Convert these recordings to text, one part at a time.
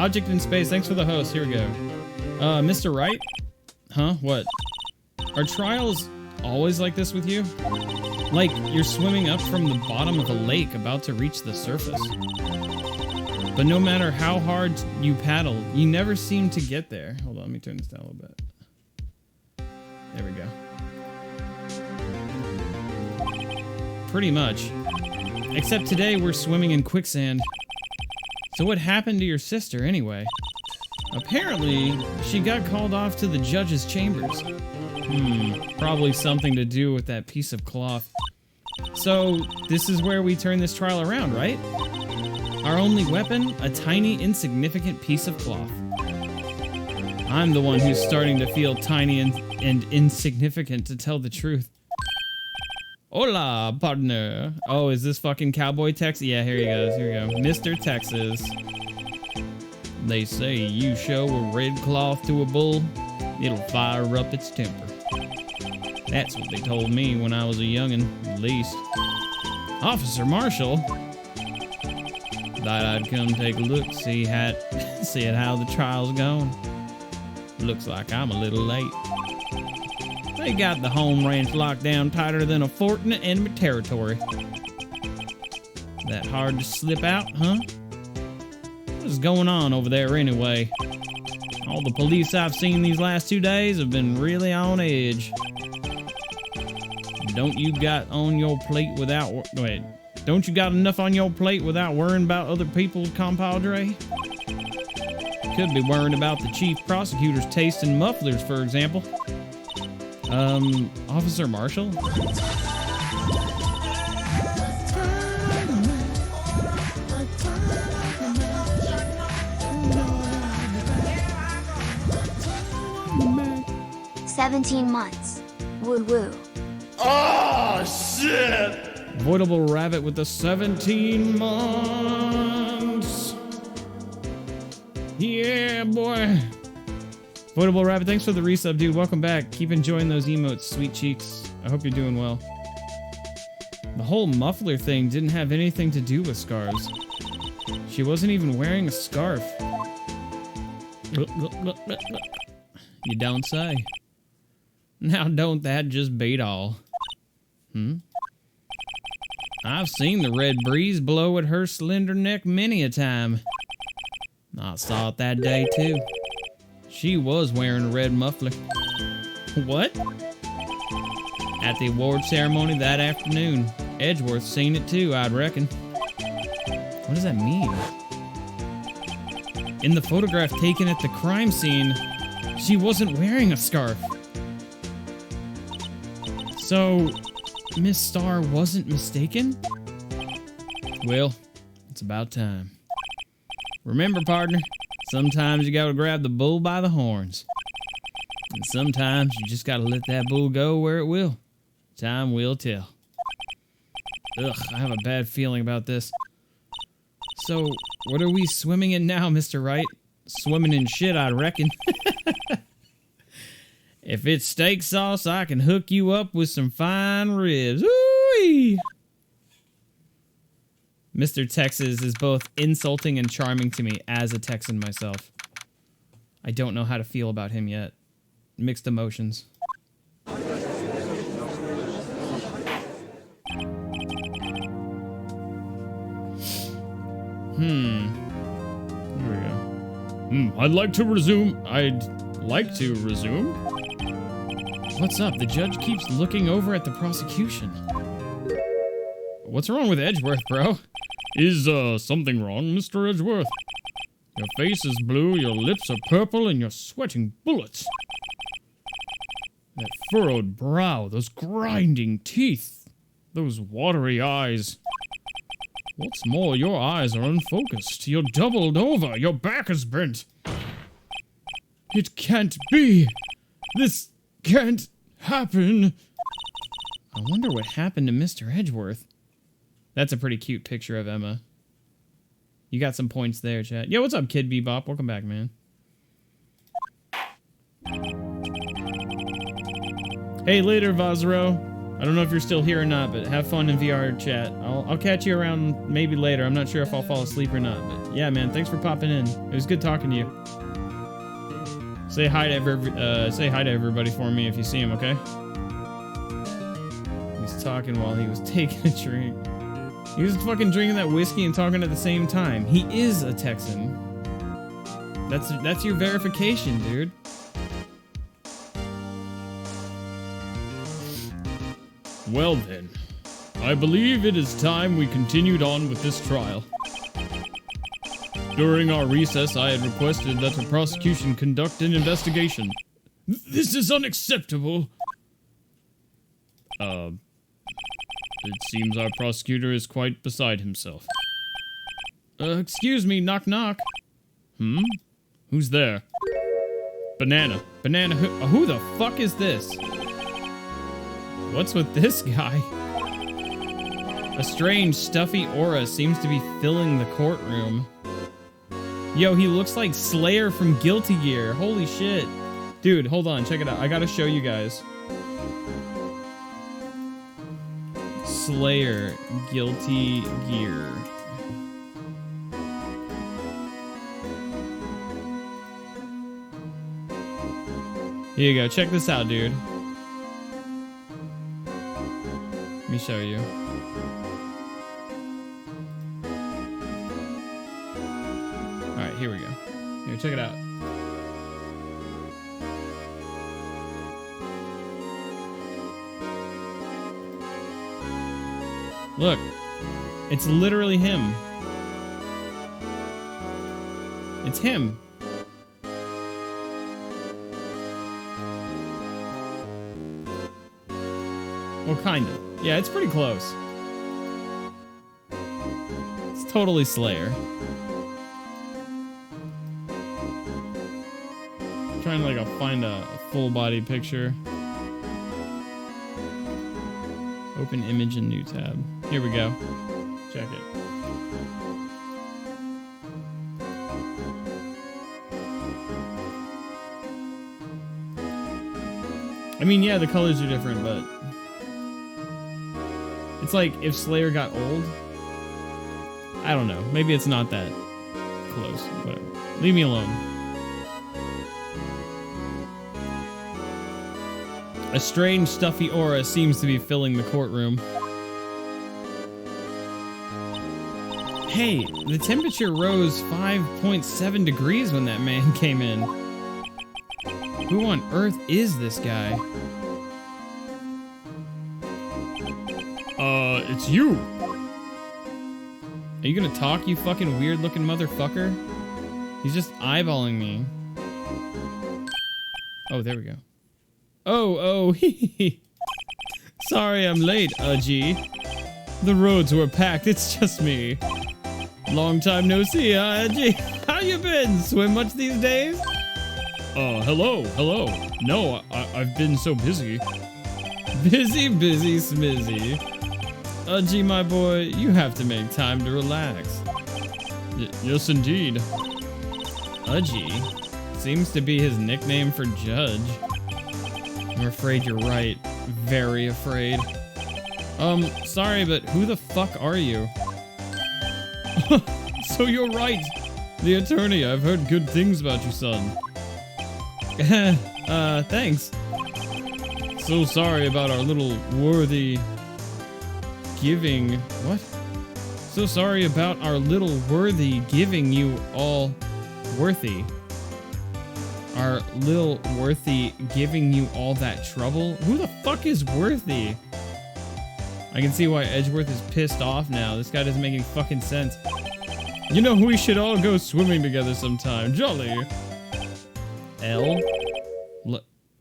Object in space, thanks for the host. Here we go. Mr. Wright? Huh? What? Are trials always like this with you? Like you're swimming up from the bottom of a lake about to reach the surface. But no matter how hard you paddle, you never seem to get there. Hold on, let me turn this down a little bit. There we go. Pretty much. Except today we're swimming in quicksand. So what happened to your sister anyway? Apparently, she got called off to the judge's chambers. Probably something to do with that piece of cloth. So, this is where we turn this trial around, right? Our only weapon? A tiny, insignificant piece of cloth. I'm the one who's starting to feel tiny and insignificant, to tell the truth. Hola, partner. Oh, is this fucking Cowboy Texas? Yeah, here he goes. Here we go. Mr. Texas. They say you show a red cloth to a bull, it'll fire up its temper. That's what they told me when I was a youngin', at least. Officer Marshall? Thought I'd come take a look, see at how the trial's going. Looks like I'm a little late. They got the home ranch locked down tighter than a fort in enemy territory. That hard to slip out, huh? What's going on over there anyway? All the police I've seen these last 2 days have been really on edge. Don't you got on your plate without... Wait. Don't you got enough on your plate without worrying about other people's compadre? Could be worrying about the chief prosecutor's taste in mufflers, for example. Officer Marshall? "17 months. Woo woo." Oh, shit! Avoidable rabbit with the 17 months. Yeah, boy. Avoidable rabbit, thanks for the resub, dude. Welcome back. Keep enjoying those emotes, sweet cheeks. I hope you're doing well. The whole muffler thing didn't have anything to do with scarves. She wasn't even wearing a scarf. You don't say. Now don't that just beat all? I've seen the red breeze blow at her slender neck many a time. I saw it that day too. She was wearing a red muffler. What? At the award ceremony that afternoon. Edgeworth seen it too, I'd reckon. What does that mean? In the photograph taken at the crime scene, she wasn't wearing a scarf. So, Miss Starr wasn't mistaken? Well, it's about time. Remember, partner, sometimes you gotta grab the bull by the horns. And sometimes you just gotta let that bull go where it will. Time will tell. Ugh, I have a bad feeling about this. So, what are we swimming in now, Mr. Wright? Swimming in shit, I reckon. If it's steak sauce, I can hook you up with some fine ribs. Ooh-wee! Mr. Texas is both insulting and charming to me as a Texan myself. I don't know how to feel about him yet. Mixed emotions. Here we go. I'd like to resume. What's up? The judge keeps looking over at the prosecution. What's wrong with Edgeworth, bro? Is, something wrong, Mr. Edgeworth? Your face is blue, your lips are purple, and you're sweating bullets. That furrowed brow, those grinding teeth, those watery eyes. What's more, your eyes are unfocused. You're doubled over. Your back is bent. It can't be. This can't happen. I wonder what happened to Mr. Edgeworth. That's a pretty cute picture of Emma. You got some points there, chat. Yo, what's up, Kid Bebop? Welcome back, man. Hey, later, Vazro. I don't know if you're still here or not, but have fun in VR chat. I'll catch you around maybe later. I'm not sure if I'll fall asleep or not, but yeah, man, thanks for popping in. It was good talking to you. Say hi to everybody for me if you see him, okay? He's talking while he was taking a drink. He was fucking drinking that whiskey and talking at the same time. He is a Texan. That's your verification, dude. Well then, I believe it is time we continued on with this trial. During our recess, I had requested that the prosecution conduct an investigation. This is unacceptable. It seems our prosecutor is quite beside himself. Excuse me, knock knock. Who's there? Banana. Banana, who the fuck is this? What's with this guy? A strange, stuffy aura seems to be filling the courtroom. Yo, he looks like Slayer from Guilty Gear. Holy shit. Dude, hold on, check it out. I gotta show you guys. Slayer, Guilty Gear. Here you go, check this out, dude. Let me show you. Alright, here we go. Here, check it out. Look, it's literally him. It's him. Well, kind of. Yeah, it's pretty close. It's totally Slayer. Trying to like find a full body picture. Open image in new tab. Here we go. Check it. I mean, yeah, the colors are different, but it's like if Slayer got old. I don't know. Maybe it's not that close. Whatever. Leave me alone. A strange, stuffy aura seems to be filling the courtroom. Hey, the temperature rose 5.7 degrees when that man came in. Who on earth is this guy? It's you. Are you gonna talk, you fucking weird-looking motherfucker? He's just eyeballing me. Oh, there we go. Oh, hee. Sorry I'm late, G. The roads were packed, it's just me. Long time no see, G. How you been? Swim much these days? Hello. No, I've been so busy. Busy, smizzy. G, my boy, you have to make time to relax. Yes, indeed. G seems to be his nickname for judge. I'm afraid you're right. Very afraid. Sorry, but who the fuck are you? So you're right. The attorney, I've heard good things about you, son. Thanks. So sorry about our little worthy giving. What? So sorry about our little worthy giving you all worthy. Our little worthy giving you all that trouble? Who the fuck is worthy? I can see why Edgeworth is pissed off now. This guy doesn't make any fucking sense. You know, we should all go swimming together sometime. Jolly.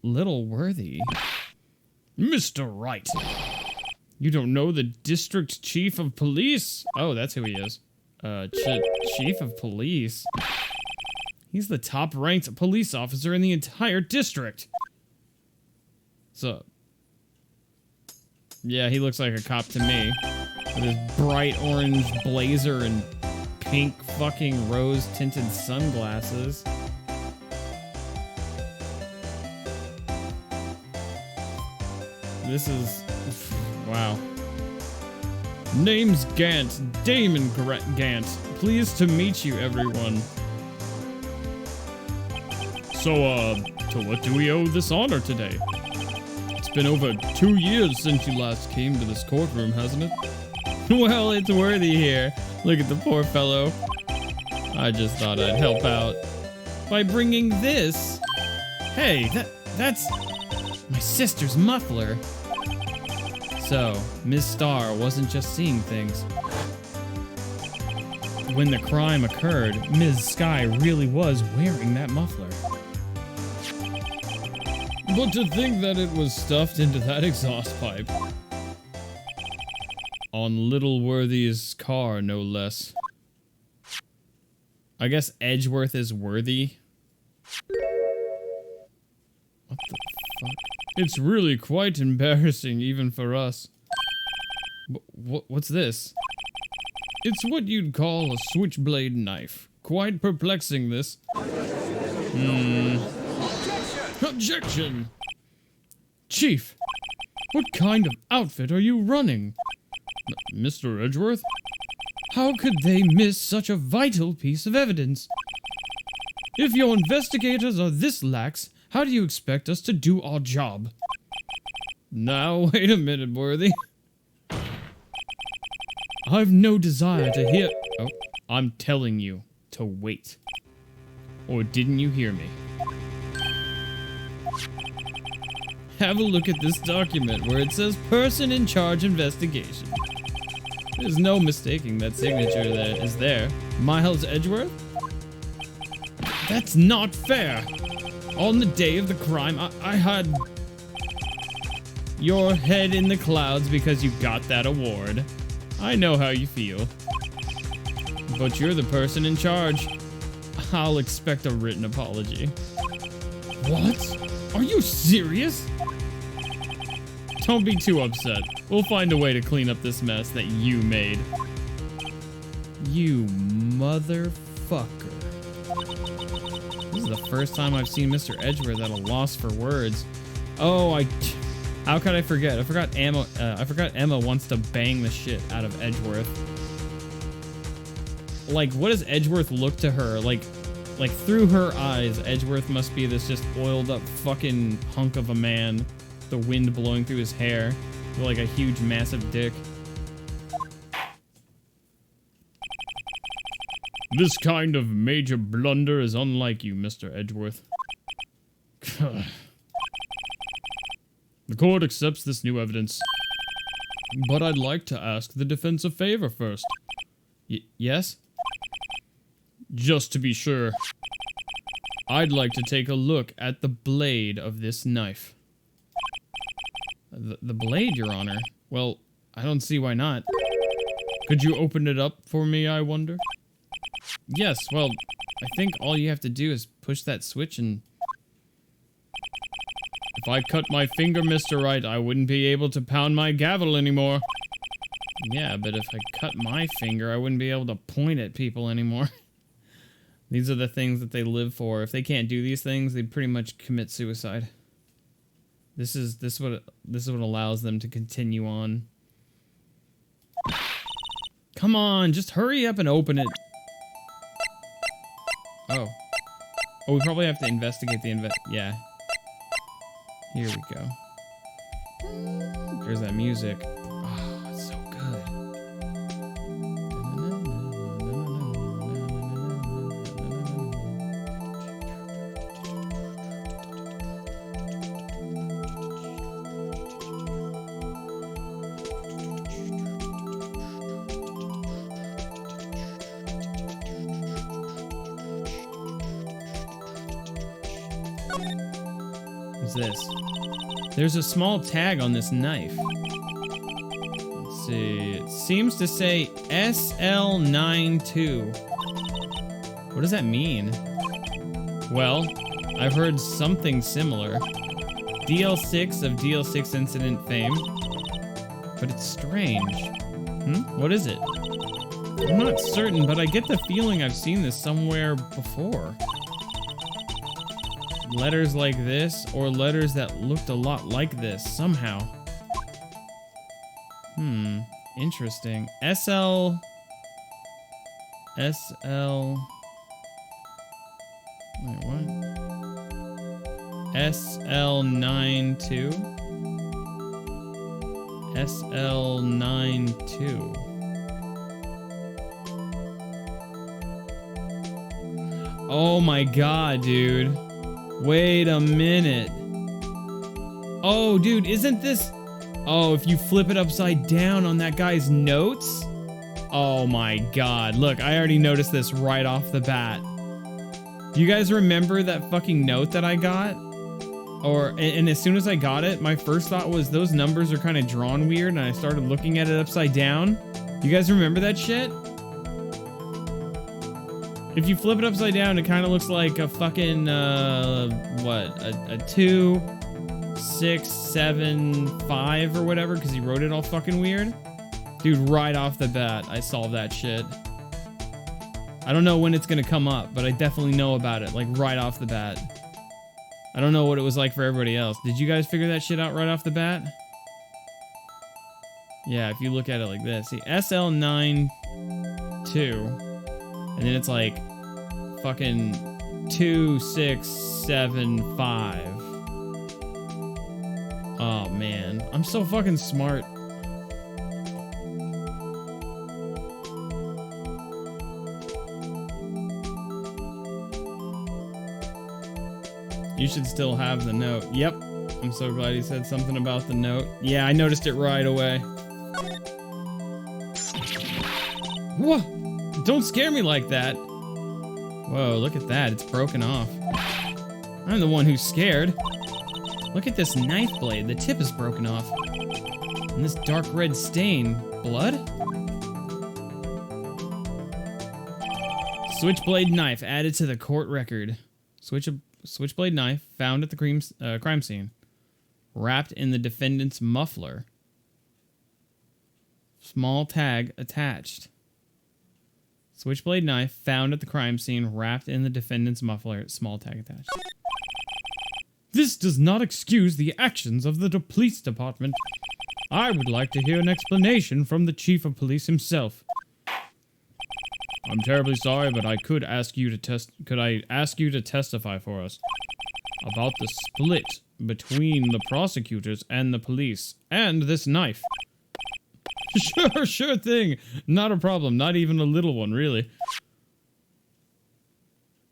Little worthy? Mr. Wright. You don't know the district chief of police? Oh, that's who he is. Chief of police? He's the top-ranked police officer in the entire district. So, yeah, he looks like a cop to me. With his bright orange blazer and pink fucking rose-tinted sunglasses. This is... wow. Name's Gant, Damon Gant. Pleased to meet you, everyone. So, to what do we owe this honor today? It's been over 2 years since you last came to this courtroom, hasn't it? Well, it's worthy here. Look at the poor fellow. I just thought I'd help out by bringing this. Hey, that's my sister's muffler. So, Ms. Starr wasn't just seeing things. When the crime occurred, Ms. Sky really was wearing that muffler. But to think that it was stuffed into that exhaust pipe. On Little Worthy's car, no less. I guess Edgeworth is worthy. What the fuck? It's really quite embarrassing, even for us. What's this? It's what you'd call a switchblade knife. Quite perplexing, this. Objection! Chief, what kind of outfit are you running? Mr. Edgeworth? How could they miss such a vital piece of evidence? If your investigators are this lax, how do you expect us to do our job? Now, wait a minute, Worthy. I've no desire to hear... Oh, I'm telling you to wait. Or didn't you hear me? Have a look at this document where it says Person in Charge Investigation. There's no mistaking that signature that is there. Miles Edgeworth? That's not fair! On the day of the crime, I had your head in the clouds because you got that award. I know how you feel. But you're the person in charge. I'll expect a written apology. What? Are you serious? Don't be too upset. We'll find a way to clean up this mess that you made. You motherfucker. This is the first time I've seen Mr. Edgeworth at a loss for words. Oh, how could I forget? I forgot Emma wants to bang the shit out of Edgeworth. Like, what does Edgeworth look to her? Like through her eyes, Edgeworth must be this just oiled up fucking hunk of a man. The wind blowing through his hair. With like a huge, massive dick. This kind of major blunder is unlike you, Mr. Edgeworth. The court accepts this new evidence. But I'd like to ask the defense a favor first. Yes? Just to be sure. I'd like to take a look at the blade of this knife. The blade, Your Honor? Well, I don't see why not. Could you open it up for me, I wonder? Yes, well, I think all you have to do is push that switch and... If I cut my finger, Mr. Wright, I wouldn't be able to pound my gavel anymore. Yeah, but if I cut my finger, I wouldn't be able to point at people anymore. These are the things that they live for. If they can't do these things, they pretty much commit suicide. This is what allows them to continue on. Come on, just hurry up and open it. Oh. Oh, we probably have to investigate the yeah. Here we go. There's that music. Oh, it's so good. What's this? There's a small tag on this knife. Let's see. It seems to say SL92. What does that mean? Well, I've heard something similar. DL6 of DL6 incident fame. But it's strange. What is it? I'm not certain, but I get the feeling I've seen this somewhere before. Letters like this, or letters that looked a lot like this, somehow. Interesting. SL... Wait, what? SL92? SL92. Oh my god, dude. Wait a minute. Oh, dude, isn't this... Oh, if you flip it upside down on that guy's notes? Oh my god. Look, I already noticed this right off the bat. Do you guys remember that fucking note that I got? And as soon as I got it, my first thought was those numbers are kind of drawn weird, and I started looking at it upside down. You guys remember that shit? If you flip it upside down, it kind of looks like a fucking, a 2, 6, 7, 5 or whatever, because he wrote it all fucking weird. Dude, right off the bat, I solved that shit. I don't know when it's gonna come up, but I definitely know about it, like right off the bat. I don't know what it was like for everybody else. Did you guys figure that shit out right off the bat? Yeah, if you look at it like this. See, SL92. And then it's like fucking 2, 6, 7, 5. Oh man, I'm so fucking smart. You should still have the note. Yep. I'm so glad he said something about the note. Yeah, I noticed it right away. Whoa! Don't scare me like that. Whoa, look at that. It's broken off. I'm the one who's scared. Look at this knife blade. The tip is broken off. And this dark red stain. Blood? Switchblade knife added to the court record. Switchblade knife found at the crime scene. Wrapped in the defendant's muffler. Small tag attached. Switchblade knife found at the crime scene, wrapped in the defendant's muffler. Small tag attached. This does not excuse the actions of the police department. I would like to hear an explanation from the chief of police himself. I'm terribly sorry, but I could ask you to testify for us about the split between the prosecutors and the police and this knife? Sure thing. Not a problem. Not even a little one, really.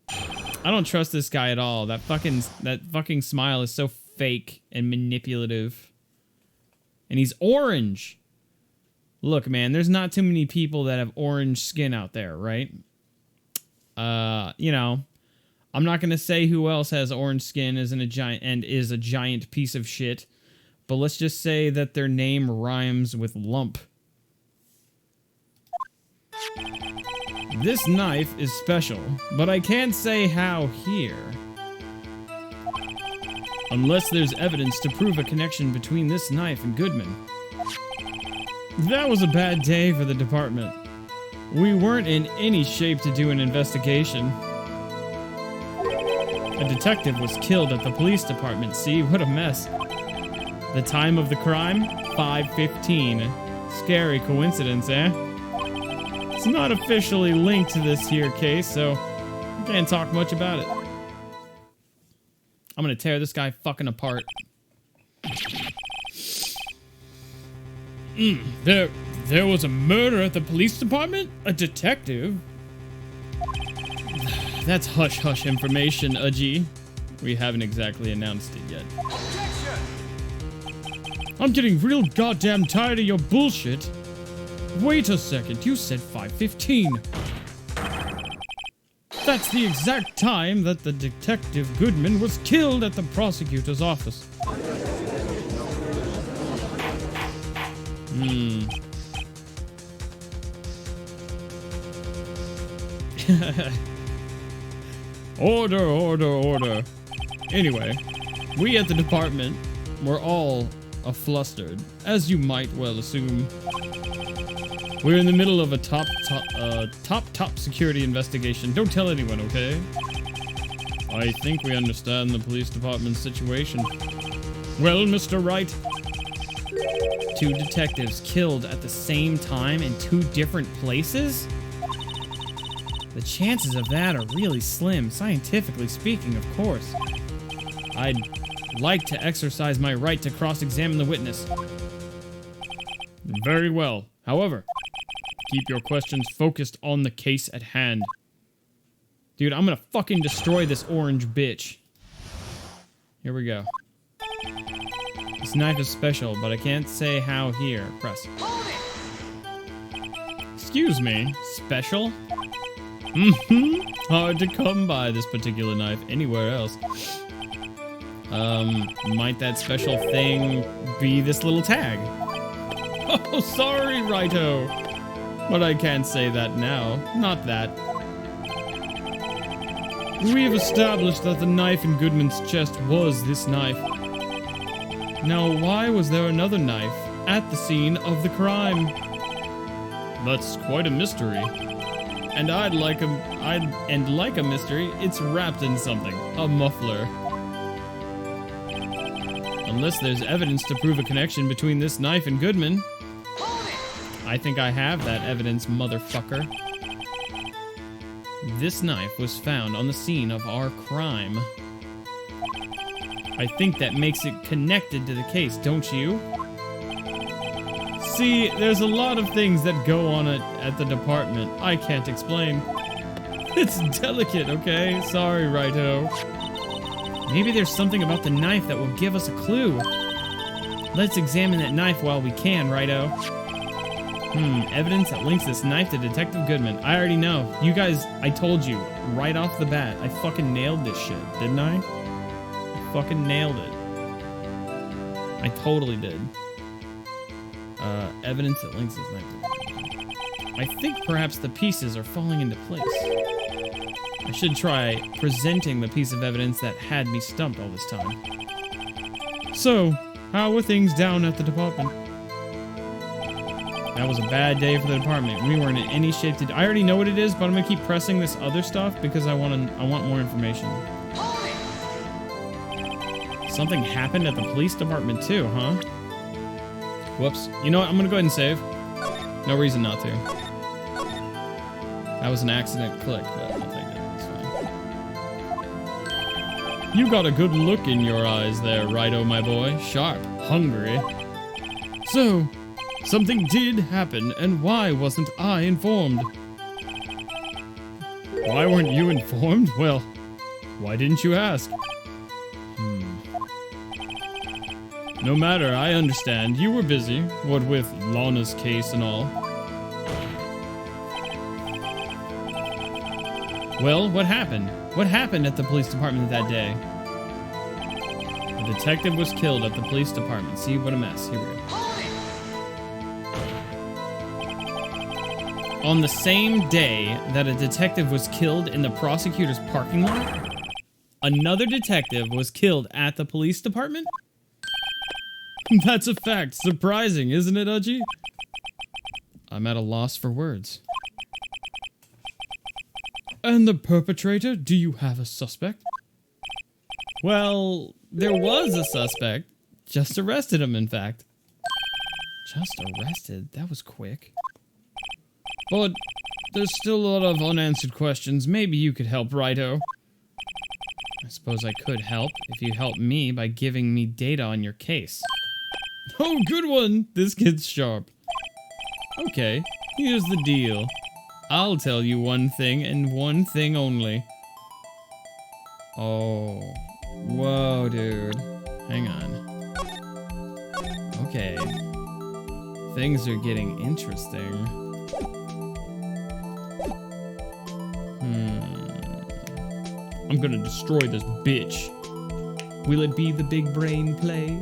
I don't trust this guy at all. That fucking smile is so fake and manipulative. And he's orange. Look, man, there's not too many people that have orange skin out there, right? You know, I'm not gonna say who else has orange skin is a giant piece of shit, but let's just say that their name rhymes with lump. This knife is special, but I can't say how here. Unless there's evidence to prove a connection between this knife and Goodman. That was a bad day for the department. We weren't in any shape to do an investigation. A detective was killed at the police department. See, what a mess. The time of the crime? 5:15. Scary coincidence, eh? It's not officially linked to this here case, so I can't talk much about it. I'm gonna tear this guy fucking apart. There was a murder at the police department? A detective? That's hush-hush information, Uji. We haven't exactly announced it yet. I'm getting real goddamn tired of your bullshit. Wait a second, you said 5:15. That's the exact time that the Detective Goodman was killed at the prosecutor's office. Order. Anyway, we at the department were all flustered, as you might well assume. We're in the middle of a top security investigation. Don't tell anyone, okay? I think we understand the police department's situation. Well, Mr. Wright, two detectives killed at the same time in two different places? The chances of that are really slim, scientifically speaking, of course. I'd like to exercise my right to cross-examine the witness. Very well. However, keep your questions focused on the case at hand. Dude, I'm gonna fucking destroy this orange bitch. Here we go. This knife is special, but I can't say how here. Press. Excuse me. Special? Hard to come by this particular knife anywhere else. Might that special thing be this little tag? Oh, sorry, Righto. But I can't say that now. Not that. We've established that the knife in Goodman's chest was this knife. Now, why was there another knife at the scene of the crime? That's quite a mystery. And like a mystery, it's wrapped in something. A muffler. Unless there's evidence to prove a connection between this knife and Goodman. I think I have that evidence, motherfucker. This knife was found on the scene of our crime. I think that makes it connected to the case, don't you? See, there's a lot of things that go on at the department I can't explain. It's delicate, okay? Sorry, Righto. Maybe there's something about the knife that will give us a clue. Let's examine that knife while we can, Righto. Evidence that links this knife to Detective Goodman. I already know. You guys, I told you, right off the bat, I fucking nailed this shit, didn't I? I fucking nailed it. I totally did. Evidence that links this knife to... I think perhaps the pieces are falling into place. I should try presenting the piece of evidence that had me stumped all this time. So, how were things down at the department? That was a bad day for the department. We weren't in any shape to... I already know what it is, but I'm gonna keep pressing this other stuff because I want more information. Something happened at the police department too, huh? Whoops. You know what? I'm gonna go ahead and save. No reason not to. That was an accident click, but I'll take it. It's fine. You got a good look in your eyes there, Righto, my boy. Sharp, hungry. So, something did happen, and why wasn't I informed? Why weren't you informed? Well, why didn't you ask? No matter, I understand. You were busy, what with Lana's case and all. Well, what happened? What happened at the police department that day? A detective was killed at the police department. See, what a mess. Here we go. On the same day that a detective was killed in the prosecutor's parking lot, another detective was killed at the police department? That's a fact. Surprising, isn't it, Udgy? I'm at a loss for words. And the perpetrator? Do you have a suspect? Well, there was a suspect. Just arrested him, in fact. Just arrested? That was quick. But there's still a lot of unanswered questions. Maybe you could help, Righto. I suppose I could help if you help me by giving me data on your case. Oh, good one! This kid's sharp. Okay, here's the deal. I'll tell you one thing and one thing only. Oh. Whoa, dude. Hang on. Okay. Things are getting interesting. I'm gonna destroy this bitch. Will it be the big brain play?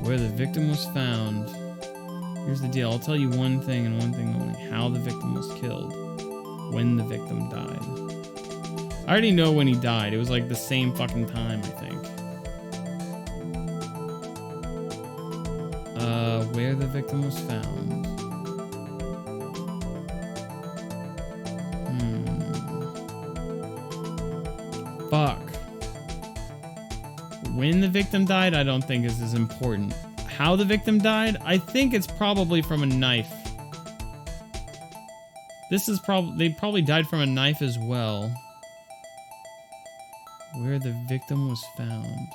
Where the victim was found. Here's the deal. I'll tell you one thing and one thing only. How the victim was killed. When the victim died. I already know when he died. It was like the same fucking time, I think. Where the victim was found. Fuck. When the victim died, I don't think is as important. How the victim died, I think it's probably from a knife. This is they probably died from a knife as well. Where the victim was found.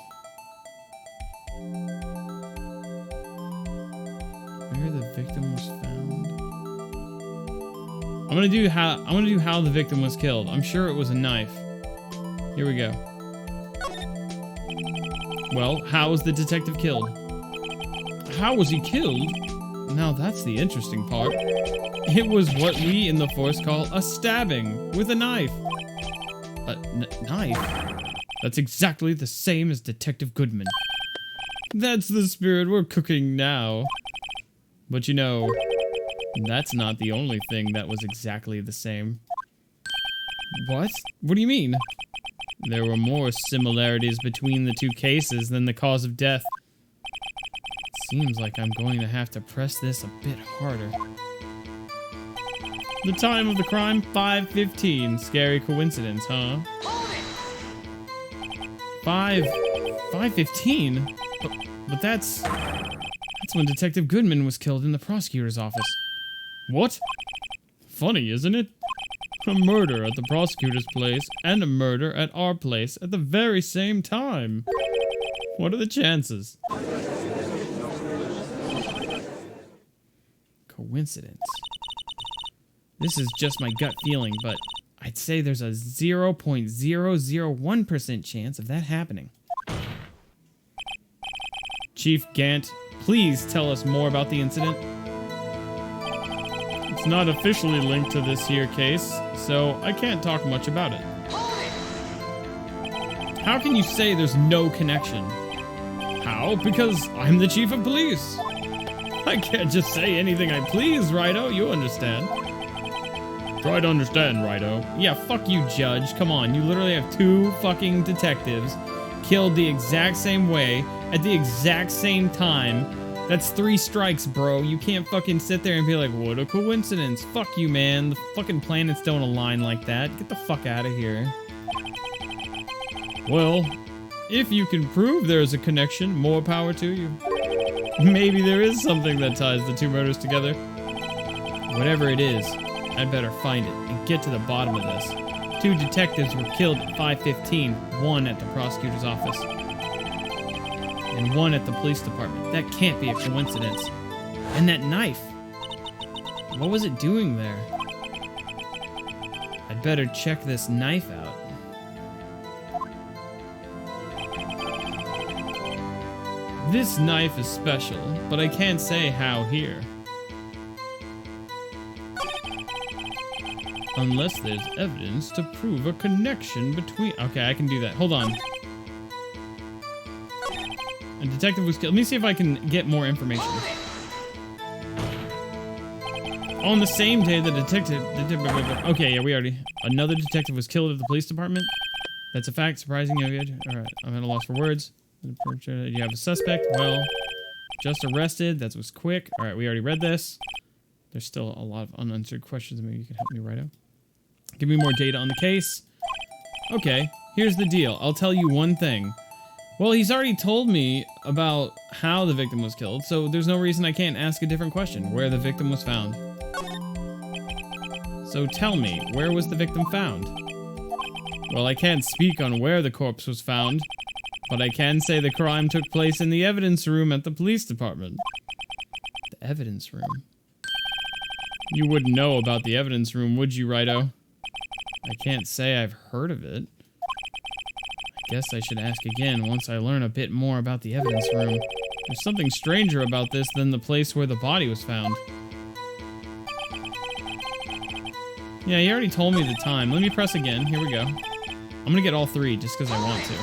Where the victim was found. I'm gonna do how the victim was killed. I'm sure it was a knife. Here we go. Well, how was the detective killed? How was he killed? Now that's the interesting part. It was what we in the force call a stabbing with a knife. A knife? That's exactly the same as Detective Goodman. That's the spirit we're cooking now. But you know, that's not the only thing that was exactly the same. What? What do you mean? There were more similarities between the two cases than the cause of death. Seems like I'm going to have to press this a bit harder. The time of the crime, 5:15. Scary coincidence, huh? 5:15? But that's when Detective Goodman was killed in the prosecutor's office. What? Funny, isn't it? A murder at the prosecutor's place and a murder at our place at the very same time. What are the chances? Coincidence. This is just my gut feeling, but I'd say there's a 0.001% chance of that happening. Chief Gant, please tell us more about the incident. It's not officially linked to this here case, so I can't talk much about it. How can you say there's no connection? How? Because I'm the chief of police. I can't just say anything I please, Righto. You understand. Try to understand, Righto. Yeah, fuck you, Judge. Come on, you literally have two fucking detectives killed the exact same way at the exact same time. That's 3 strikes, bro. You can't fucking sit there and be like, what a coincidence. Fuck you, man. The fucking planets don't align like that. Get the fuck out of here. Well, if you can prove there's a connection, more power to you. Maybe there is something that ties the two murders together. Whatever it is, I'd better find it and get to the bottom of this. 2 detectives were killed at 5:15, one at the prosecutor's office, and one at the police department. That can't be a coincidence. And that knife, what was it doing there? I'd better check this knife out. This knife is special, but I can't say how here. Unless there's evidence to prove a connection between... Okay, I can do that. Hold on. A detective was killed. Let me see if I can get more information. On the same day, the detective... Okay, yeah, we already... Another detective was killed at the police department. That's a fact. Surprising. Alright, I'm at a loss for words. You have a suspect. Well, just arrested. That was quick. Alright, we already read this. There's still a lot of unanswered questions. Maybe you can help me right out. Give me more data on the case. Okay, here's the deal. I'll tell you one thing. Well, he's already told me about how the victim was killed, so there's no reason I can't ask a different question. Where the victim was found. So tell me, where was the victim found? Well, I can't speak on where the corpse was found, but I can say the crime took place in the evidence room at the police department. The evidence room? You wouldn't know about the evidence room, would you, Righto? I can't say I've heard of it. I guess I should ask again once I learn a bit more about the evidence room. There's something stranger about this than the place where the body was found. Yeah, he already told me the time. Let me press again. Here we go. I'm gonna get all 3 just because I want to.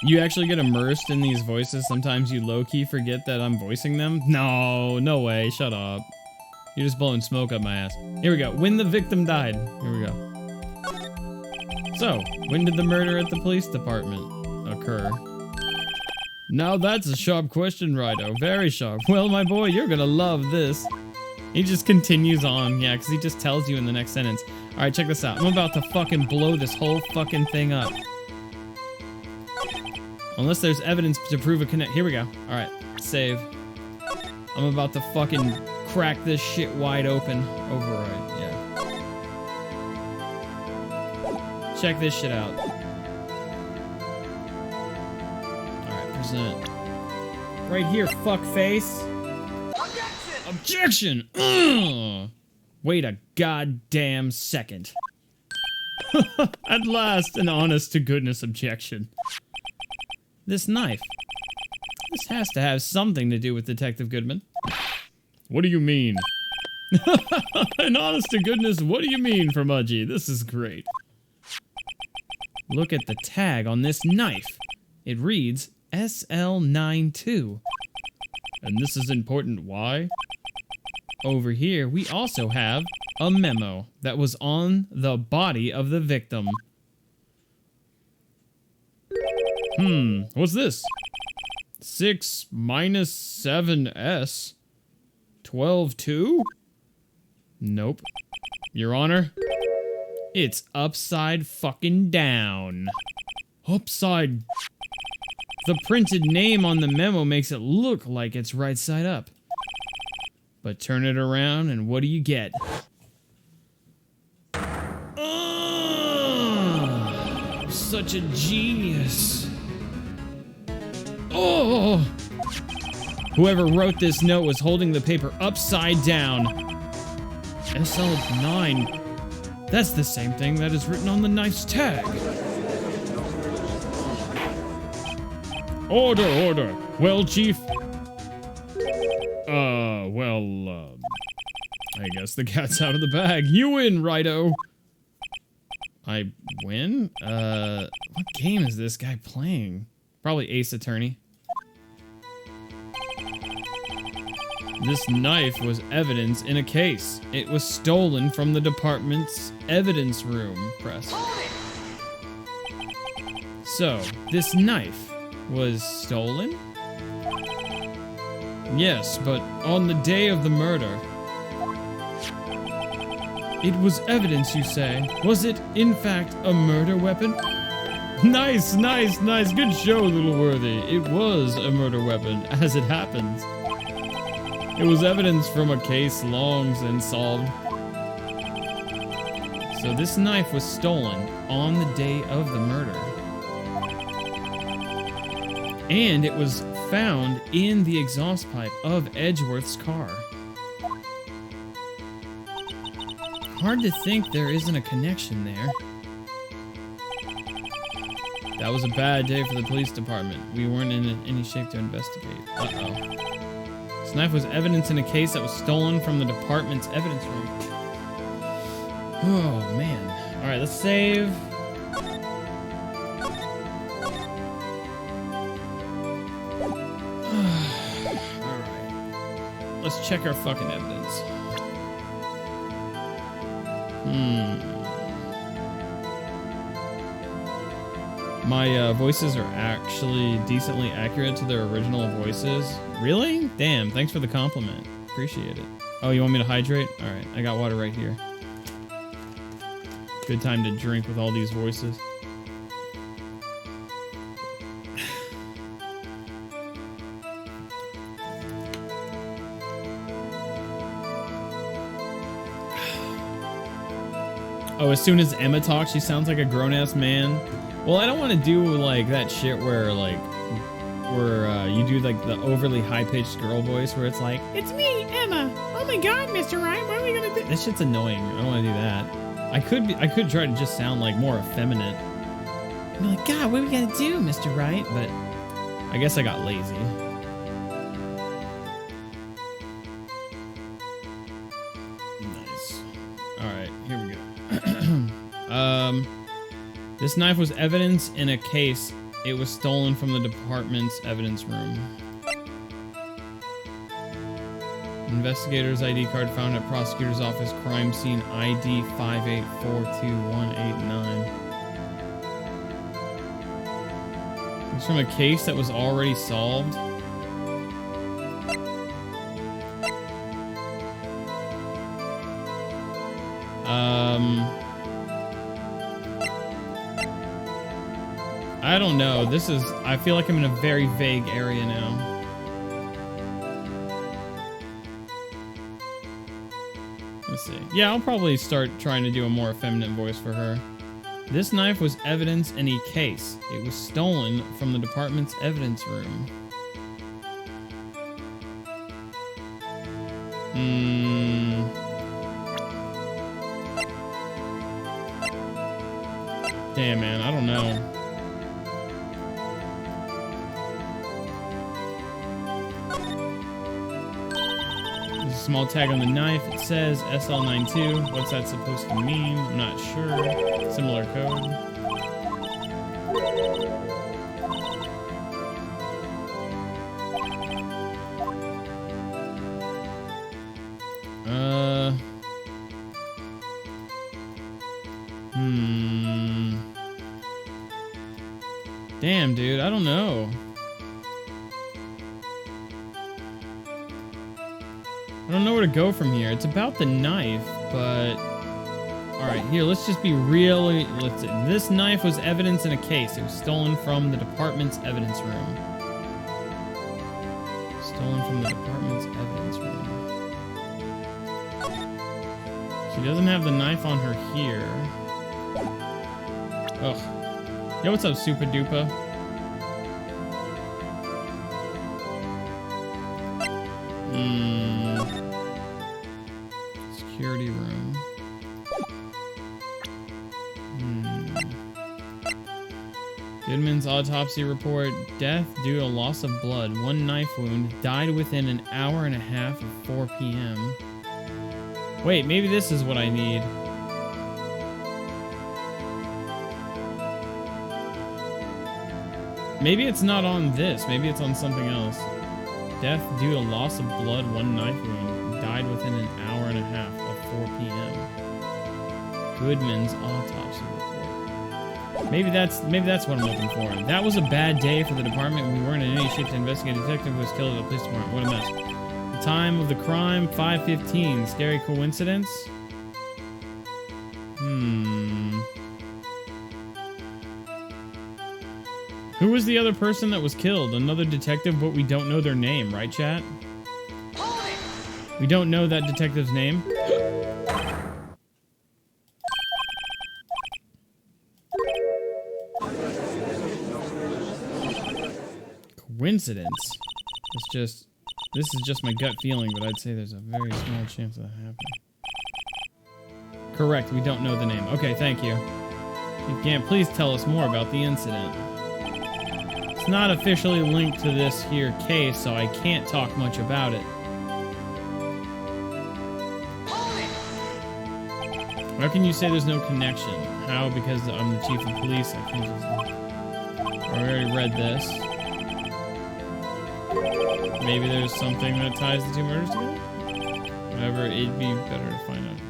You actually get immersed in these voices. Sometimes you low-key forget that I'm voicing them. No, no way. Shut up. You're just blowing smoke up my ass. Here we go. When the victim died. Here we go. So, when did the murder at the police department occur? Now that's a sharp question, Righto. Very sharp. Well, my boy, you're gonna love this. He just continues on, yeah, because he just tells you in the next sentence. Alright, check this out. I'm about to fucking blow this whole fucking thing up. Unless there's evidence to prove a connect. Here we go. Alright, save. I'm about to fucking crack this shit wide open. Override, yeah. Check this shit out. Alright, present. Right here, fuckface. Objection! Ugh. Wait a goddamn second. At last, an honest-to-goodness objection. This knife. This has to have something to do with Detective Goodman. What do you mean? An honest-to-goodness, what do you mean, Formudgy? This is great. Look at the tag on this knife. It reads SL92. And this is important. Why? Over here, we also have a memo that was on the body of the victim. What's this? 6 minus 7S? 12-2? Nope. Your Honor, it's upside fucking down. Upside. The printed name on the memo makes it look like it's right side up. But turn it around and what do you get? Oh, such a genius. Oh! Whoever wrote this note was holding the paper upside down. SL9. That's the same thing that is written on the knife's tag. Order, order. Well, Chief. I guess the cat's out of the bag. You win, Righto. I win? What game is this guy playing? Probably Ace Attorney. This knife was evidence in a case. It was stolen from the department's evidence room. Press. So, this knife was stolen? Yes, but on the day of the murder. It was evidence, you say. Was it, in fact, a murder weapon? Nice, nice, nice. Good show, Little Worthy. It was a murder weapon, as it happens. It was evidence from a case long since solved. So this knife was stolen on the day of the murder. And it was found in the exhaust pipe of Edgeworth's car. Hard to think there isn't a connection there. That was a bad day for the police department. We weren't in any shape to investigate. Uh-oh. This knife was evidence in a case that was stolen from the department's evidence room. Oh, man. Alright, let's save. Alright. Let's check our fucking evidence. My voices are actually decently accurate to their original voices. Really? Damn, thanks for the compliment. Appreciate it. Oh, you want me to hydrate? Alright, I got water right here. Good time to drink with all these voices. Oh, as soon as Emma talks, she sounds like a grown-ass man. Well, I don't want to do, like, that shit where, like, you do, like, the overly high-pitched girl voice where it's like, it's me, Emma. Oh my god, Mr. Wright, what are we gonna do? This shit's annoying. I don't want to do that. I could try to just sound, like, more effeminate. I'd be like, God, what are we gonna do, Mr. Wright? But I guess I got lazy. Nice. Alright, here we go. This knife was evidence in a case. It was stolen from the department's evidence room. Investigator's ID card found at prosecutor's office, crime scene ID 5842189. It's from a case that was already solved. I don't know. This is... I feel like I'm in a very vague area now. Let's see. Yeah, I'll probably start trying to do a more effeminate voice for her. This knife was evidence in a case. It was stolen from the department's evidence room. Damn, man, I don't know. There's a small tag on the knife. It says SL92. What's that supposed to mean? I'm not sure. Similar code. Damn, dude, I don't know. I don't know where to go from here. It's about the knife, but... Alright, here, let's just be really... Let's see. This knife was evidence in a case. It was stolen from the department's evidence room. Stolen from the department's evidence room. She doesn't have the knife on her here. Ugh. Yo, what's up, Super Duper? Security room. Goodman's autopsy report. Death due to loss of blood. One knife wound. Died within an hour and a half of 4 p.m. Wait, maybe this is what I need. Maybe it's not on this. Maybe it's on something else. Death due to loss of blood, one knife wound. Died within an hour and a half of 4 p.m. Goodman's autopsy report. Maybe that's what I'm looking for. That was a bad day for the department. We weren't in any shape to investigate. A detective who was killed at the police department. What a mess. The time of the crime, 5:15. Scary coincidence? Who was the other person that was killed? Another detective, but we don't know their name, right, chat? We don't know that detective's name. Coincidence? This is just my gut feeling, but I'd say there's a very small chance of that happening. Correct, we don't know the name. Okay, thank you. You can't please tell us more about the incident. It's not officially linked to this here case, so I can't talk much about it. How can you say there's no connection? How? Because I'm the chief of police. I can't just... I already read this. Maybe there's something that ties the two murders together? Whatever, it'd be better to find out.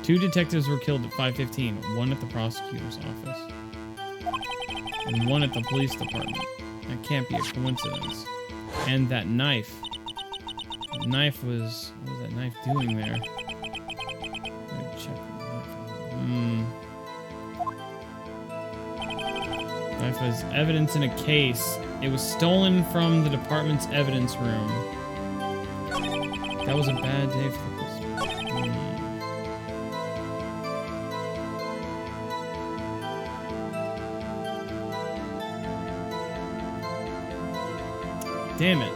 2 detectives were killed at 5:15. 1 at the prosecutor's office. And 1 at the police department. That can't be a coincidence. And that knife. That knife was... What was that knife doing there? Check the knife. Knife was evidence in a case. It was stolen from the department's evidence room. That was a bad day for the police. Damn it.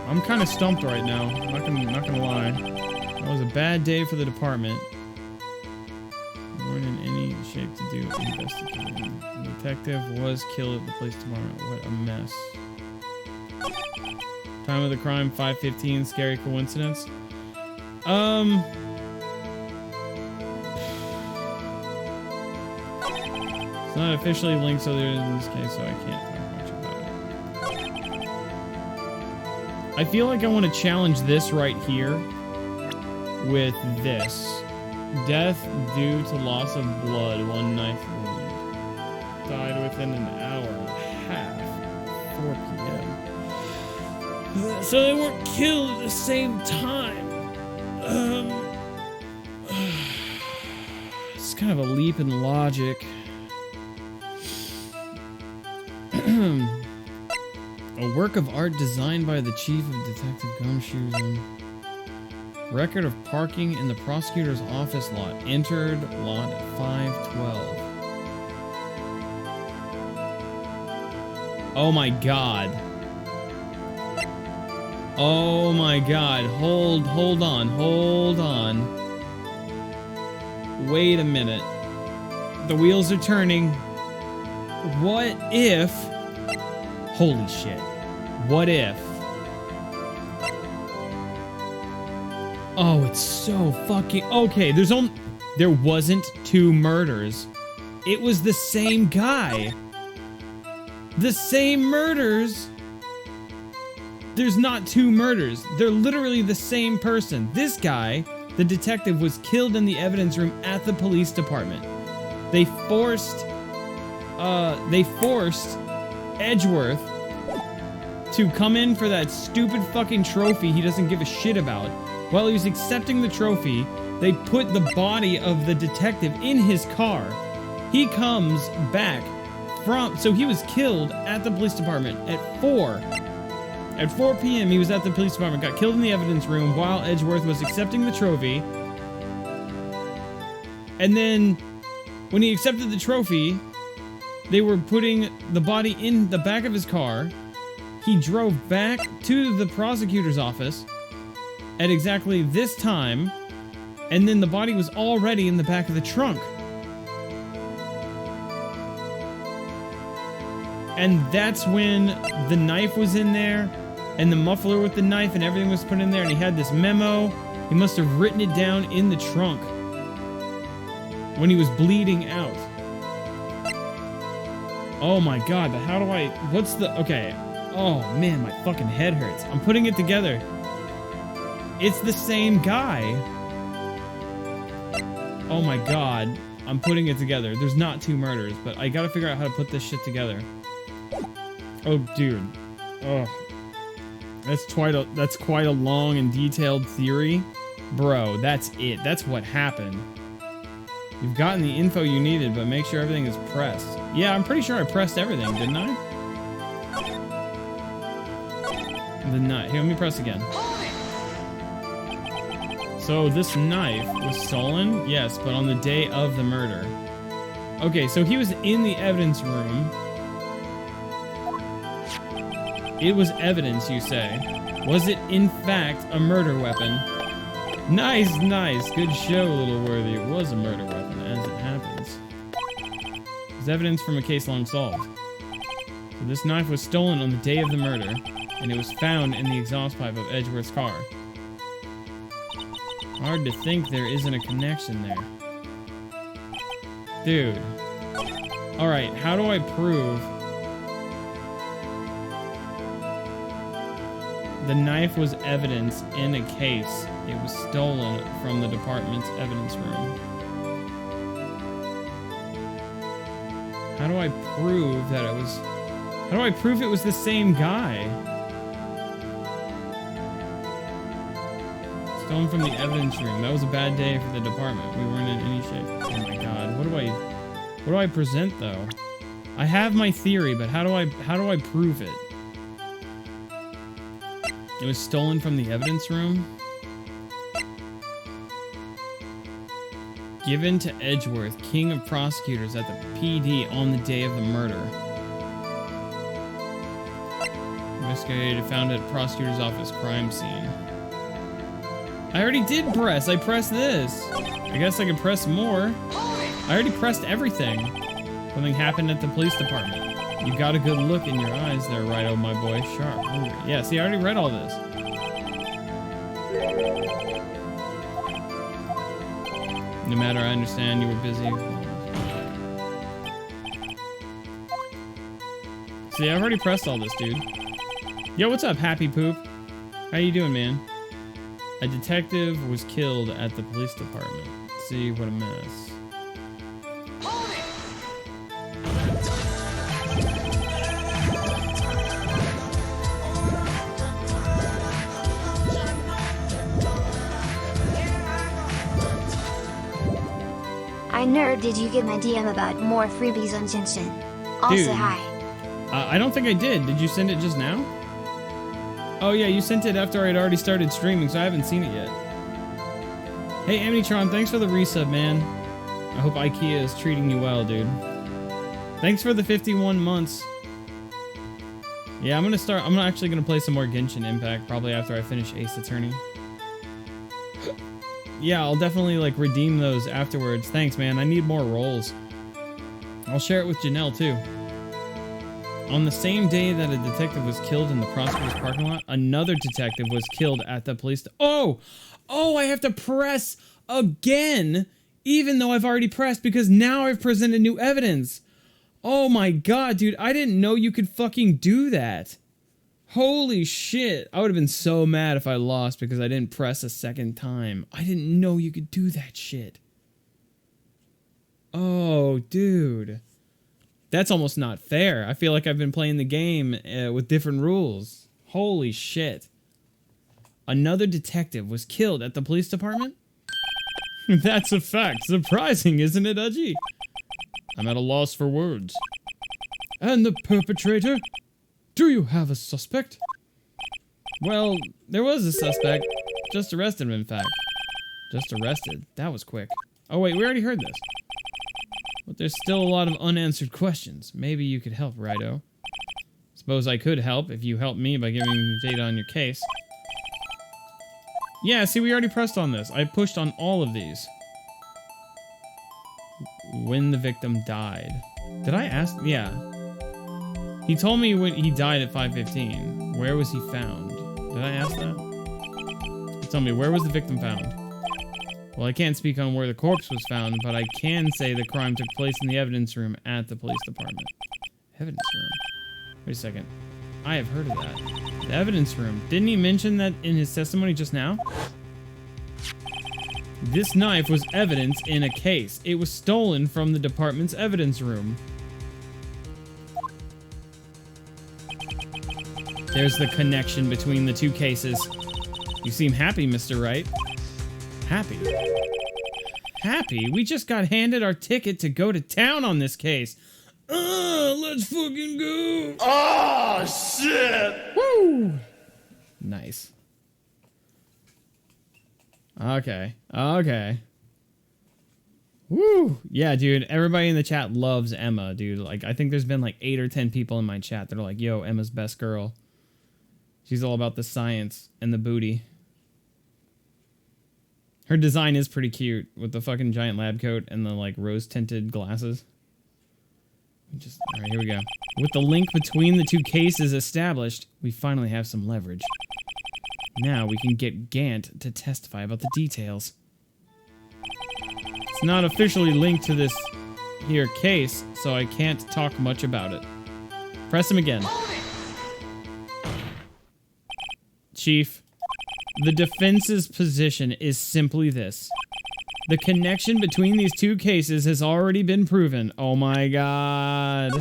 I'm kind of stumped right now. I'm not gonna lie. That was a bad day for the department. We weren't in any shape to do investigating. The detective was killed at the police department. What a mess. Time of the crime, 5:15. Scary coincidence. It's not officially linked, so there is in this case, so I can't talk much about it. I feel like I want to challenge this right here with this. Death due to loss of blood, 1 knife wound. died within an hour and a half, 4 p.m. So they weren't killed at the same time. It's kind of a leap in logic. A work of art designed by the chief of Detective Gumshoes. Record of parking in the prosecutor's office lot. Entered lot 512. Oh my god. Oh my god. Hold on. Wait a minute. The wheels are turning. What if... Holy shit. What if... Oh, it's so fucking... Okay, there wasn't 2 murders. It was the same guy. The same murders. There's not 2 murders. They're literally the same person. This guy, the detective, was killed in the evidence room at the police department. They forced Edgeworth to come in for that stupid fucking trophy he doesn't give a shit about. While he was accepting the trophy, they put the body of the detective in his car. He comes back from... So he was killed at the police department at 4. At 4 p.m. he was at the police department, got killed in the evidence room while Edgeworth was accepting the trophy. And then, when he accepted the trophy, they were putting the body in the back of his car. He drove back to the prosecutor's office at exactly this time, and then the body was already in the back of the trunk. And that's when the knife was in there, and the muffler with the knife and everything was put in there, and he had this memo. He must have written it down in the trunk when he was bleeding out. Oh my god, but how do I... What's the... Okay. Oh man, my fucking head hurts. I'm putting it together. It's the same guy. Oh my god. I'm putting it together. There's not 2 murders, but I gotta figure out how to put this shit together. Oh, dude. Oh. That's quite a long and detailed theory. Bro, that's it. That's what happened. You've gotten the info you needed, but make sure everything is pressed. Yeah, I'm pretty sure I pressed everything, didn't I? The knife. Here, let me press again. So this knife was stolen? Yes, but on the day of the murder. Okay, so he was in the evidence room. It was evidence, you say. Was it, in fact, a murder weapon? Nice, nice. Good show, Little Worthy. It was a murder weapon, as it happens. There's evidence from a case long solved. So this knife was stolen on the day of the murder, and it was found in the exhaust pipe of Edgeworth's car. Hard to think there isn't a connection there. Dude. Alright, how do I prove the knife was evidence in a case? It was stolen from the department's evidence room. How do I prove that it was... How do I prove it was the same guy? Stolen from the evidence room. That was a bad day for the department. We weren't in any shape. Oh my god. What do I present though? I have my theory, but how do I prove it? It was stolen from the evidence room. Given to Edgeworth, king of prosecutors at the PD on the day of the murder. Investigated found at prosecutor's office crime scene. I already did press. I pressed this. I guess I can press more. I already pressed everything. Something happened at the police department. You got a good look in your eyes there, Wright, oh my boy. Sharp. Hungry. Yeah, see, I already read all this. No matter, I understand you were busy. See, I've already pressed all this, dude. Yo, what's up, Happy Poop? How you doing, man? A detective was killed at the police department. See, what a mess. nerd did you get my DM about more freebies on Genshin? Also Dude. hi. I don't think I did. Did you send it just now? Oh yeah, you sent it after I'd already started streaming, so I haven't seen it yet. Hey, Amnitron, thanks for the resub, man. I hope IKEA is treating you well, dude. Thanks for the 51 months. Yeah, I'm actually gonna play some more Genshin Impact, probably after I finish Ace Attorney. Yeah, I'll definitely, like, redeem those afterwards. Thanks, man. I need more rolls. I'll share it with Janelle, too. On the same day that a detective was killed in the Prosperous parking lot, another detective was killed at the police... Oh! Oh, I have to press again, even though I've already pressed, because now I've presented new evidence. Oh my god, dude, I didn't know you could fucking do that. Holy shit. I would have been so mad if I lost because I didn't press a second time. I didn't know you could do that shit. Oh, dude. That's almost not fair. I feel like I've been playing the game with different rules. Holy shit. Another detective was killed at the police department? That's a fact. Surprising, isn't it, Udgy? I'm at a loss for words. And the perpetrator? Do you have a suspect? Well, there was a suspect. Just arrested him, in fact. Just arrested. That was quick. Oh, wait, we already heard this. But there's still a lot of unanswered questions. Maybe you could help, Righto. Suppose I could help if you help me by giving me data on your case. Yeah, see, we already pressed on this. I pushed on all of these. When the victim died. Did I ask? Yeah. He told me when he died at 5:15. Where was he found? Did I ask that? Tell me, where was the victim found? Well, I can't speak on where the corpse was found, but I can say the crime took place in the evidence room at the police department. Evidence room? Wait a second. I have heard of that. The evidence room. Didn't he mention that in his testimony just now? This knife was evidence in a case. It was stolen from the department's evidence room. There's the connection between the two cases. You seem happy, Mr. Wright. Happy? Happy? We just got handed our ticket to go to town on this case. Let's fucking go. Oh, shit. Woo! Nice. Okay. Okay. Woo! Yeah, dude. Everybody in the chat loves Emma, dude. Like, I think there's been like 8 or 10 people in my chat that are like, yo, Emma's best girl. She's all about the science and the booty. Her design is pretty cute with the fucking giant lab coat and the like rose-tinted glasses. All right, here we go. With the link between the two cases established, we finally have some leverage. Now we can get Gant to testify about the details. It's not officially linked to this here case, so I can't talk much about it. Press him again. Chief, the defense's position is simply this. The connection between these two cases has already been proven. Oh my god.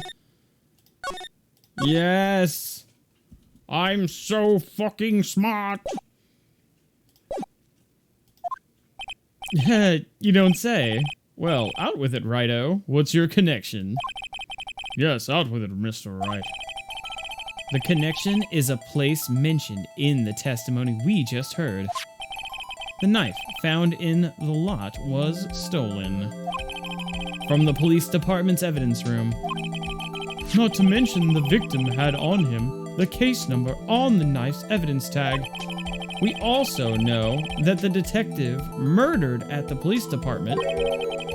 Yes. I'm so fucking smart. You don't say. Well, out with it, Righto. What's your connection? Yes, out with it, Mr. Wright. The connection is a place mentioned in the testimony we just heard. The knife found in the lot was stolen from the police department's evidence room. Not to mention the victim had on him the case number on the knife's evidence tag. We also know that the detective murdered at the police department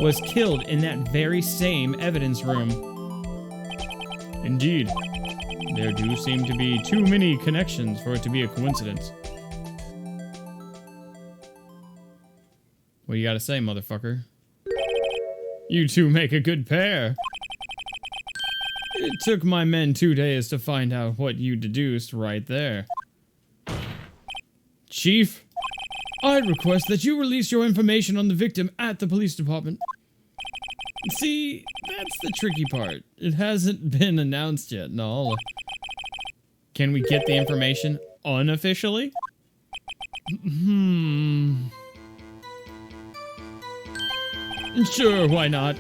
was killed in that very same evidence room. Indeed. There do seem to be too many connections for it to be a coincidence. What do you gotta say, motherfucker? You two make a good pair. It took my men 2 days to find out what you deduced right there. Chief, I request that you release your information on the victim at the police department. See, that's the tricky part. It hasn't been announced yet, no. Can we get the information unofficially? Sure, why not?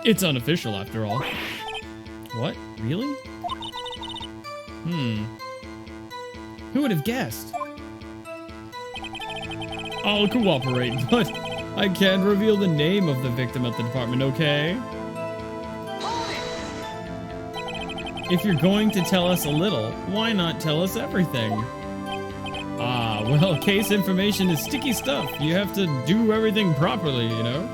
It's unofficial after all. What? Really? Who would have guessed? I'll cooperate, but I can't reveal the name of the victim at the department, okay? If you're going to tell us a little, why not tell us everything? Ah, well, case information is sticky stuff. You have to do everything properly, you know?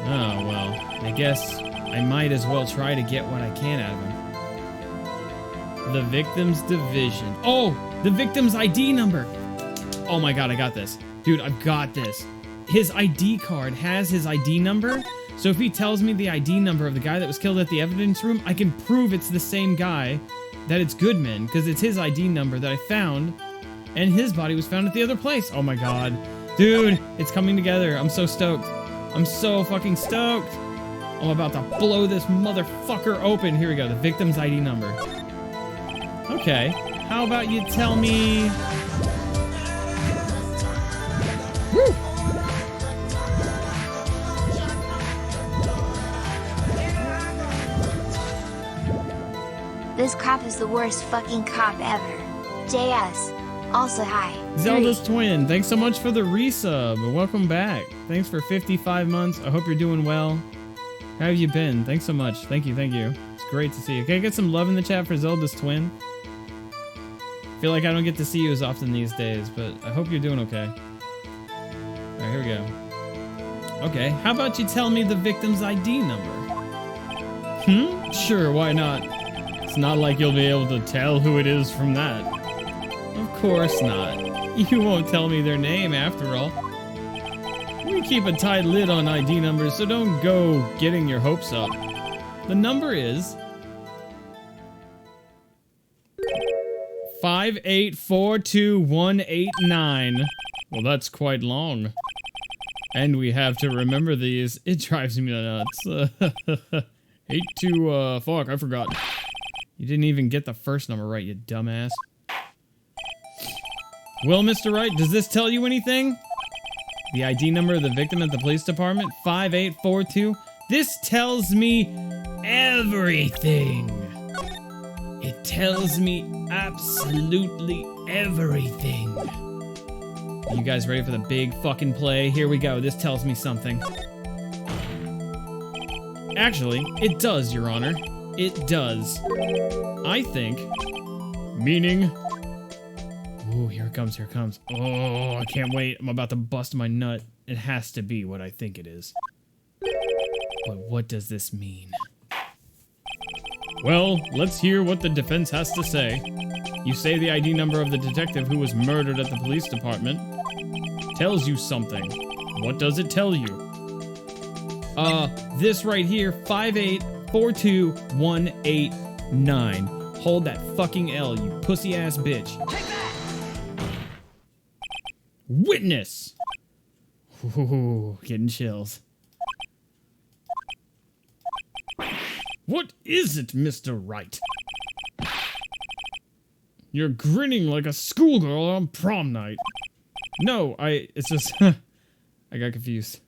Oh, well, I guess I might as well try to get what I can out of him. The victim's division. Oh, the victim's ID number. Oh my god, I got this. Dude, I've got this. His ID card has his ID number, so if he tells me the ID number of the guy that was killed at the evidence room, I can prove it's the same guy, that it's Goodman, because it's his ID number that I found, and his body was found at the other place. Oh my god. Dude, it's coming together. I'm so stoked. I'm so fucking stoked. I'm about to blow this motherfucker open. Here we go, the victim's ID number. Okay, how about you tell me... Woo! This cop is the worst fucking cop ever. JS. Also hi. Zelda's twin, thanks so much for the resub. Welcome back. Thanks for 55 months. I hope you're doing well. How have you been? Thanks so much. Thank you, thank you. It's great to see you. Can I get some love in the chat for Zelda's twin? I feel like I don't get to see you as often these days, but I hope you're doing okay. Alright, here we go. Okay, how about you tell me the victim's ID number? Sure, why not? It's not like you'll be able to tell who it is from that. Of course not. You won't tell me their name after all. We keep a tight lid on ID numbers, so don't go getting your hopes up. The number is 5842189. Well, that's quite long. And we have to remember these. It drives me nuts. Fuck, I forgot. You didn't even get the first number right, you dumbass. Well, Mr. Wright, does this tell you anything? The ID number of the victim at the police department, 5842. This tells me everything. It tells me absolutely everything. You guys ready for the big fucking play? Here we go. This tells me something. Actually, it does, Your Honor. It does. I think... Meaning? Ooh, here it comes, here it comes. Oh, I can't wait. I'm about to bust my nut. It has to be what I think it is. But what does this mean? Well, let's hear what the defense has to say. You say the ID number of the detective who was murdered at the police department tells you something. What does it tell you? This right here, 5842189. Hold that fucking L, you pussy-ass bitch. Witness! Ooh, getting chills. What is it, Mr. Wright? You're grinning like a schoolgirl on prom night. No, it's just... I got confused.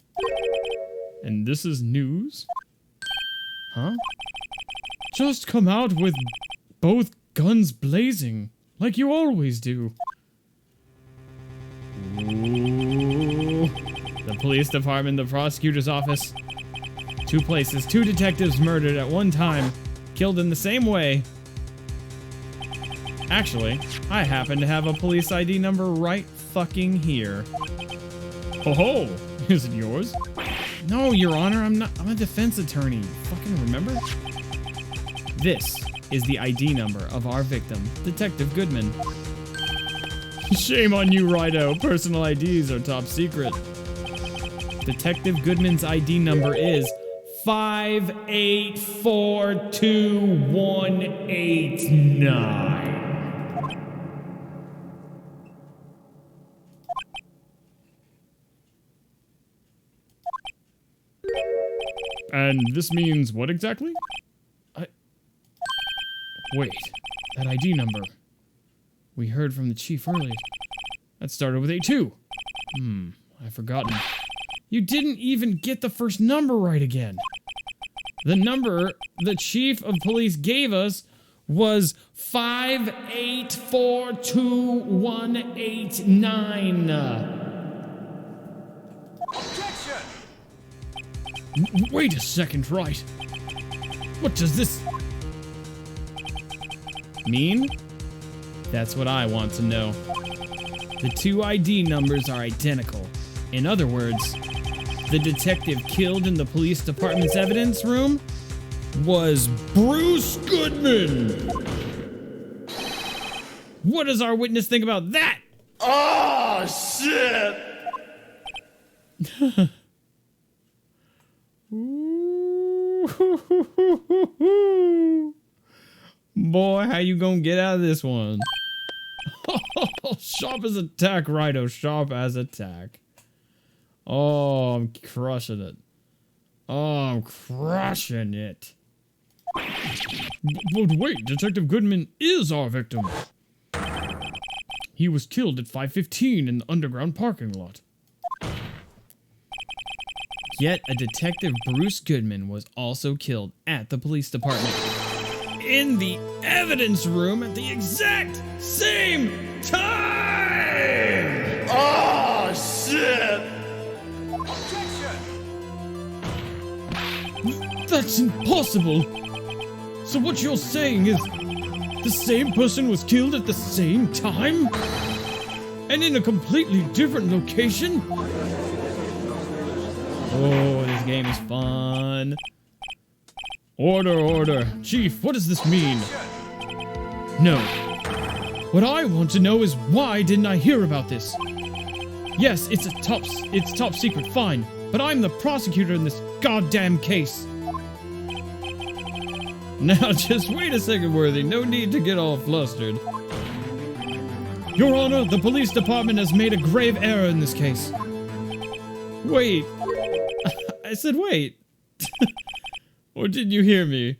And this is news? Huh? Just come out with both guns blazing, like you always do. Ooh. The police department, the prosecutor's office. Two places, two detectives murdered at one time, killed in the same way. Actually, I happen to have a police ID number right fucking here. Ho ho! Is it yours? No, Your Honor, I'm a defense attorney. Fucking remember? This is the ID number of our victim, Detective Goodman. Shame on you, Righto. Personal IDs are top secret. Detective Goodman's ID number is 5842189. And this means what exactly? Wait, that ID number. We heard from the chief earlier. That started with A2. I've forgotten. You didn't even get the first number right again. The number the chief of police gave us was 5842189. Wait a second, Wright. What does this Mean? That's what I want to know. The two ID numbers are identical. In other words, the detective killed in the police department's evidence room was Bruce Goodman. What does our witness think about that? Oh, shit! Boy, how you gonna get out of this one? Sharp as attack, Righto. Sharp as attack. Oh, I'm crushing it. Oh, I'm crushing it. But wait, Detective Goodman is our victim. He was killed at 5:15 in the underground parking lot. Yet a detective Bruce Goodman was also killed at the police department. In the evidence room at the exact same time! Oh, shit! That's impossible! So what you're saying is the same person was killed at the same time? And in a completely different location? Oh, this game is fun. Order, order. Chief, what does this mean? No. What I want to know is why didn't I hear about this? Yes, it's top secret, fine. But I'm the prosecutor in this goddamn case. Now just wait a second, Worthy. No need to get all flustered. Your Honor, the police department has made a grave error in this case. Wait. I said wait. Or did you hear me?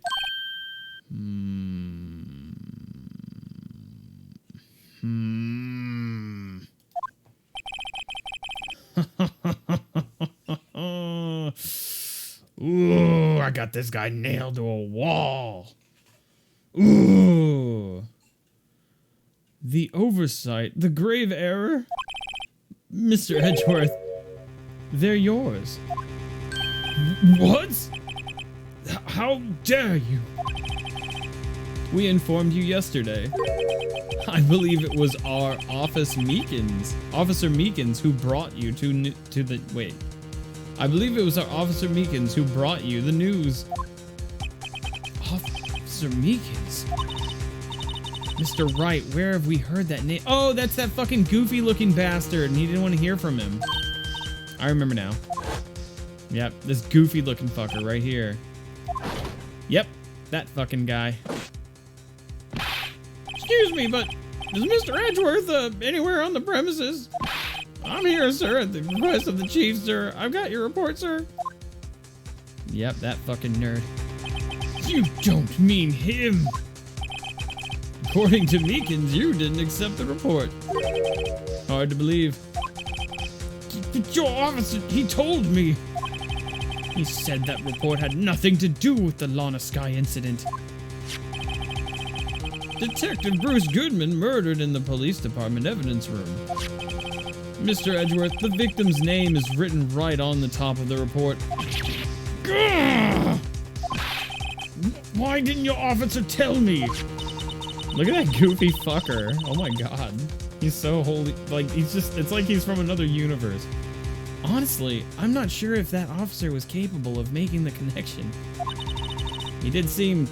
Ooh, I got this guy nailed to a wall. Ooh. The oversight, the grave error? Mr. Edgeworth, they're yours. What? How dare you? We informed you yesterday. I believe it was our Officer Meekins, who brought you to the wait. I believe it was our Officer Meekins who brought you the news. Officer Meekins? Mr. Wright, where have we heard that name? Oh, that's that fucking goofy looking bastard, and he didn't want to hear from him. I remember now. Yep, this goofy looking fucker right here. Yep, that fucking guy. Excuse me, but is Mr. Edgeworth anywhere on the premises? I'm here, sir, at the request of the chief, sir. I've got your report, sir. Yep, that fucking nerd. You don't mean him. According to Meekins, you didn't accept the report. Hard to believe. Your officer, he told me. He said that report had nothing to do with the Lana Sky incident. Detective Bruce Goodman murdered in the police department evidence room. Mr. Edgeworth, the victim's name is written right on the top of the report. Gah! Why didn't your officer tell me? Look at that goofy fucker. Oh my god. He's so holy. Like, it's like he's from another universe. Honestly, I'm not sure if that officer was capable of making the connection. He did seem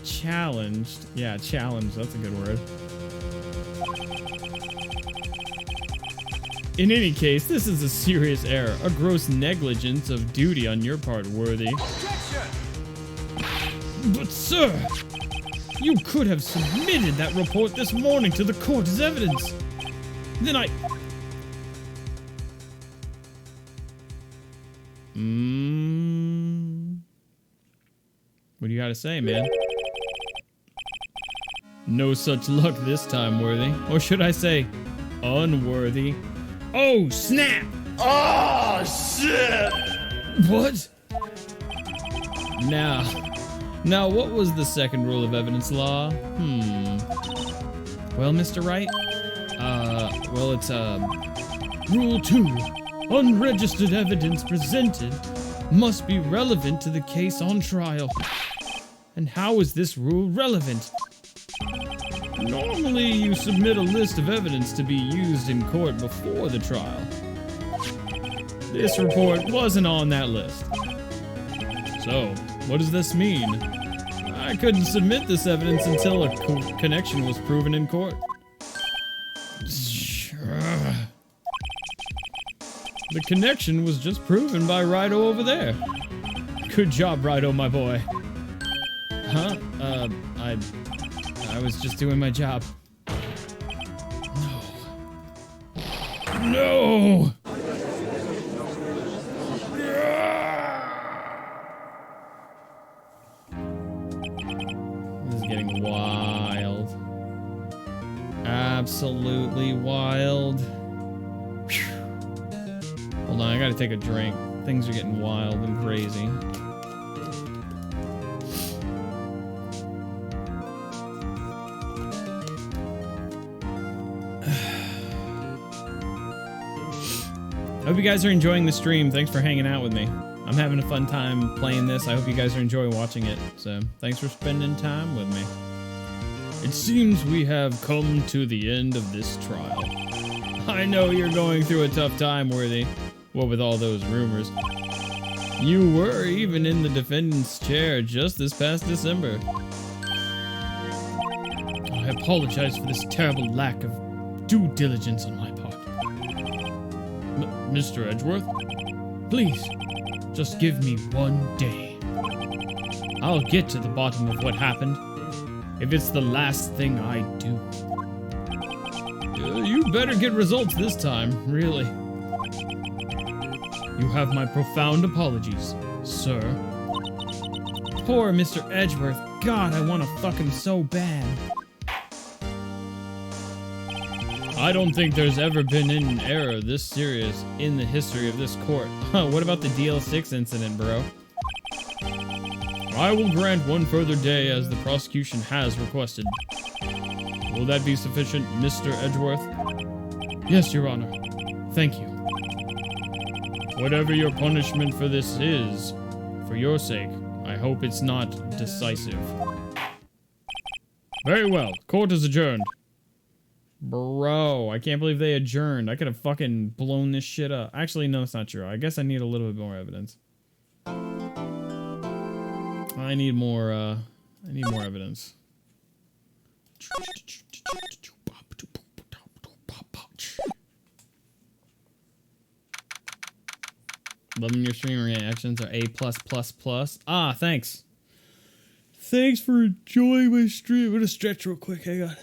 challenged. Yeah, challenged. That's a good word. In any case, this is a serious error. A gross negligence of duty on your part, Worthy. But sir, you could have submitted that report this morning to the court as evidence. Then What do you gotta say, man? No such luck this time, Worthy. Or should I say, unworthy. Oh, snap! Oh, shit! What? Now, what was the second rule of evidence law? Well, Mr. Wright, well, it's, Rule 2. Unregistered evidence presented must be relevant to the case on trial. And how is this rule relevant? Normally, you submit a list of evidence to be used in court before the trial. This report wasn't on that list. So, what does this mean? I couldn't submit this evidence until a connection was proven in court. The connection was just proven by Wright over there. Good job, Wright, my boy. Huh? I was just doing my job. No. No! This is getting wild. Absolutely wild. Hold on, I gotta take a drink. Things are getting wild and crazy. I hope you guys are enjoying the stream. Thanks for hanging out with me. I'm having a fun time playing this. I hope you guys are enjoying watching it. So, thanks for spending time with me. It seems we have come to the end of this trial. I know you're going through a tough time, Worthy. What with all those rumors. You were even in the defendant's chair just this past December. I apologize for this terrible lack of due diligence on my part. Mr. Edgeworth, please, just give me one day. I'll get to the bottom of what happened, if it's the last thing I do. You better get results this time, really. You have my profound apologies, sir. Poor Mr. Edgeworth. God, I want to fuck him so bad. I don't think there's ever been an error this serious in the history of this court. What about the DL6 incident, bro? I will grant one further day as the prosecution has requested. Will that be sufficient, Mr. Edgeworth? Yes, Your Honor. Thank you. Whatever your punishment for this is, for your sake, I hope it's not decisive. Very well. Court is adjourned. Bro, I can't believe they adjourned. I could have fucking blown this shit up. Actually, no, that's not true. I guess I need a little bit more evidence. I need more evidence. Loving your stream reactions are A+++. Ah, thanks. Thanks for enjoying my stream. I'm gonna stretch real quick. Hang on.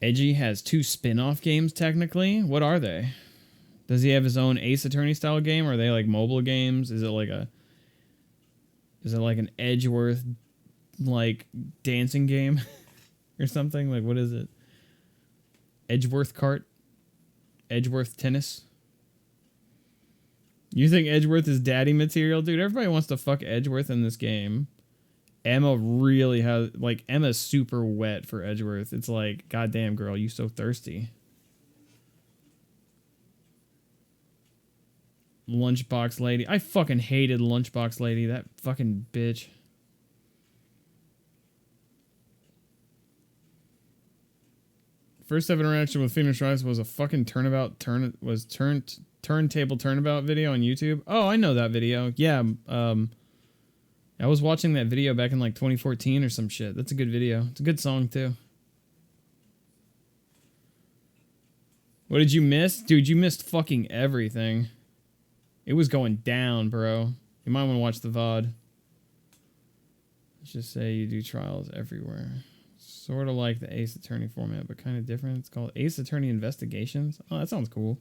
Edgy has 2 spin-off games, technically. What are they? Does he have his own Ace Attorney style game? Or are they like mobile games? Is it like an Edgeworth like dancing game or something? Like, what is it? Edgeworth kart? Edgeworth tennis? You think Edgeworth is daddy material? Dude, everybody wants to fuck Edgeworth in this game. Emma really has, like, Emma's super wet for Edgeworth. It's like, goddamn girl, you so thirsty. Lunchbox lady. I fucking hated Lunchbox lady. That fucking bitch. First ever interaction with Phoenix Rice was a fucking turntable turnabout video on YouTube. Oh, I know that video. Yeah, I was watching that video back in like 2014 or some shit. That's a good video. It's a good song too. What did you miss? Dude, you missed fucking everything. It was going down, bro. You might want to watch the VOD. Let's just say you do trials everywhere. Sort of like the Ace Attorney format, but kind of different. It's called Ace Attorney Investigations. Oh, that sounds cool.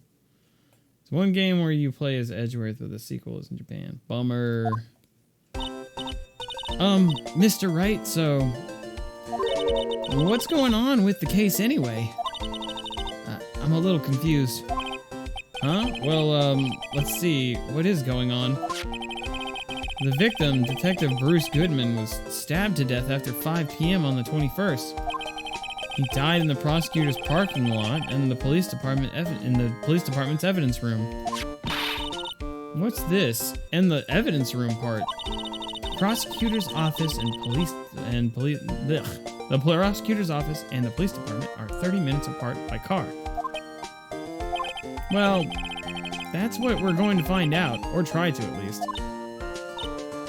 It's one game where you play as Edgeworth, but the sequel is in Japan. Bummer. Mr. Wright, so what's going on with the case anyway? I'm a little confused. Huh? Well, let's see. What is going on? The victim, Detective Bruce Goodman, was stabbed to death after 5 p.m. on the 21st. He died in the prosecutor's parking lot and the police department's evidence room. What's this? And the evidence room part. Prosecutor's office and the prosecutor's office and the police department are 30 minutes apart by car. Well, that's what we're going to find out, or try to at least.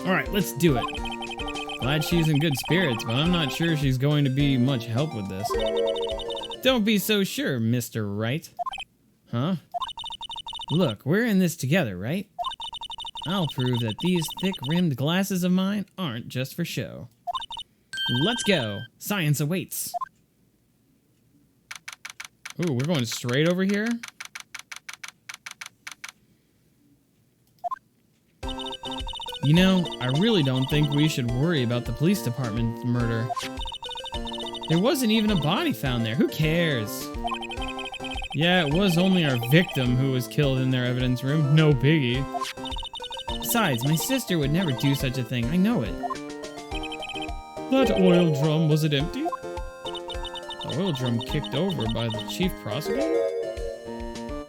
Alright, let's do it. Glad she's in good spirits, but I'm not sure she's going to be much help with this. Don't be so sure, Mr. Wright. Huh? Look, we're in this together, right? I'll prove that these thick-rimmed glasses of mine aren't just for show. Let's go. Science awaits. Ooh, we're going straight over here? You know, I really don't think we should worry about the police department's murder. There wasn't even a body found there. Who cares? Yeah, it was only our victim who was killed in their evidence room. No biggie. Besides, my sister would never do such a thing. I know it. That oil drum, was it empty? The oil drum kicked over by the chief prosecutor?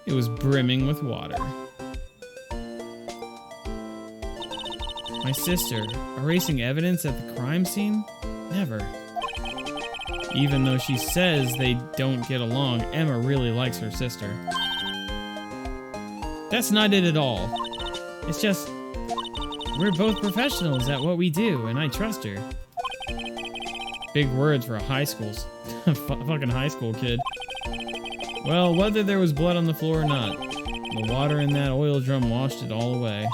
It was brimming with water. My sister, erasing evidence at the crime scene? Never. Even though she says they don't get along, Emma really likes her sister. That's not it at all. It's just, we're both professionals at what we do, and I trust her. Big words for a fucking high school kid. Well, whether there was blood on the floor or not, the water in that oil drum washed it all away.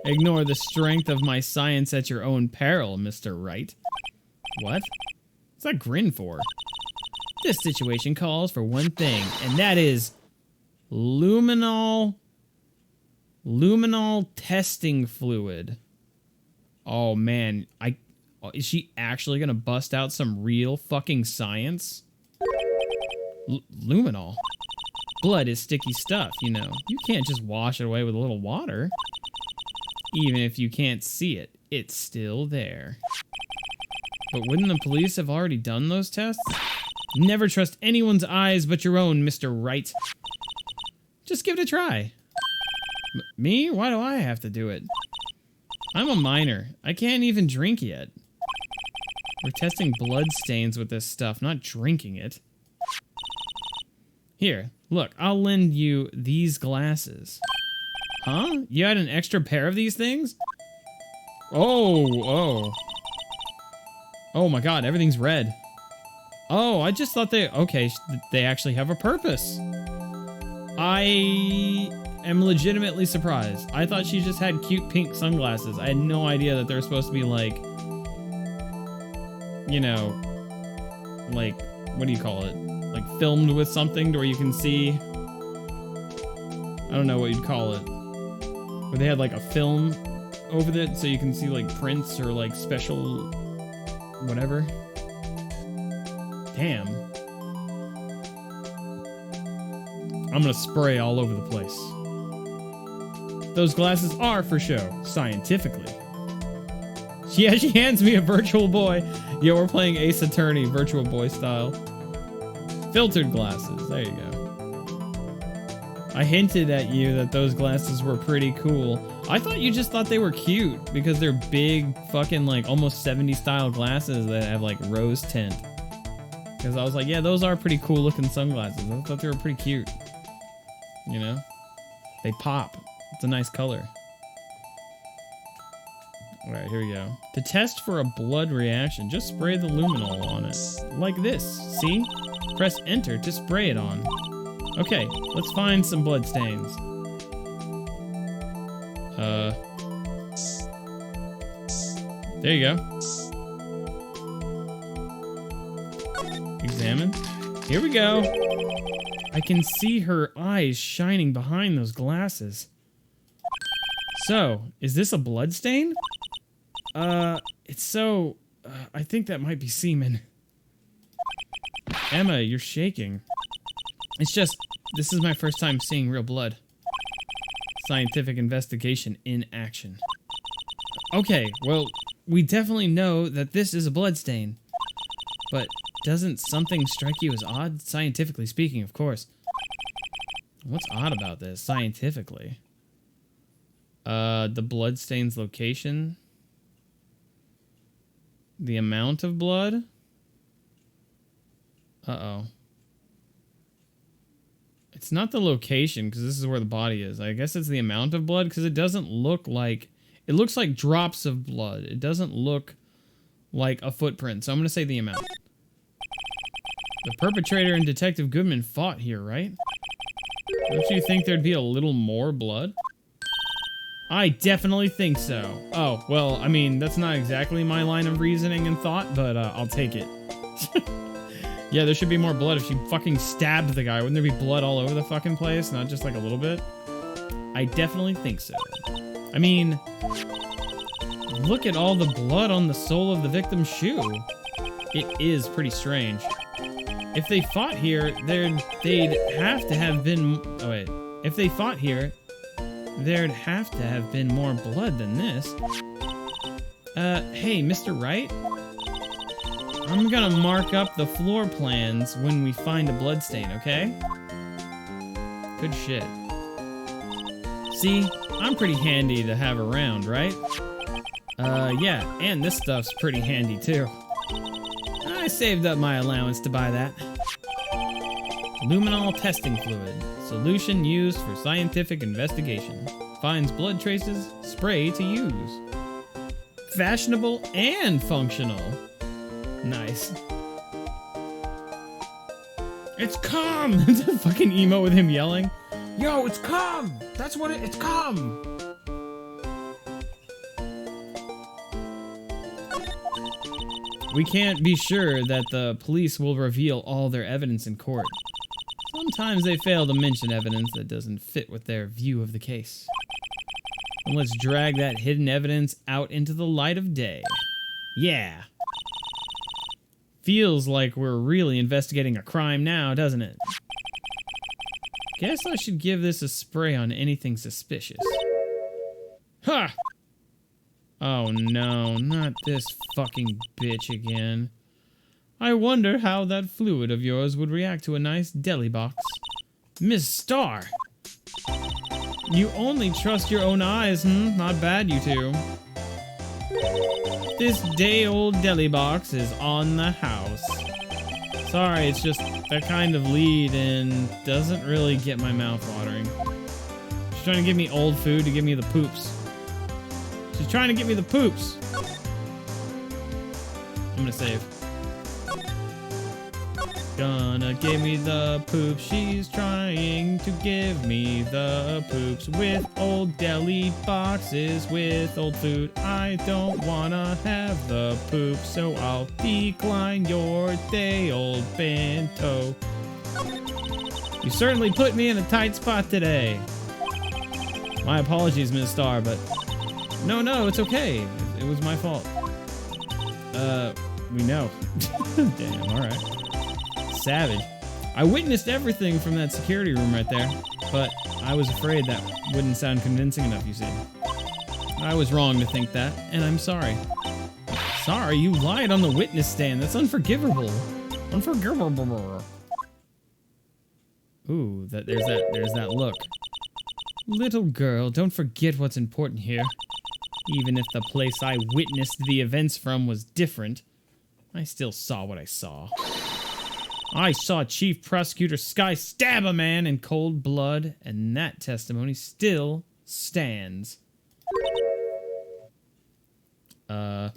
Ignore the strength of my science at your own peril, Mr. Wright. What? What's that grin for? This situation calls for one thing, and that is luminol testing fluid. Oh man, is she actually gonna bust out some real fucking science? Luminol? Blood is sticky stuff, you know. You can't just wash it away with a little water. Even if you can't see it, it's still there. But wouldn't the police have already done those tests? Never trust anyone's eyes but your own, Mr. Wright. Just give it a try. Me? Why do I have to do it? I'm a minor. I can't even drink yet. We're testing blood stains with this stuff, not drinking it. Here, look, I'll lend you these glasses. Huh? You had an extra pair of these things? Oh my god, everything's red. Oh, I just thought they actually have a purpose. I am legitimately surprised. I thought she just had cute pink sunglasses. I had no idea that they're supposed to be like, you know, like, what do you call it? Like filmed with something to where you can see, I don't know what you'd call it. Where they had like a film over it so you can see like prints or like special whatever. Damn. I'm gonna spray all over the place. Those glasses are for show, scientifically. Yeah, she hands me a Virtual Boy. Yeah, we're playing Ace Attorney, Virtual Boy style. Filtered glasses, there you go. I hinted at you that those glasses were pretty cool. I thought you just thought they were cute because they're big fucking like almost 70s style glasses that have like rose tint. Because I was like, yeah, those are pretty cool looking sunglasses. I thought they were pretty cute. You know? They pop. It's a nice color. Alright, here we go. To test for a blood reaction, just spray the luminol on it. Like this, see? Press enter to spray it on. Okay, let's find some blood stains. There you go. Examine. Here we go. I can see her eyes shining behind those glasses. So, is this a blood stain? It's so... I think that might be semen. Emma, you're shaking. It's just, this is my first time seeing real blood. Scientific investigation in action. Okay, well, we definitely know that this is a blood stain. But doesn't something strike you as odd? Scientifically speaking, of course. What's odd about this, scientifically? The blood stain's location? The amount of blood? Uh-oh. It's not the location, because this is where the body is. I guess it's the amount of blood, because it doesn't look like... It looks like drops of blood. It doesn't look like a footprint, so I'm going to say the amount. The perpetrator and Detective Goodman fought here, right? Don't you think there'd be a little more blood? I definitely think so. Oh, well, I mean, that's not exactly my line of reasoning and thought, but I'll take it. Yeah, there should be more blood if she fucking stabbed the guy. Wouldn't there be blood all over the fucking place, not just like a little bit? I definitely think so. I mean, look at all the blood on the sole of the victim's shoe. It is pretty strange. If they fought here, they'd have to have been... Oh, wait. If they fought here, there'd have to have been more blood than this. Hey, Mr. Wright? I'm gonna mark up the floor plans when we find a bloodstain, okay? Good shit. See, I'm pretty handy to have around, right? Yeah, and this stuff's pretty handy too. I saved up my allowance to buy that. Luminol testing fluid. Solution used for scientific investigation. Finds blood traces. Spray to use. Fashionable and functional. Nice. It's cum! It's a fucking emo with him yelling. Yo, it's cum! That's what it's cum! We can't be sure that the police will reveal all their evidence in court. Sometimes they fail to mention evidence that doesn't fit with their view of the case. And let's drag that hidden evidence out into the light of day. Yeah. Feels like we're really investigating a crime now, doesn't it? Guess I should give this a spray on anything suspicious. Ha! Oh no, not this fucking bitch again. I wonder how that fluid of yours would react to a nice deli box. Miss Starr! You only trust your own eyes, Not bad, you two. This day-old deli box is on the house. Sorry, it's just that kind of lead and doesn't really get my mouth watering. She's trying to give me old food to give me the poops. She's trying to get me the poops. I'm gonna save. Gonna give me the poops. She's trying to give me the poops. With old deli boxes, with old food. I don't wanna have the poop, so I'll decline your day-old bento. You certainly put me in a tight spot today. My apologies, Ms. Starr, but... No, it's okay. It was my fault. We know. Damn, alright. Savage. I witnessed everything from that security room right there, but I was afraid that wouldn't sound convincing enough, you see. I was wrong to think that, and I'm sorry. Sorry, you lied on the witness stand. That's unforgivable. Unforgivable. Ooh, there's that look. Little girl, don't forget what's important here. Even if the place I witnessed the events from was different, I still saw what I saw. I saw Chief Prosecutor Sky stab a man in cold blood, and that testimony still stands. I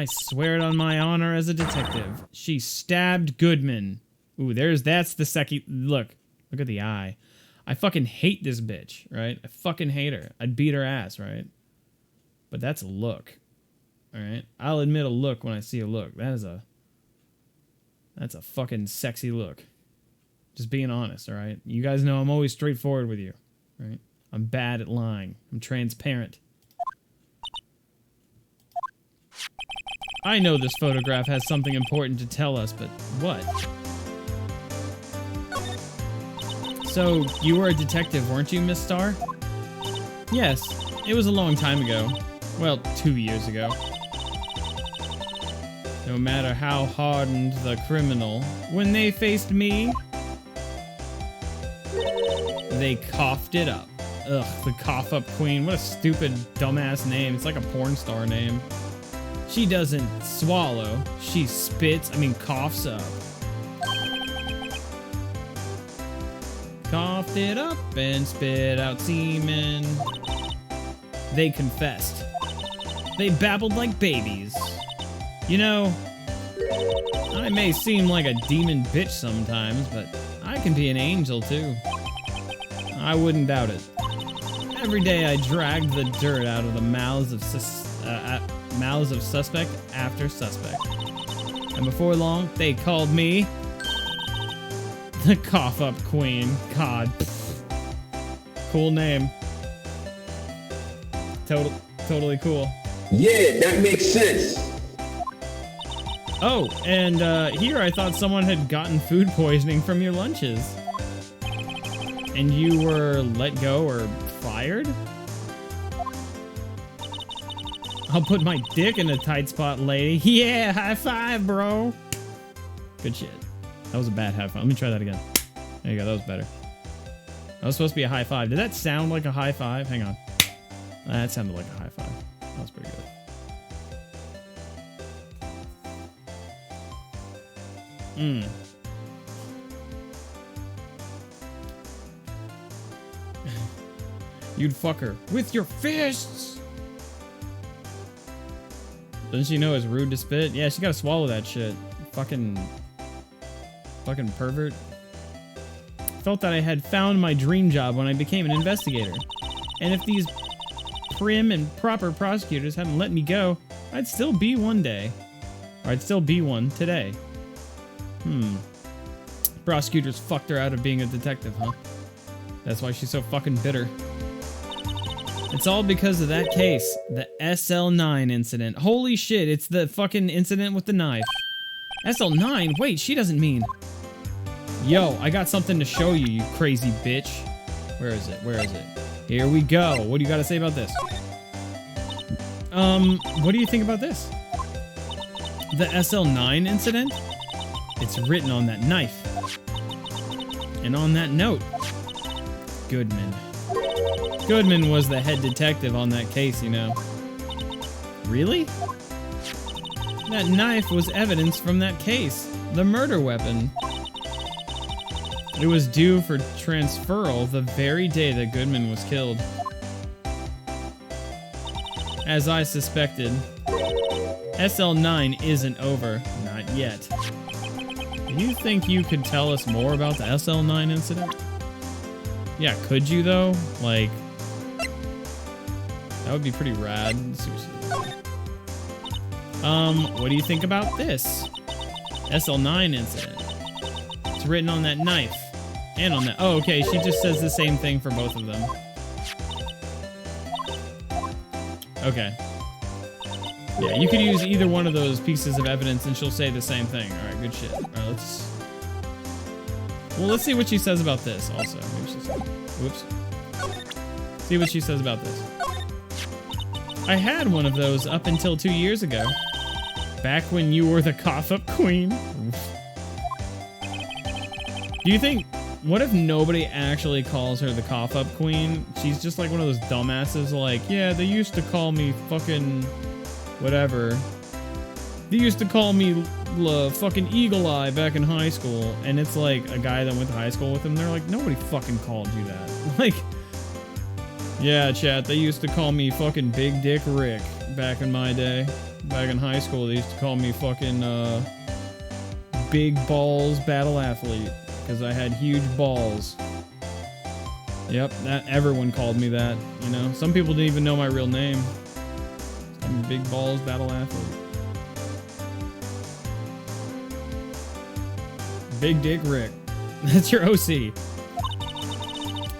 swear it on my honor as a detective. She stabbed Goodman. Ooh, that's the second... Look at the eye. I fucking hate this bitch, right? I fucking hate her. I'd beat her ass, right? But that's a look. Alright? I'll admit a look when I see a look. That's a fucking sexy look. Just being honest, all right? You guys know I'm always straightforward with you, right? I'm bad at lying. I'm transparent. I know this photograph has something important to tell us, but what? So, you were a detective, weren't you, Miss Starr? Yes, it was a long time ago. Well, 2 years ago. No matter how hardened the criminal, when they faced me, they coughed it up. Ugh, the cough up queen. What a stupid, dumbass name. It's like a porn star name. She doesn't swallow. She coughs up. Coughed it up and spit out semen. They confessed. They babbled like babies. You know, I may seem like a demon bitch sometimes, but I can be an angel too. I wouldn't doubt it. Every day I dragged the dirt out of the mouths of suspect after suspect. And before long, they called me the Cough Up Queen. God. Cool name. Totally cool. Yeah, that makes sense. Oh, and here I thought someone had gotten food poisoning from your lunches. And you were let go or fired? I'll put my dick in a tight spot, lady. Yeah, high five, bro. Good shit. That was a bad high five. Let me try that again. There you go, that was better. That was supposed to be a high five. Did that sound like a high five? Hang on. That sounded like a high five. That was pretty good. You'd fuck her with your fists. Doesn't she know it's rude to spit? Yeah, she gotta swallow that shit. Fucking pervert. Felt that I had found my dream job when I became an investigator. And if these prim and proper prosecutors hadn't let me go, I'd still be one day. Or I'd still be one today. Prosecutors fucked her out of being a detective, huh? That's why she's so fucking bitter. It's all because of that case, the SL9 incident. Holy shit, it's the fucking incident with the knife. SL9? Wait, she doesn't mean... Yo, I got something to show you, you crazy bitch. Where is it? Where is it? Here we go. What do you got to say about this? What do you think about this? The SL9 incident? It's written on that knife. And on that note, Goodman. Goodman was the head detective on that case, you know. Really? That knife was evidence from that case. The murder weapon. It was due for transferal the very day that Goodman was killed. As I suspected, SL9 isn't over. Not yet. Do you think you could tell us more about the SL9 incident? Yeah, could you though? Like, that would be pretty rad. Let's see what she says. What do you think about this? SL9 incident. It's written on that knife. And on that. Oh, okay, she just says the same thing for both of them. Okay. Yeah, you could use either one of those pieces of evidence and she'll say the same thing. Alright, good shit. Alright, let's see what she says about this also. Maybe she's... Whoops. See what she says about this. I had one of those up until 2 years ago. Back when you were the cough-up queen. Do you think... What if nobody actually calls her the cough-up queen? She's just like one of those dumbasses like, yeah, they used to call me fucking... whatever. They used to call me fucking Eagle Eye back in high school. And it's like a guy that went to high school with him. They're like, nobody fucking called you that. Like... Yeah, chat, they used to call me fucking Big Dick Rick back in my day. Back in high school, they used to call me fucking, Big Balls Battle Athlete. Because I had huge balls. Yep, everyone called me that, you know? Some people didn't even know my real name. I'm Big Balls Battle Athlete. Big Dick Rick. That's your OC.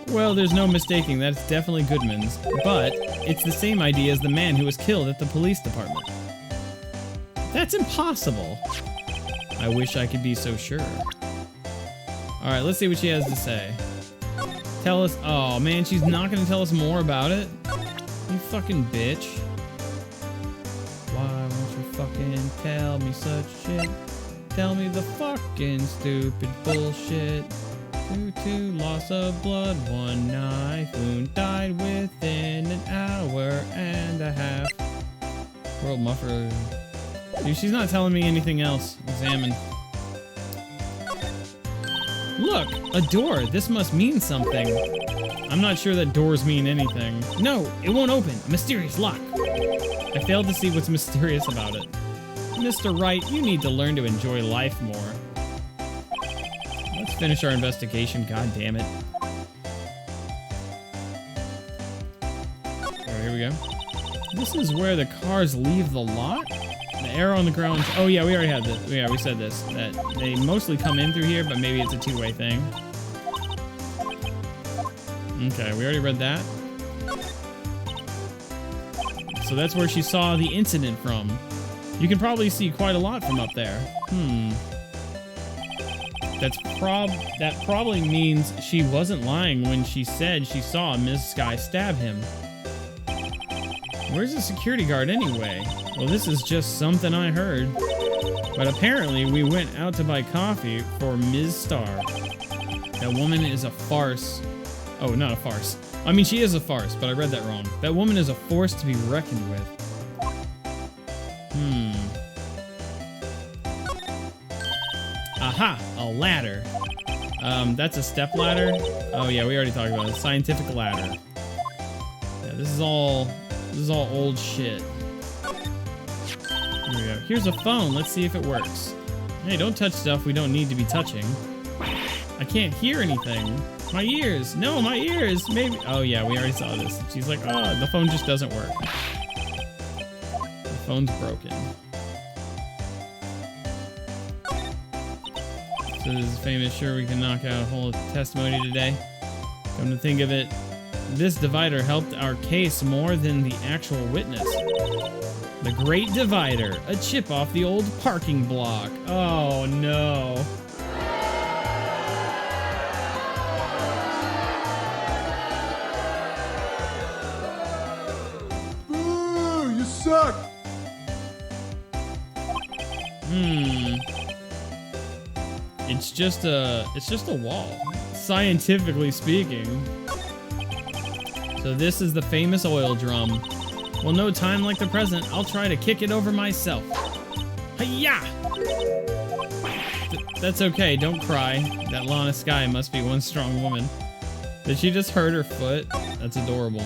Well, there's no mistaking, that's definitely Goodman's, but it's the same idea as the man who was killed at the police department. That's impossible. I wish I could be so sure. Alright, let's see what she has to say. Tell us. Oh man, she's not gonna tell us more about it? You fucking bitch. Why won't you fucking tell me such shit? Tell me the fucking stupid bullshit. Due to loss of blood, one knife wound, died within an hour and a half. World Muffer. Dude, she's not telling me anything else. Examine. Look, a door. This must mean something. I'm not sure that doors mean anything. No, it won't open. A mysterious lock. I failed to see what's mysterious about it. Mr. Wright, you need to learn to enjoy life more. Let's finish our investigation, god damn it. Alright, here we go. This is where the cars leave the lot? The arrow on the ground. Oh yeah, we already had this. Yeah, we said this. That they mostly come in through here, but maybe it's a two-way thing. Okay, we already read that. So that's where she saw the incident from. You can probably see quite a lot from up there. That probably means she wasn't lying when she said she saw Ms. Sky stab him. Where's the security guard anyway? Well, this is just something I heard. But apparently we went out to buy coffee for Ms. Star. That woman is a farce. Oh, not a farce. I mean, she is a farce, but I read that wrong. That woman is a force to be reckoned with. Aha, a ladder. That's a step ladder. Oh yeah, we already talked about it. Scientific ladder. Yeah, this is all old shit. Here we go. Here's a phone. Let's see if it works. Hey, don't touch stuff we don't need to be touching. I can't hear anything. My ears. No, my ears. Maybe. Oh yeah, we already saw this. She's like, oh, the phone just doesn't work. The phone's broken. So this is famous. Sure, we can knock out a whole testimony today. Come to think of it, this divider helped our case more than the actual witness. The Great Divider, a chip off the old parking block. Oh no. Boo! You suck! It's just a wall, scientifically speaking. So this is the famous oil drum. Well, no time like the present. I'll try to kick it over myself. Hi-ya! That's okay, don't cry. That Lana Sky must be one strong woman. Did she just hurt her foot? That's adorable.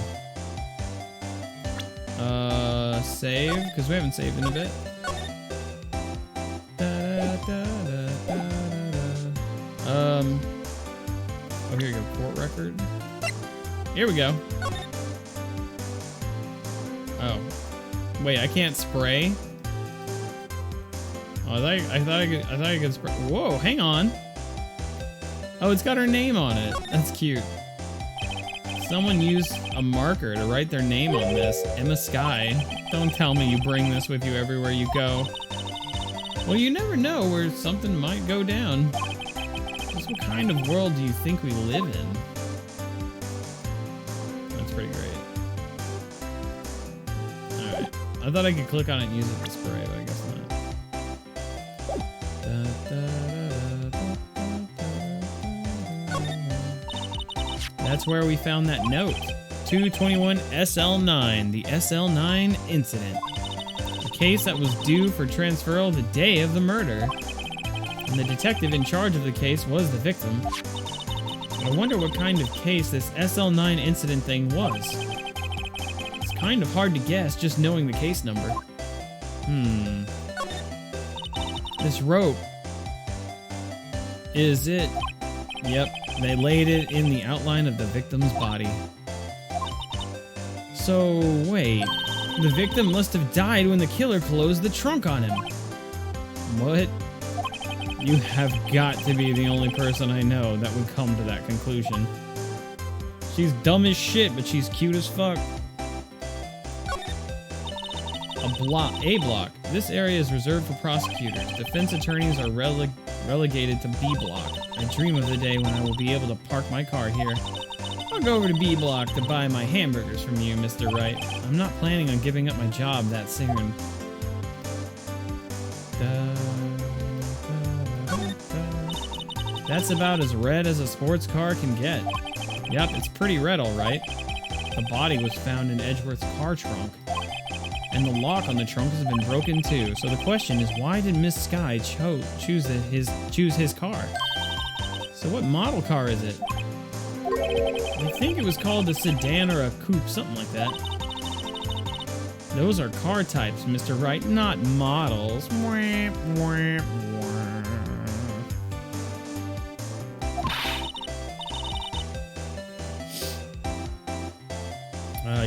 Save? Because we haven't saved in a bit. Oh, here we go. Court record. Here we go. Oh. Wait, I can't spray? Oh, I thought I could spray. Whoa, hang on. Oh, it's got her name on it. That's cute. Someone used a marker to write their name on this. Emma Sky. Don't tell me you bring this with you everywhere you go. Well, you never know where something might go down. Just what kind of world do you think we live in? That's pretty great. Alright. I thought I could click on it and use it to spray, but I guess not. That's where we found that note. 221 SL9, the SL9 incident. The case that was due for transferal the day of the murder. And the detective in charge of the case was the victim. I wonder what kind of case this SL9 incident thing was. It's kind of hard to guess just knowing the case number. This rope. Is it? Yep, they laid it in the outline of the victim's body. So, wait. The victim must have died when the killer closed the trunk on him. What? You have got to be the only person I know that would come to that conclusion. She's dumb as shit, but she's cute as fuck. A block. This area is reserved for prosecutors. Defense attorneys are relegated to B block. I dream of the day when I will be able to park my car here. I'll go over to B block to buy my hamburgers from you, Mr. Wright. I'm not planning on giving up my job that soon. That's about as red as a sports car can get. Yep, it's pretty red, all right. The body was found in Edgeworth's car trunk. And the lock on the trunk has been broken too. So the question is, why did Miss Sky choose his car? So what model car is it? I think it was called a sedan or a coupe, something like that. Those are car types, Mr. Wright, not models.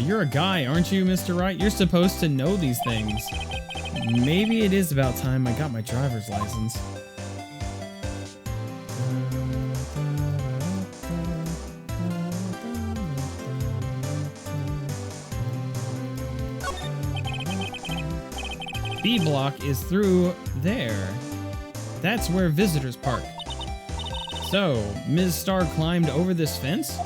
You're a guy, aren't you, Mr. Wright? You're supposed to know these things. Maybe it is about time I got my driver's license. B block is through there. That's where visitors park. So, Ms. Starr climbed over this fence?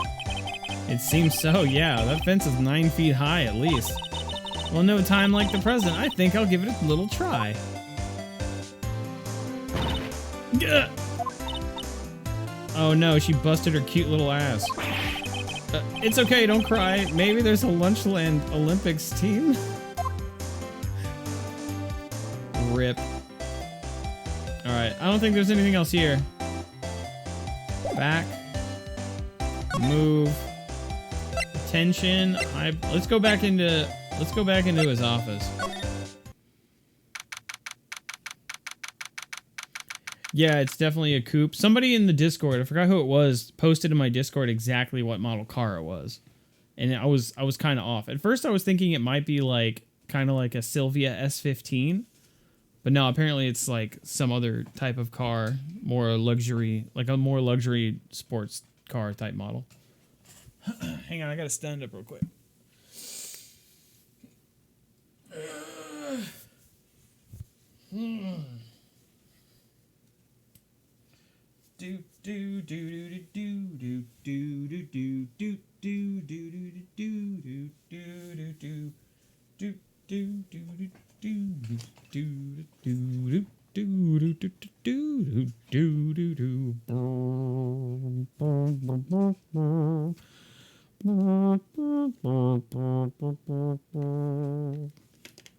It seems so, yeah. That fence is 9 feet high at least. Well, no time like the present. I think I'll give it a little try. Gah! Oh no, she busted her cute little ass. It's okay, don't cry. Maybe there's a Lunchland Olympics team. Rip. Alright, I don't think there's anything else here. Back. Move. Attention. Let's go back into his office. Yeah, it's definitely a coupe. Somebody in the Discord, I forgot who it was, posted in my Discord exactly what model car it was. And I was kind of off. At first I was thinking it might be like kind of like a Sylvia S15. But no, apparently it's like some other type of car, more luxury, like a more luxury sports car type model. Hang on, I gotta stand up real quick.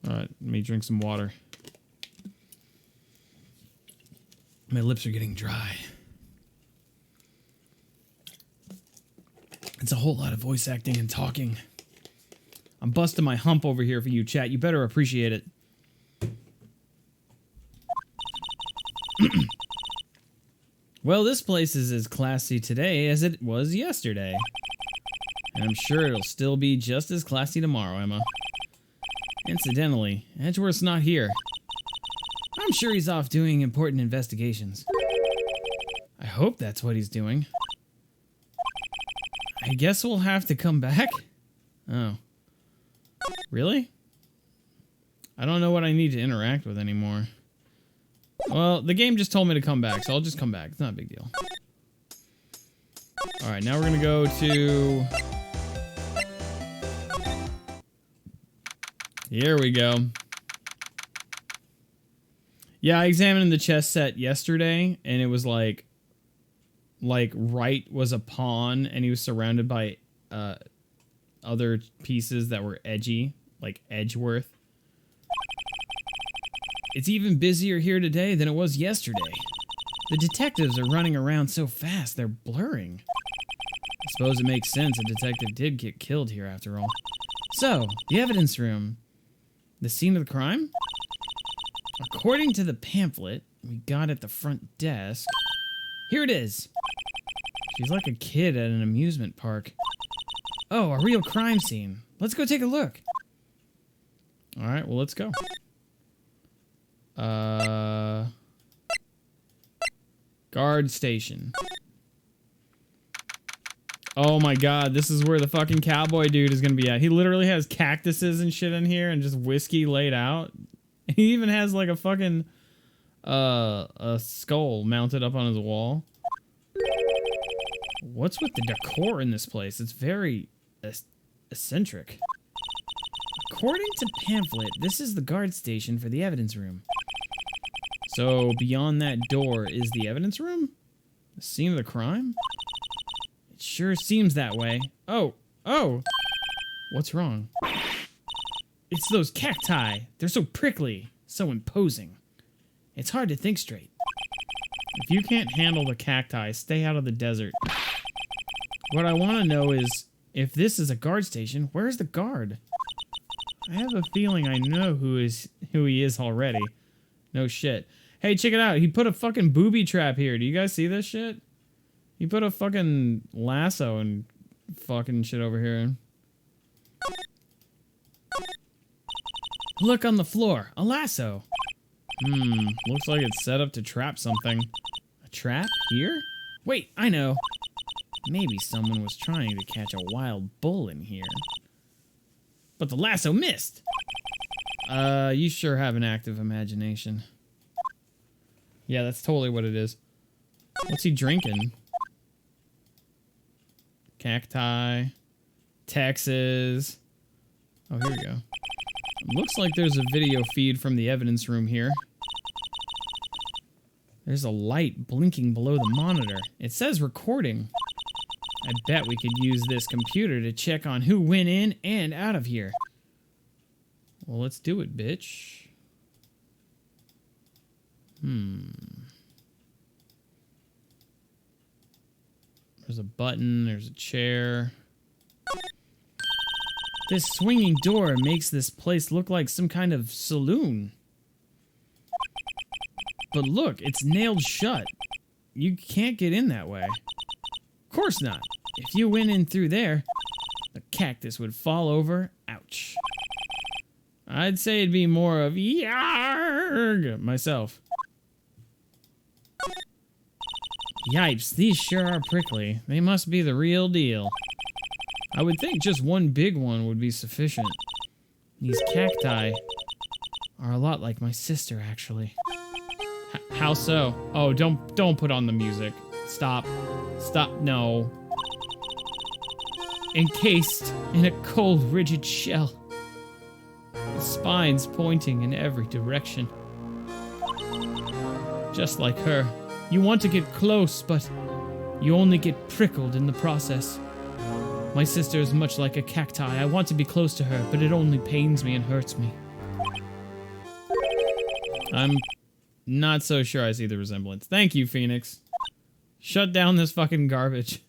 Alright, let me drink some water. My lips are getting dry. It's a whole lot of voice acting and talking. I'm busting my hump over here for you, chat. You better appreciate it. Well, this place is as classy today as it was yesterday. And I'm sure it'll still be just as classy tomorrow, Emma. Incidentally, Edgeworth's not here. I'm sure he's off doing important investigations. I hope that's what he's doing. I guess we'll have to come back? Oh. Really? I don't know what I need to interact with anymore. Well, the game just told me to come back, so I'll just come back. It's not a big deal. Alright, now we're gonna go to... Here we go. Yeah, I examined the chess set yesterday, and it was like Wright was a pawn, and he was surrounded by other pieces that were edgy, like Edgeworth. It's even busier here today than it was yesterday. The detectives are running around so fast, they're blurring. I suppose it makes sense a detective did get killed here after all. So, the evidence room. The scene of the crime? According to the pamphlet we got at the front desk, here it is. She's like a kid at an amusement park. Oh, a real crime scene. Let's go take a look. Alright, well, let's go. Guard station. Oh my god, this is where the fucking cowboy dude is gonna be at. He literally has cactuses and shit in here and just whiskey laid out. He even has like a fucking a skull mounted up on his wall. What's with the decor in this place? It's very eccentric. According to pamphlet, this is the guard station for the evidence room. So beyond that door is the evidence room? The scene of the crime? It sure seems that way. Oh! What's wrong? It's those cacti. They're so prickly, so imposing. It's hard to think straight. If you can't handle the cacti, stay out of the desert. What I want to know is, if this is a guard station, where's the guard? I have a feeling I know who he is already. No shit. Hey, check it out. He put a fucking booby trap here. Do you guys see this shit? He put a fucking lasso and fucking shit over here. Look on the floor. A lasso. Looks like it's set up to trap something. A trap? Here? Wait, I know. Maybe someone was trying to catch a wild bull in here. But the lasso missed! You sure have an active imagination. Yeah, that's totally what it is. What's he drinking? Cacti. Texas. Oh, here we go. Looks like there's a video feed from the evidence room here. There's a light blinking below the monitor. It says recording. I bet we could use this computer to check on who went in and out of here. Well, let's do it, bitch. There's a button, there's a chair. This swinging door makes this place look like some kind of saloon. But look, it's nailed shut. You can't get in that way. Of course not. If you went in through there, the cactus would fall over. Ouch. I'd say it'd be more of yarg myself. Yipes, these sure are prickly. They must be the real deal. I would think just one big one would be sufficient. These cacti are a lot like my sister, actually. How so? Oh, don't put on the music. Stop. Stop. No. Encased in a cold, rigid shell. The spines pointing in every direction. Just like her. You want to get close, but you only get prickled in the process. My sister is much like a cacti. I want to be close to her, but it only pains me and hurts me. I'm not so sure I see the resemblance. Thank you, Phoenix. Shut down this fucking garbage.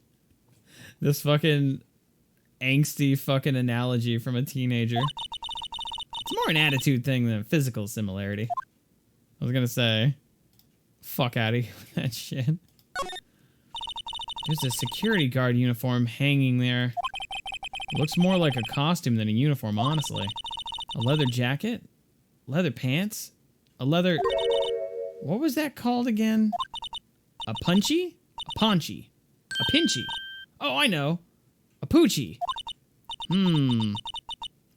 This fucking angsty fucking analogy from a teenager. It's more an attitude thing than a physical similarity. I was gonna say, fuck out of here with that shit. There's a security guard uniform hanging there. Looks more like a costume than a uniform, honestly. A leather jacket? Leather pants? A leather... What was that called again? A punchy? A paunchy. A pinchy. Oh, I know. A poochie.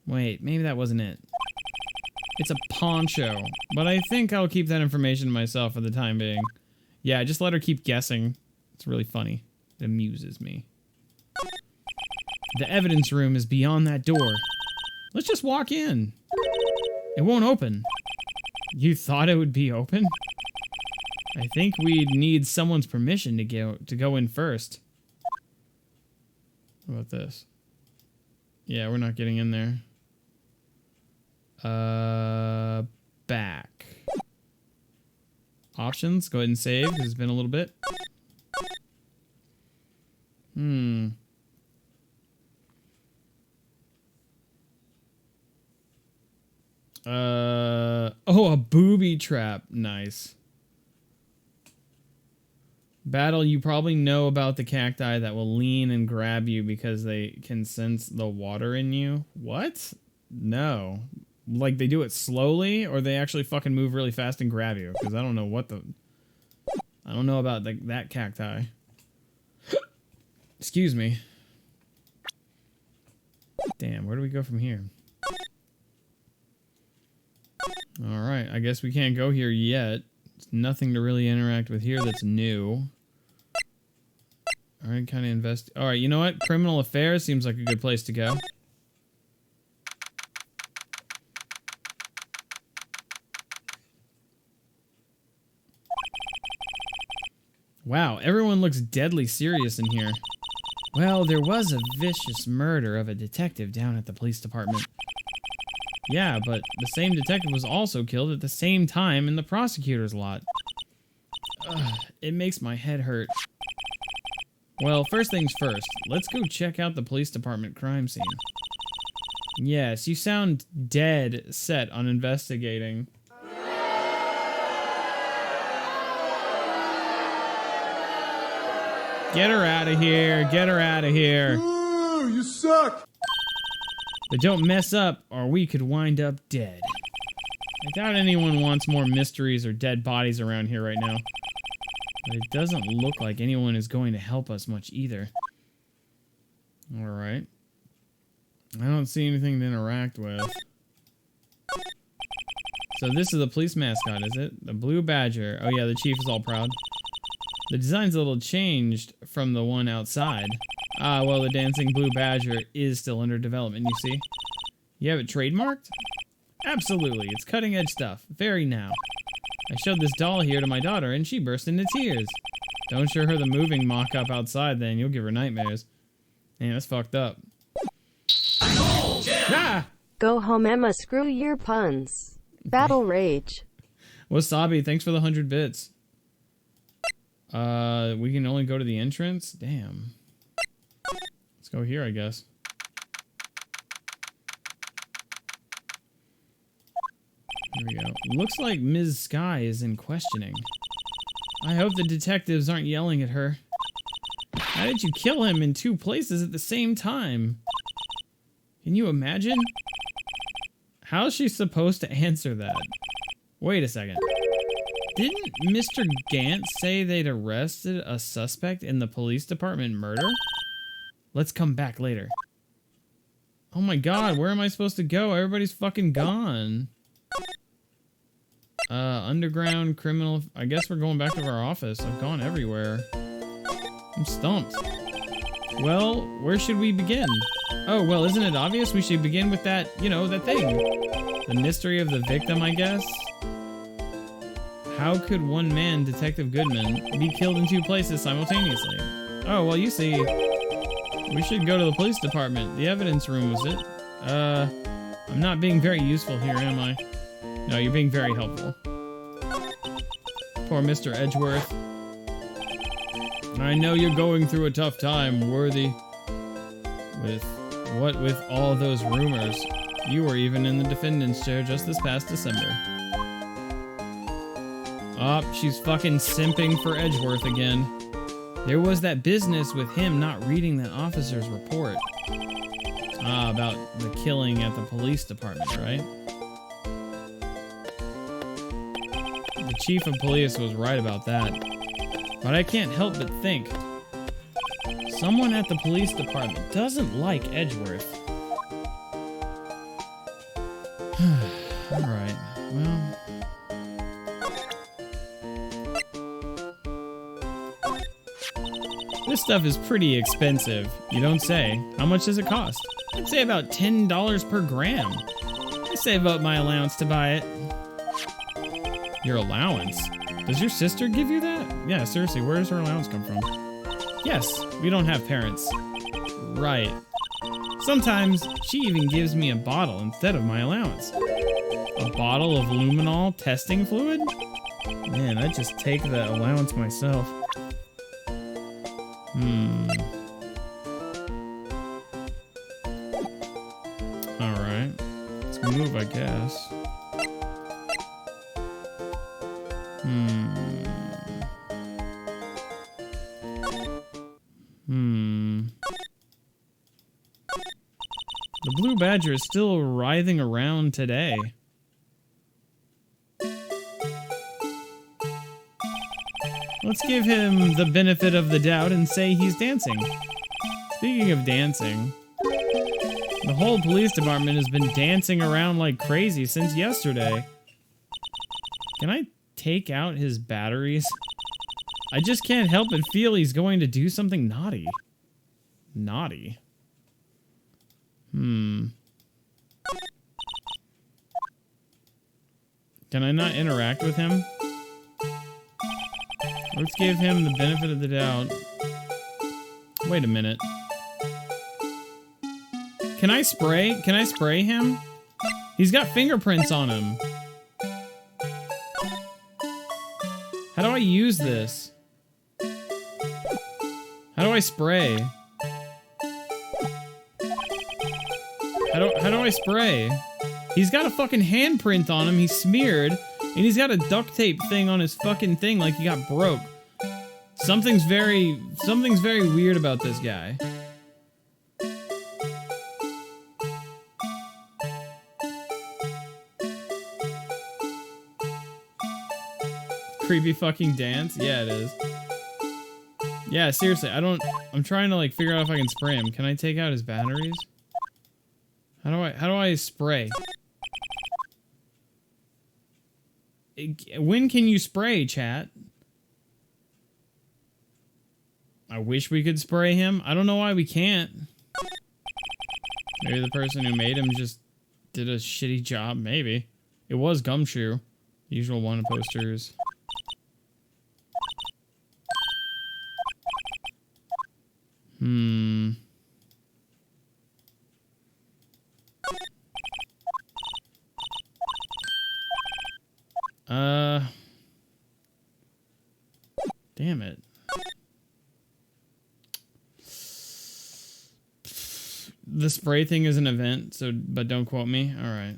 Wait, maybe that wasn't it. It's a poncho, but I think I'll keep that information to myself for the time being. Yeah, just let her keep guessing. It's really funny. It amuses me. The evidence room is beyond that door. Let's just walk in. It won't open. You thought it would be open? I think we'd need someone's permission to go in first. How about this? Yeah, we're not getting in there. Back. Options. Go ahead and save, because it's been a little bit. Oh, a booby trap. Nice. Battle, you probably know about the cacti that will lean and grab you because they can sense the water in you. What? No. Like, they do it slowly, or they actually fucking move really fast and grab you? Because I don't know what the... I don't know about that cacti. Excuse me. Damn, where do we go from here? Alright, I guess we can't go here yet. There's nothing to really interact with here that's new. Alright, kind of invest. Alright, you know what? Criminal affairs seems like a good place to go. Wow, everyone looks deadly serious in here. Well, there was a vicious murder of a detective down at the police department. Yeah, but the same detective was also killed at the same time in the prosecutor's lot. Ugh, it makes my head hurt. Well, first things first, let's go check out the police department crime scene. Yes, you sound dead set on investigating. Get her out of here. Get her out of here. Ooh, you suck. But don't mess up or we could wind up dead. I doubt anyone wants more mysteries or dead bodies around here right now. But it doesn't look like anyone is going to help us much either. Alright. I don't see anything to interact with. So this is the police mascot, is it? The blue badger. Oh yeah, the chief is all proud. The design's a little changed from the one outside. Ah, well, the dancing blue badger is still under development, you see. You have it trademarked? Absolutely, it's cutting-edge stuff. Very now. I showed this doll here to my daughter, and she burst into tears. Don't show her the moving mock-up outside, then you'll give her nightmares. Man, that's fucked up. Ah! Go home, Emma. Screw your puns. Battle rage. Wasabi, thanks for the 100 bits. We can only go to the entrance? Damn. Let's go here, I guess. Here we go. Looks like Ms. Sky is in questioning. I hope the detectives aren't yelling at her. How did you kill him in 2 places at the same time? Can you imagine? How is she supposed to answer that? Wait a second. Didn't Mr. Gant say they'd arrested a suspect in the police department murder? Let's come back later. Oh my god, where am I supposed to go? Everybody's fucking gone. Underground criminal... I guess we're going back to our office. I've gone everywhere. I'm stumped. Well, where should we begin? Oh, well, isn't it obvious we should begin with that, you know, that thing? The mystery of the victim, I guess? How could one man, Detective Goodman, be killed in 2 places simultaneously? Oh, well, you see, we should go to the police department. The evidence room, was it? I'm not being very useful here, am I? No, you're being very helpful. Poor Mr. Edgeworth. I know you're going through a tough time, Worthy. With all those rumors, you were even in the defendant's chair just this past December. Oh, she's fucking simping for Edgeworth again. There was that business with him not reading that officer's report. Ah, about the killing at the police department, right? The chief of police was right about that. But I can't help but think. Someone at the police department doesn't like Edgeworth. Alright, well... This stuff is pretty expensive. You don't say. How much does it cost? I'd say about $10 per gram. I save up my allowance to buy it. Your allowance? Does your sister give you that? Yeah, seriously, where does her allowance come from? Yes, we don't have parents. Right. Sometimes she even gives me a bottle instead of my allowance. A bottle of luminol testing fluid? Man, I'd just take the allowance myself. Alright. Let's move, I guess. The blue badger is still writhing around today. Let's give him the benefit of the doubt and say he's dancing. Speaking of dancing, the whole police department has been dancing around like crazy since yesterday. Can I take out his batteries? I just can't help but feel he's going to do something naughty. Naughty. Can I not interact with him? Let's give him the benefit of the doubt. Wait a minute. Can I spray? Can I spray him? He's got fingerprints on him. How do I use this? How do I spray? How do I spray? He's got a fucking handprint on him. He's smeared. And he's got a duct tape thing on his fucking thing like he got broke. Something's very weird about this guy. Creepy fucking dance? Yeah, it is. Yeah, seriously, I'm trying to like figure out if I can spray him. Can I take out his batteries? How do I spray? When can you spray, chat? I wish we could spray him. I don't know why we can't. Maybe the person who made him just did a shitty job. Maybe. It was Gumshoe. Usual wanted posters. Damn it. The spray thing is an event, so but don't quote me. All right.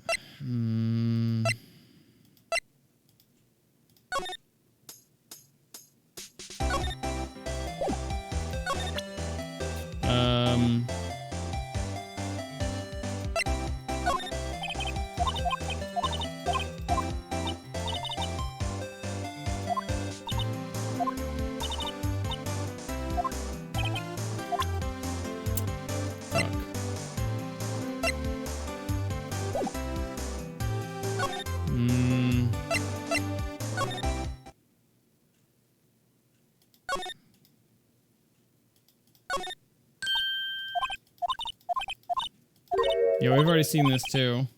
Yeah, we've already seen this too.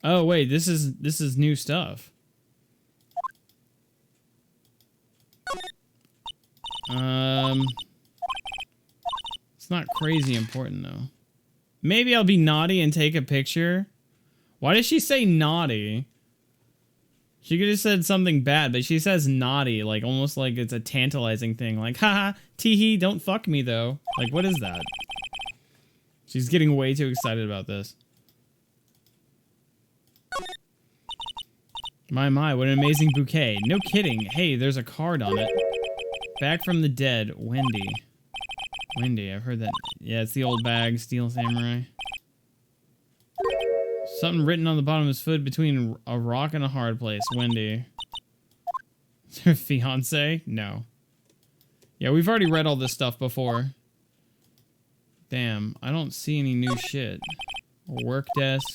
Oh wait, this is new stuff. It's not crazy important though. Maybe I'll be naughty and take a picture. Why does she say naughty? She could have said something bad, but she says naughty, like almost like it's a tantalizing thing. Like, haha, teehee, don't fuck me though. Like, what is that? She's getting way too excited about this. My, what an amazing bouquet. No kidding. Hey, there's a card on it. Back from the dead, Wendy. Wendy, I've heard that. Yeah, it's the old bag, Steel Samurai. Something written on the bottom of his foot between a rock and a hard place. Wendy. Is her fiance? No. Yeah, we've already read all this stuff before. Damn, I don't see any new shit. A work desk.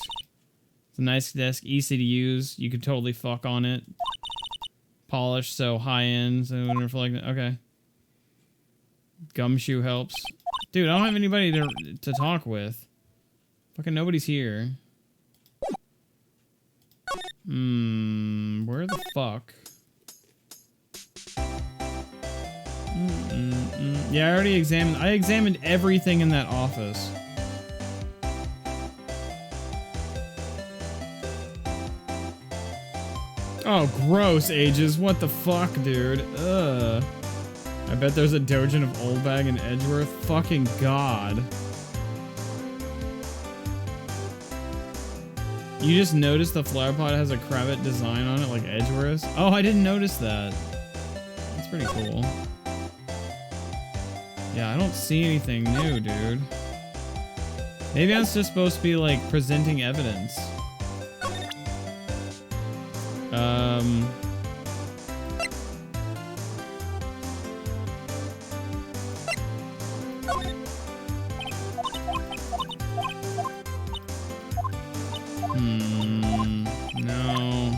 It's a nice desk, easy to use. You could totally fuck on it. Polished, so high end, so whatever like that. Okay. Gumshoe helps. Dude, I don't have anybody to talk with. Fucking nobody's here. Where the fuck? Yeah, I already examined. I examined everything in that office. Oh, gross, Ages. What the fuck, dude? Ugh. I bet there's a Dojin of Old Bag and Edgeworth. Fucking god. You just noticed the flower pot has a cravat design on it like Edgeworth? Oh, I didn't notice that. That's pretty cool. Yeah, I don't see anything new, dude. Maybe I'm just supposed to be, like, presenting evidence. No.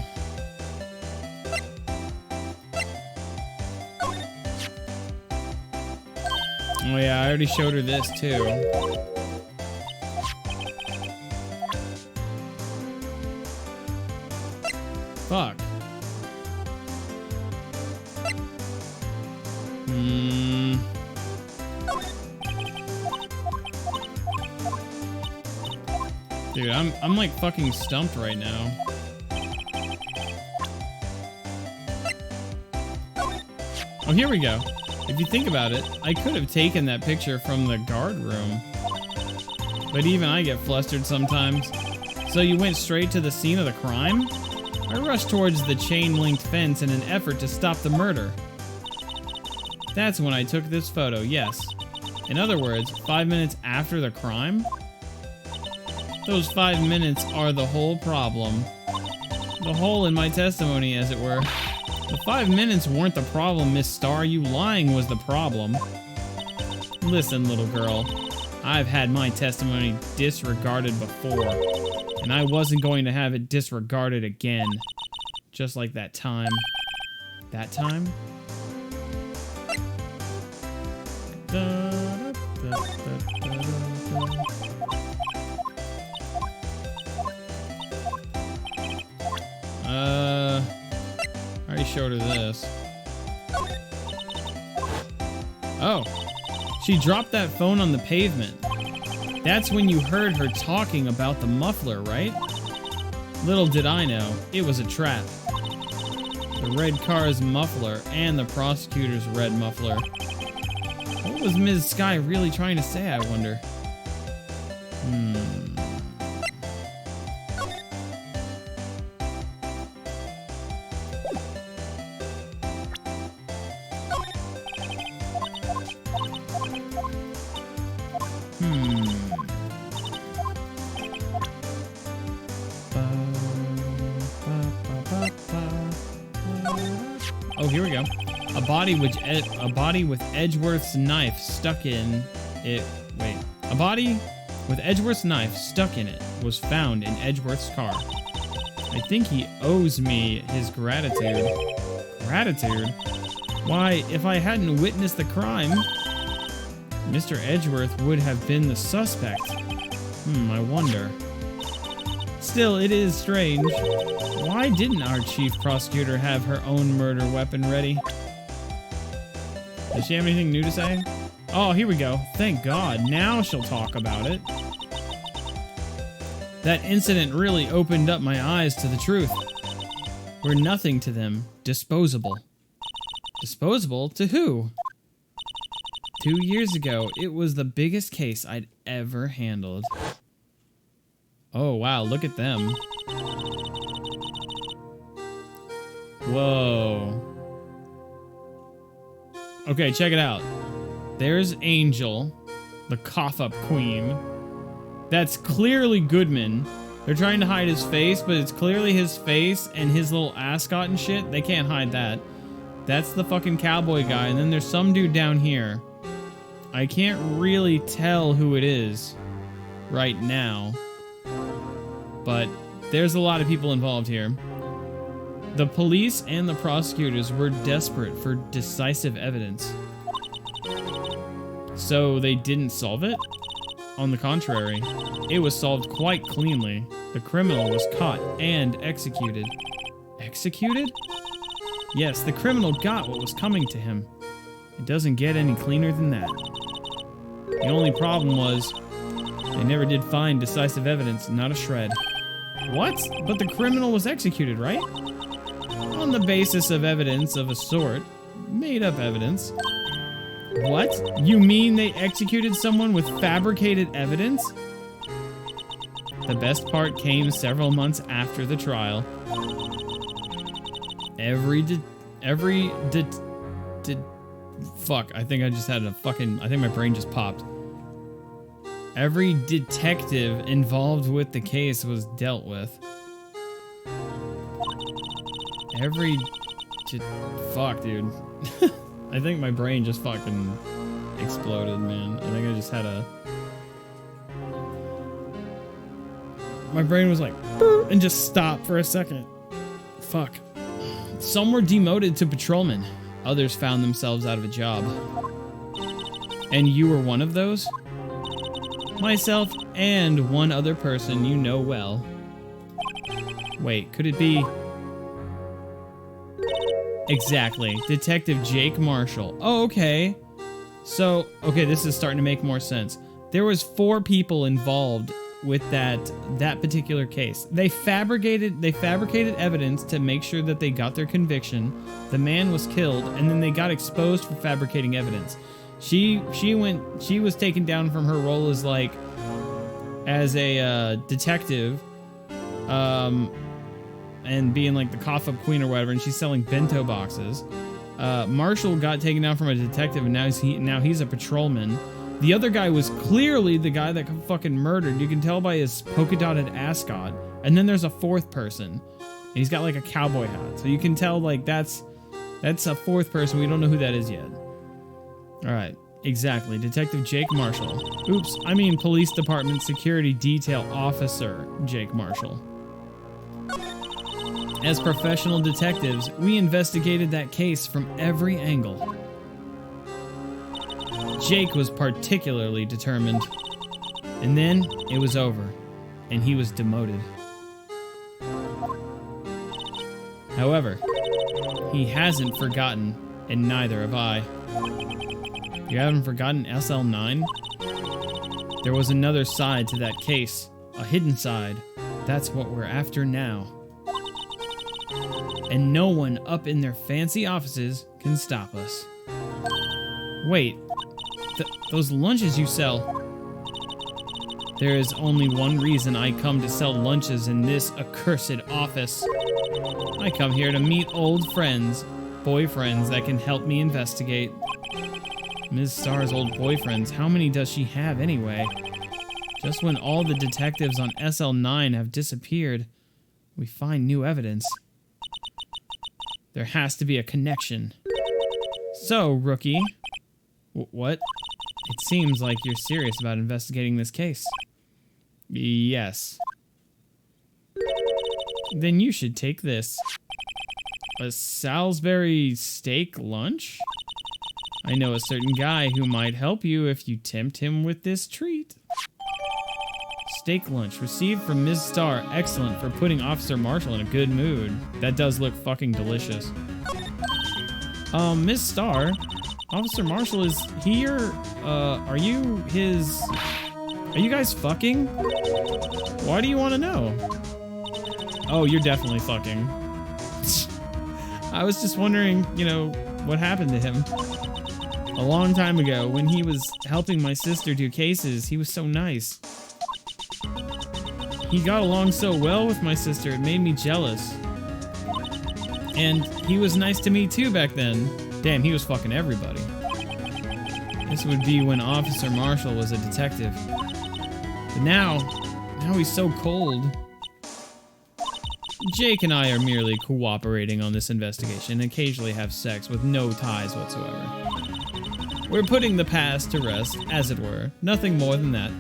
Oh yeah, I already showed her this too. Fuck. Dude, I'm like fucking stumped right now. Oh, here we go. If you think about it, I could have taken that picture from the guard room. But even I get flustered sometimes. So you went straight to the scene of the crime? I rushed towards the chain-linked fence in an effort to stop the murder. That's when I took this photo, yes. In other words, 5 minutes after the crime? Those 5 minutes are the whole problem. The hole in my testimony, as it were. The 5 minutes weren't the problem, Miss Starr. You lying was the problem. Listen, little girl. I've had my testimony disregarded before, and I wasn't going to have it disregarded again. Just like that time. That time? I already showed her this. Oh, she dropped that phone on the pavement. That's when you heard her talking about the muffler, right? Little did I know, it was a trap. The red car's muffler and the prosecutor's red muffler. What was Ms. Sky really trying to say, I wonder? Oh, here we go. A body with Edgeworth's knife stuck in it. Wait. A body with Edgeworth's knife stuck in it was found in Edgeworth's car. I think he owes me his gratitude. Gratitude? Why, if I hadn't witnessed the crime, Mr. Edgeworth would have been the suspect. I wonder. Still, it is strange. Why didn't our chief prosecutor have her own murder weapon ready? Does she have anything new to say? Oh, here we go. Thank God. Now she'll talk about it. That incident really opened up my eyes to the truth. We're nothing to them. Disposable. Disposable? To who? 2 years ago, it was the biggest case I'd ever handled. Oh, wow. Look at them. Whoa. Okay, check it out. There's Angel, the cough-up queen. That's clearly Goodman. They're trying to hide his face, but it's clearly his face and his little ascot and shit. They can't hide that. That's the fucking cowboy guy. And then there's some dude down here. I can't really tell who it is right now. But there's a lot of people involved here. The police and the prosecutors were desperate for decisive evidence. So they didn't solve it? On the contrary, it was solved quite cleanly. The criminal was caught and executed. Executed? Yes, the criminal got what was coming to him. It doesn't get any cleaner than that. The only problem was, they never did find decisive evidence, not a shred. What? But the criminal was executed, right? On the basis of evidence of a sort. Made up evidence. What? You mean they executed someone with fabricated evidence? The best part came several months after the trial. Every Fuck, I think I just had a fucking... I think my brain just popped. Every detective involved with the case was dealt with. Fuck, dude. I think my brain just fucking exploded, man. I think I just had a... My brain was like, "Boop," and just stopped for a second. Fuck. Some were demoted to patrolmen. Others found themselves out of a job. And you were one of those? Myself and one other person you know well. Wait, could it be... Exactly. Detective Jake Marshall. Oh, okay. So, okay, this is starting to make more sense. There was 4 people involved with that particular case. They fabricated evidence to make sure that they got their conviction. The man was killed, and then they got exposed for fabricating evidence. She was taken down from her role as a detective, and being like the cough up queen or whatever, and she's selling bento boxes. Marshall got taken down from a detective, and now he's a patrolman. The other guy was clearly the guy that fucking murdered. You can tell by his polka dotted ascot. And then there's a 4th person, and he's got like a cowboy hat. So you can tell like that's a 4th person. We don't know who that is yet. All right, exactly. Detective Jake Marshall. Oops, I mean Police Department Security Detail Officer Jake Marshall. As professional detectives, we investigated that case from every angle. Jake was particularly determined. And then it was over, and he was demoted. However, he hasn't forgotten, and neither have I. You haven't forgotten SL9? There was another side to that case, a hidden side. That's what we're after now. And no one up in their fancy offices can stop us. Wait, those lunches you sell... There is only one reason I come to sell lunches in this accursed office. I come here to meet old friends, boyfriends that can help me investigate. Ms. Starr's old boyfriends, how many does she have anyway? Just when all the detectives on SL9 have disappeared, we find new evidence. There has to be a connection. So, rookie... What? It seems like you're serious about investigating this case. Yes. Then you should take this. A Salisbury steak lunch? I know a certain guy who might help you if you tempt him with this treat. Steak lunch received from Ms. Starr. Excellent for putting Officer Marshall in a good mood. That does look fucking delicious. Ms. Starr, Officer Marshall is here. Are you his... Are you guys fucking? Why do you want to know? Oh, you're definitely fucking. I was just wondering, you know, what happened to him. A long time ago, when he was helping my sister do cases, he was so nice. He got along so well with my sister, it made me jealous. And he was nice to me too back then. Damn, he was fucking everybody. This would be when Officer Marshall was a detective. But now he's so cold. Jake and I are merely cooperating on this investigation and occasionally have sex with no ties whatsoever. We're putting the past to rest, as it were. Nothing more than that.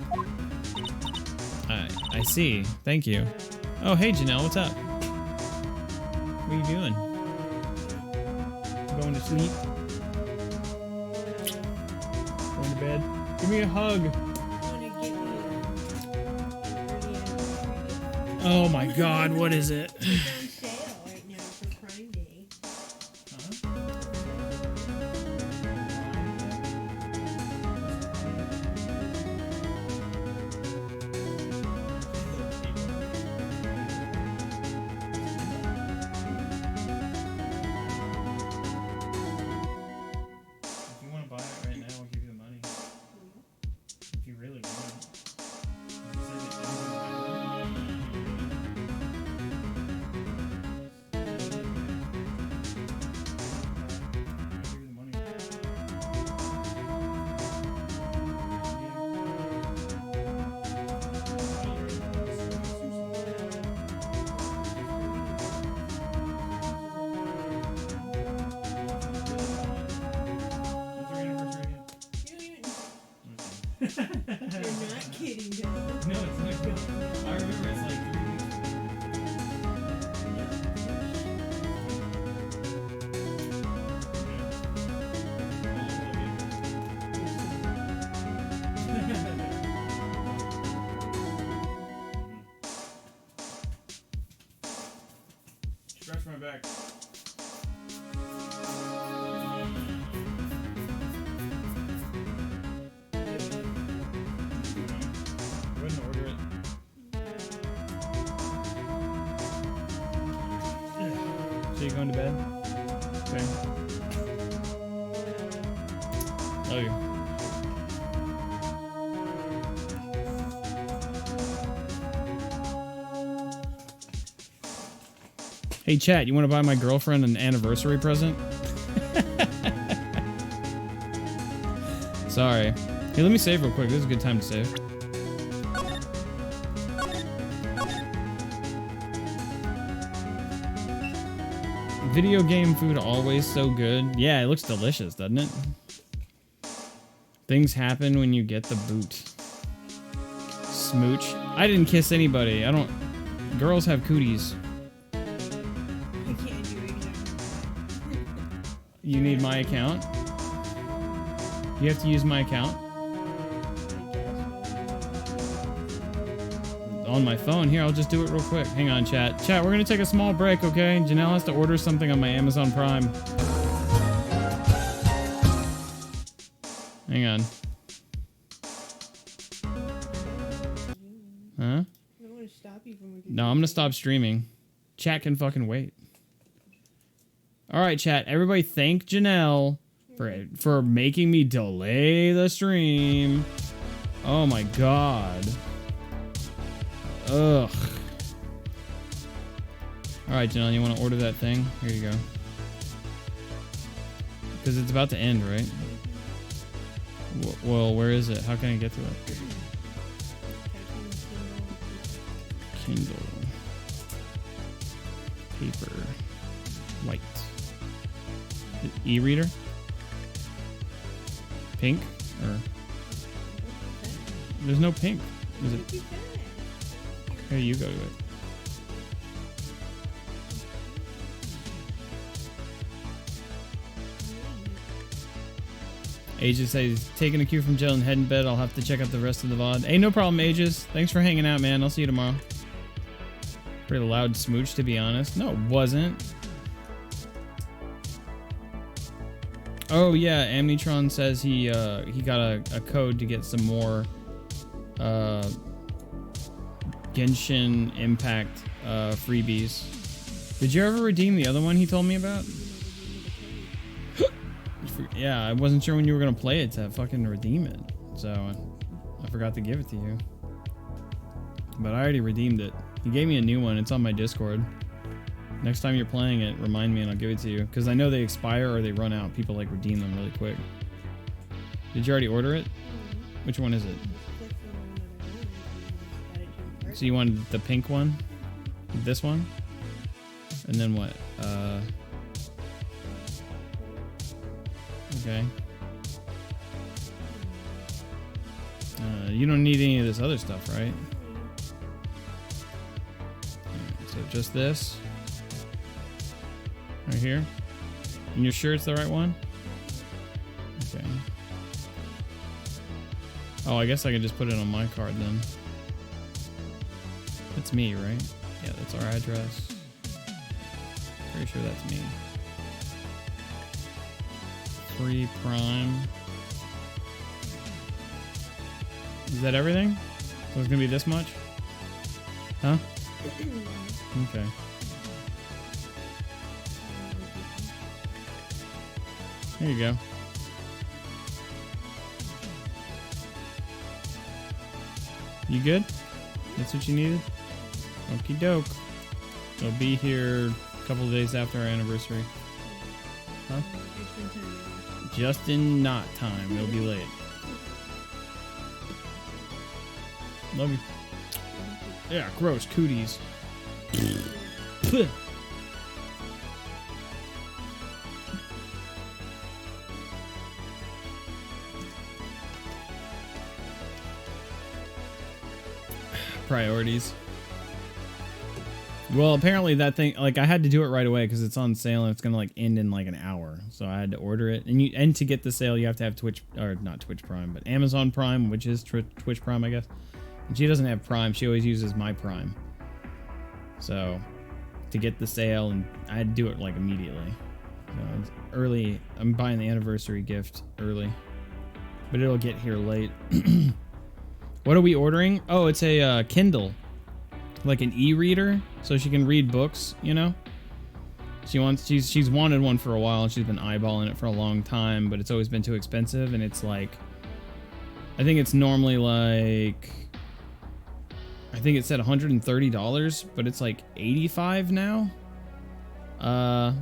I see. Thank you. Oh, hey, Janelle, what's up? What are you doing? Going to sleep? Going to bed? Give me a hug. Oh my God, what is it? You're not kidding, though. No, it's not good. I remember it's like 3 weeks. Stretch my back. Go ahead and order it. So you going to bed? Okay. Love you. Hey chat, you want to buy my girlfriend an anniversary present? Sorry. Hey, let me save real quick. This is a good time to save. Video game food always so good. Yeah, it looks delicious, doesn't it? Things happen when you get the boot. Smooch. I didn't kiss anybody. I don't... Girls have cooties. You need my account? You have to use my account? On my phone. Here, I'll just do it real quick. Hang on, chat. Chat, we're gonna take a small break, okay? Janelle has to order something on my Amazon Prime. Hang on. Huh? I don't want to stop you from... No, I'm gonna stop streaming. Chat can fucking wait. Alright, chat. Everybody thank Janelle for making me delay the stream. Oh my god. Ugh. Alright, Janelle, you want to order that thing? Here you go. Because it's about to end, right? Well, where is it? How can I get to it? Kindle. Paper. White. E-reader? Pink? Or... There's no pink. Is it? Here, you go to it. Aegis says he's taking a cue from Jill and head in bed. I'll have to check out the rest of the VOD. Hey, no problem, Aegis. Thanks for hanging out, man. I'll see you tomorrow. Pretty loud smooch, to be honest. No, it wasn't. Oh, yeah. Amnitron says he got a code to get some more Genshin Impact freebies. Did you ever redeem the other one he told me about? Yeah, I wasn't sure when you were going to play it to fucking redeem it. So I forgot to give it to you. But I already redeemed it. He gave me a new one. It's on my Discord. Next time you're playing it, remind me and I'll give it to you. Because I know they expire or they run out. People like redeem them really quick. Did you already order it? Which one is it? So you wanted the pink one? This one? And then what? Okay. You don't need any of this other stuff, right? Alright, so just this. Right here. And you're sure it's the right one? Okay. Oh, I guess I can just put it on my card then. That's me, right? Yeah, that's our address. Pretty sure that's me. 3 Prime. Is that everything? So it's gonna be this much? Huh? Okay. There you go. You good? That's what you needed? Okie doke. It'll be here a couple of days after our anniversary. Huh? Just in not time. It'll be late. Love you. Yeah, gross. Cooties. Priorities. Well, apparently that thing, like, I had to do it right away because it's on sale and it's gonna like end in like an hour. So I had to order it, and to get the sale, you have to have Twitch, or not Twitch Prime, but Amazon Prime, which is Twitch Prime, I guess. And she doesn't have Prime; she always uses my Prime. So to get the sale, and I had to do it like immediately. So it's early. I'm buying the anniversary gift early, but it'll get here late. What are we ordering? Oh, it's a Kindle. Like an e-reader, so she can read books, you know? She's wanted one for a while, and she's been eyeballing it for a long time, but it's always been too expensive, and it's like, I think it's normally like, I think it said $130, but it's like $85 now,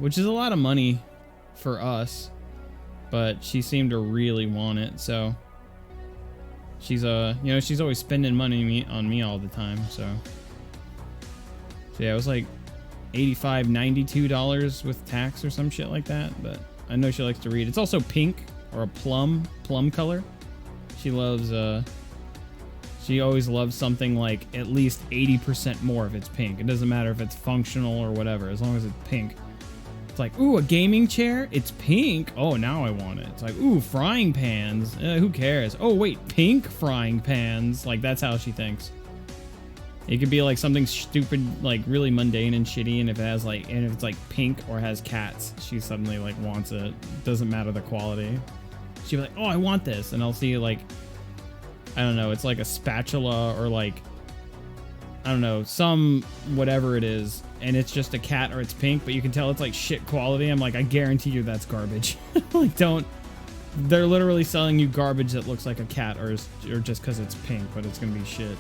which is a lot of money for us, but she seemed to really want it, so she's you know, she's always spending money on me all the time, so yeah, it was like $85, $92 with tax or some shit like that, but I know she likes to read. It's also pink, or a plum color. She loves, she always loves something like at least 80% more if it's pink. It doesn't matter if it's functional or whatever, as long as it's pink. It's like, ooh, a gaming chair? It's pink. Oh, now I want it. It's like, ooh, frying pans. Who cares? Oh, wait, pink frying pans. Like, that's how she thinks. It could be like something stupid, like really mundane and shitty, and if it has like, and if it's like pink or has cats, she suddenly like wants it. Doesn't matter the quality. She'll be like, oh, I want this, and I'll see like, I don't know, it's like a spatula or like, I don't know, some whatever it is, and it's just a cat or it's pink, but you can tell it's like shit quality. I'm like, I guarantee you that's garbage. Like, don't. They're literally selling you garbage that looks like a cat or just because it's pink, but it's gonna be shit.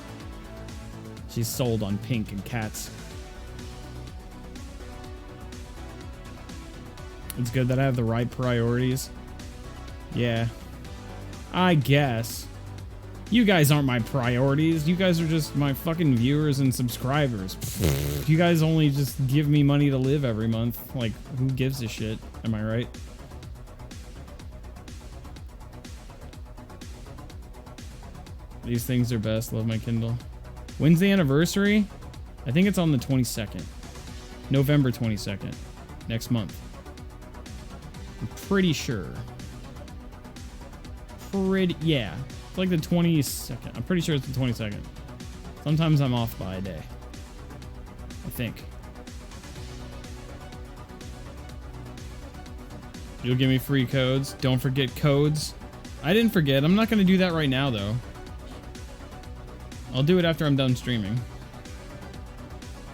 She's sold on pink and cats. It's good that I have the right priorities. Yeah. I guess. You guys aren't my priorities. You guys are just my fucking viewers and subscribers. You guys only just give me money to live every month. Like, who gives a shit? Am I right? These things are best. Love my Kindle. When's the anniversary? I think it's on the 22nd. November 22nd. Next month. I'm pretty sure. Yeah. It's like the 22nd. I'm pretty sure it's the 22nd. Sometimes I'm off by a day. I think. You'll give me free codes. Don't forget codes. I didn't forget. I'm not going to do that right now, though. I'll do it after I'm done streaming.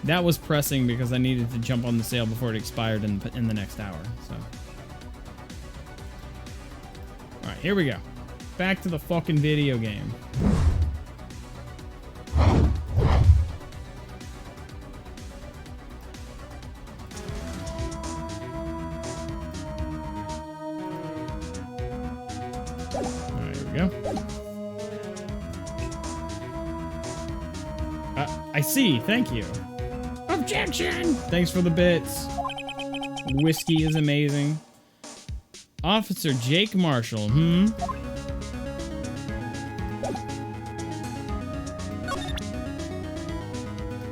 That was pressing because I needed to jump on the sale before it expired in the next hour. So, all right, here we go. Back to the fucking video game. All right, here we go. I see. Thank you. Objection! Thanks for the bits. Whiskey is amazing. Officer Jake Marshall.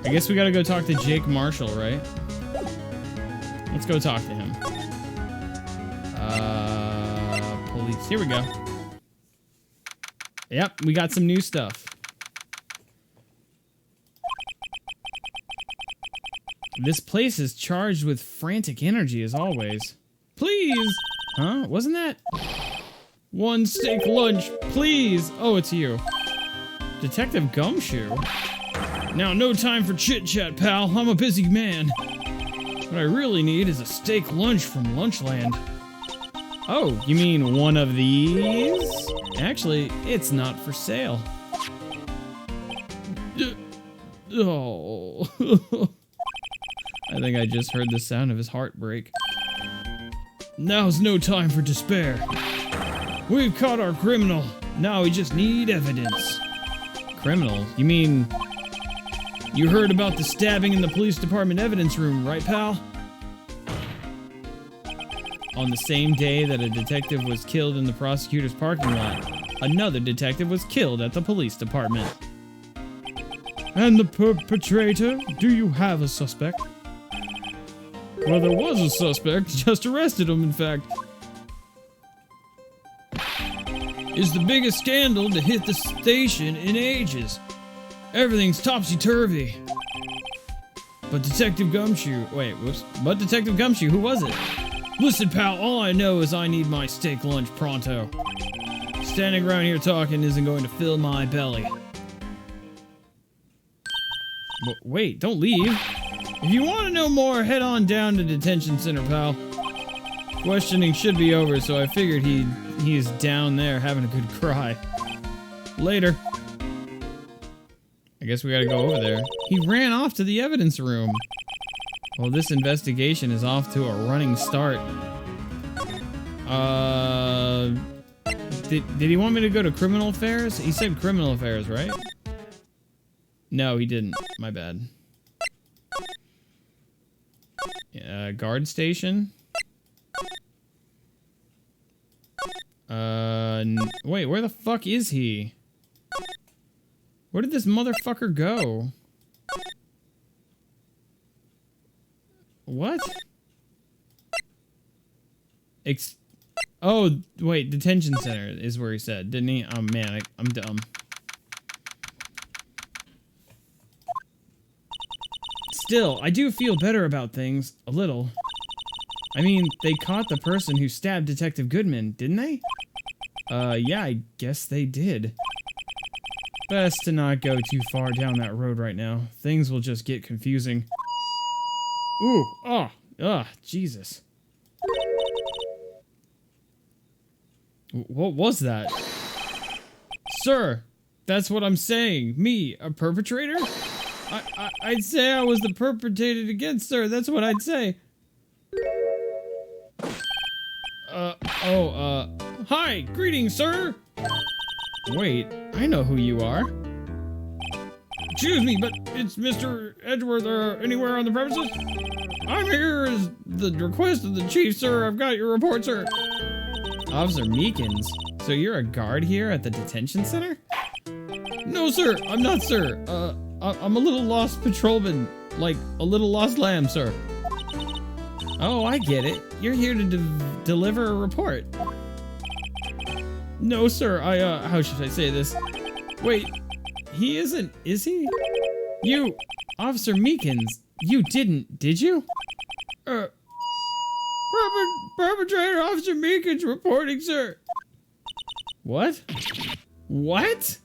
I guess we gotta go talk to Jake Marshall, right? Let's go talk to him. Police. Here we go. Yep, we got some new stuff. This place is charged with frantic energy as always. Please! Huh? Wasn't that? One steak lunch, please! Oh, it's you. Detective Gumshoe? Now, no time for chit-chat, pal. I'm a busy man. What I really need is a steak lunch from Lunchland. Oh, you mean one of these? Actually, it's not for sale. Oh... I think I just heard the sound of his heart break. Now's no time for despair. We've caught our criminal. Now we just need evidence. Criminal? You mean... You heard about the stabbing in the police department evidence room, right, pal? On the same day that a detective was killed in the prosecutor's parking lot, another detective was killed at the police department. And the perpetrator? Do you have a suspect? Well, there was a suspect. Just arrested him, in fact. It's the biggest scandal to hit the station in ages. Everything's topsy-turvy. But Detective Gumshoe... Wait, whoops. But Detective Gumshoe, who was it? Listen, pal, all I know is I need my steak lunch pronto. Standing around here talking isn't going to fill my belly. But wait, don't leave. If you want to know more, head on down to detention center, pal. Questioning should be over, so I figured he is down there having a good cry. Later. I guess we gotta go over there. He ran off to the evidence room. Well, this investigation is off to a running start. Did he want me to go to criminal affairs? He said criminal affairs, right? No, he didn't. My bad. Guard station? Wait, where the fuck is he? Where did this motherfucker go? What? Oh, wait, detention center is where he said, didn't he? Oh man, I'm dumb. Still, I do feel better about things, a little. I mean, they caught the person who stabbed Detective Goodman, didn't they? Yeah, I guess they did. Best to not go too far down that road right now. Things will just get confusing. Ooh, Jesus. What was that? Sir, that's what I'm saying. Me, a perpetrator? I'd say I was the perpetrated against, sir. That's what I'd say. Hi, greetings, sir. Wait, I know who you are. Excuse me, but it's Mr. Edgeworth anywhere on the premises? I'm here as the request of the chief, sir. I've got your report, sir. Officer Meekins? So you're a guard here at the detention center? No, sir. I'm not, sir. I'm a little lost patrolman. Like, a little lost lamb, sir. Oh, I get it. You're here to deliver a report. No, sir. How should I say this? Wait, he isn't, is he? You, Officer Meekins, you didn't, did you? Perpetrator Officer Meekins reporting, sir. What? What?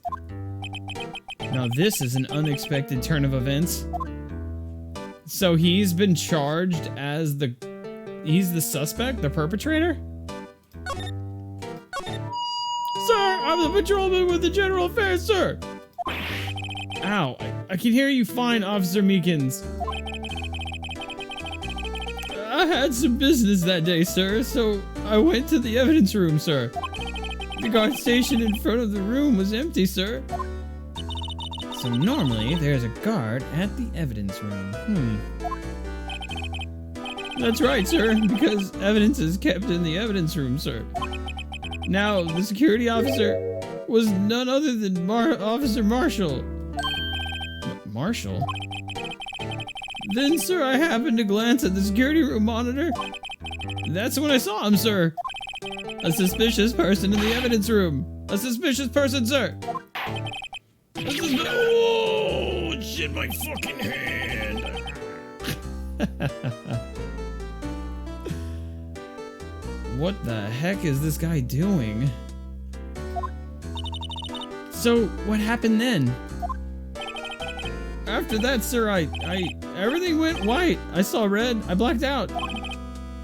Now this is an unexpected turn of events. So he's been charged as he's the suspect, the perpetrator? Sir, I'm the patrolman with the general affairs, sir. Ow, I can hear you fine, Officer Meekins. I had some business that day, sir, so I went to the evidence room, sir. The guard station in front of the room was empty, sir. So normally, there's a guard at the evidence room. That's right, sir, because evidence is kept in the evidence room, sir. Now, the security officer was none other than Officer Marshall. Marshall? Then, sir, I happened to glance at the security room monitor. That's when I saw him, sir. A suspicious person in the evidence room. A suspicious person, sir. Oh, shit, my fucking hand. What the heck is this guy doing? So, what happened then? After that, sir, everything went white. I saw red. I blacked out.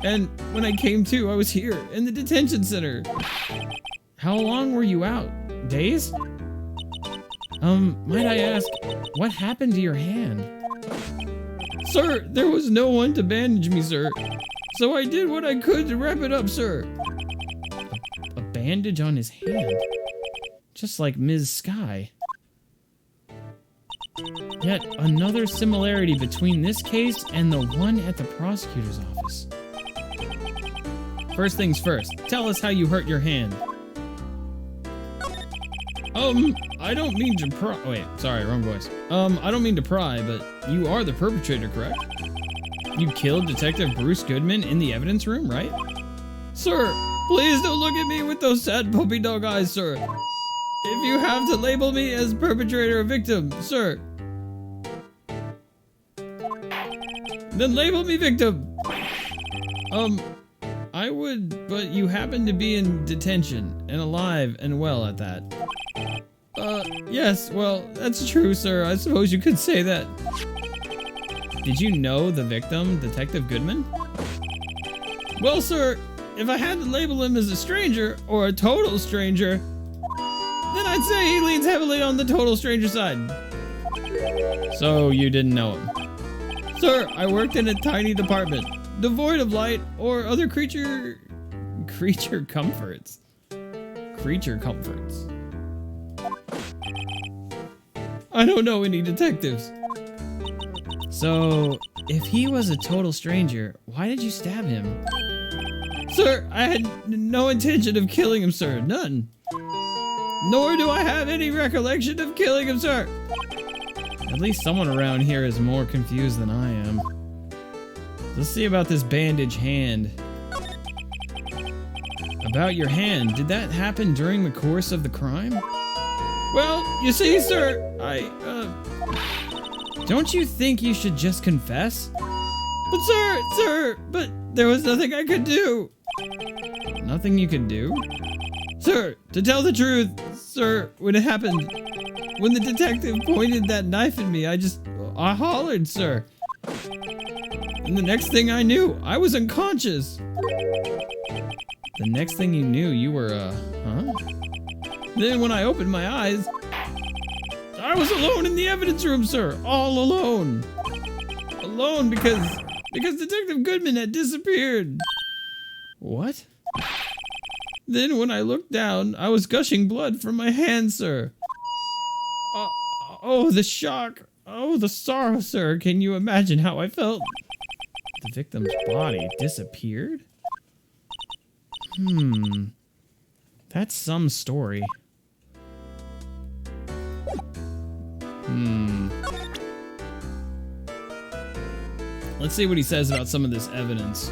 And when I came to, I was here in the detention center. How long were you out? Days? Might I ask, what happened to your hand? Sir, there was no one to bandage me, sir. So I did what I could to wrap it up, sir. A bandage on his hand? Just like Ms. Sky. Yet another similarity between this case and the one at the prosecutor's office. First things first, tell us how you hurt your hand. I don't mean to pry. Wait, sorry, wrong voice. I don't mean to pry, but you are the perpetrator, correct? You killed Detective Bruce Goodman in the evidence room, right? Sir, please don't look at me with those sad puppy dog eyes, sir. If you have to label me as perpetrator or victim, sir, then label me victim. I would, but you happen to be in detention and alive and well at that. Yes, well, that's true, sir. I suppose you could say that. Did you know the victim, Detective Goodman? Well, sir, if I had to label him as a stranger or a total stranger, then I'd say he leans heavily on the total stranger side. So you didn't know him? Sir, I worked in a tiny department, devoid of light or other creature comforts. Creature comforts. I don't know any detectives. So, if he was a total stranger, why did you stab him? Sir, I had no intention of killing him, sir. None. Nor do I have any recollection of killing him, sir. At least someone around here is more confused than I am. Let's see about this bandage hand. About your hand, did that happen during the course of the crime? Well, you see, sir, Don't you think you should just confess? But sir, but there was nothing I could do. Nothing you could do? Sir, to tell the truth, sir, when it happened, when the detective pointed that knife at me, I hollered, sir. And the next thing I knew, I was unconscious. The next thing you knew, you were, huh? Then when I opened my eyes, I was alone in the evidence room, sir. All alone. Alone because Detective Goodman had disappeared. What? Then when I looked down, I was gushing blood from my hand, sir. Oh, the shock. Oh, the sorrow, sir. Can you imagine how I felt? The victim's body disappeared? That's some story. Let's see what he says about some of this evidence.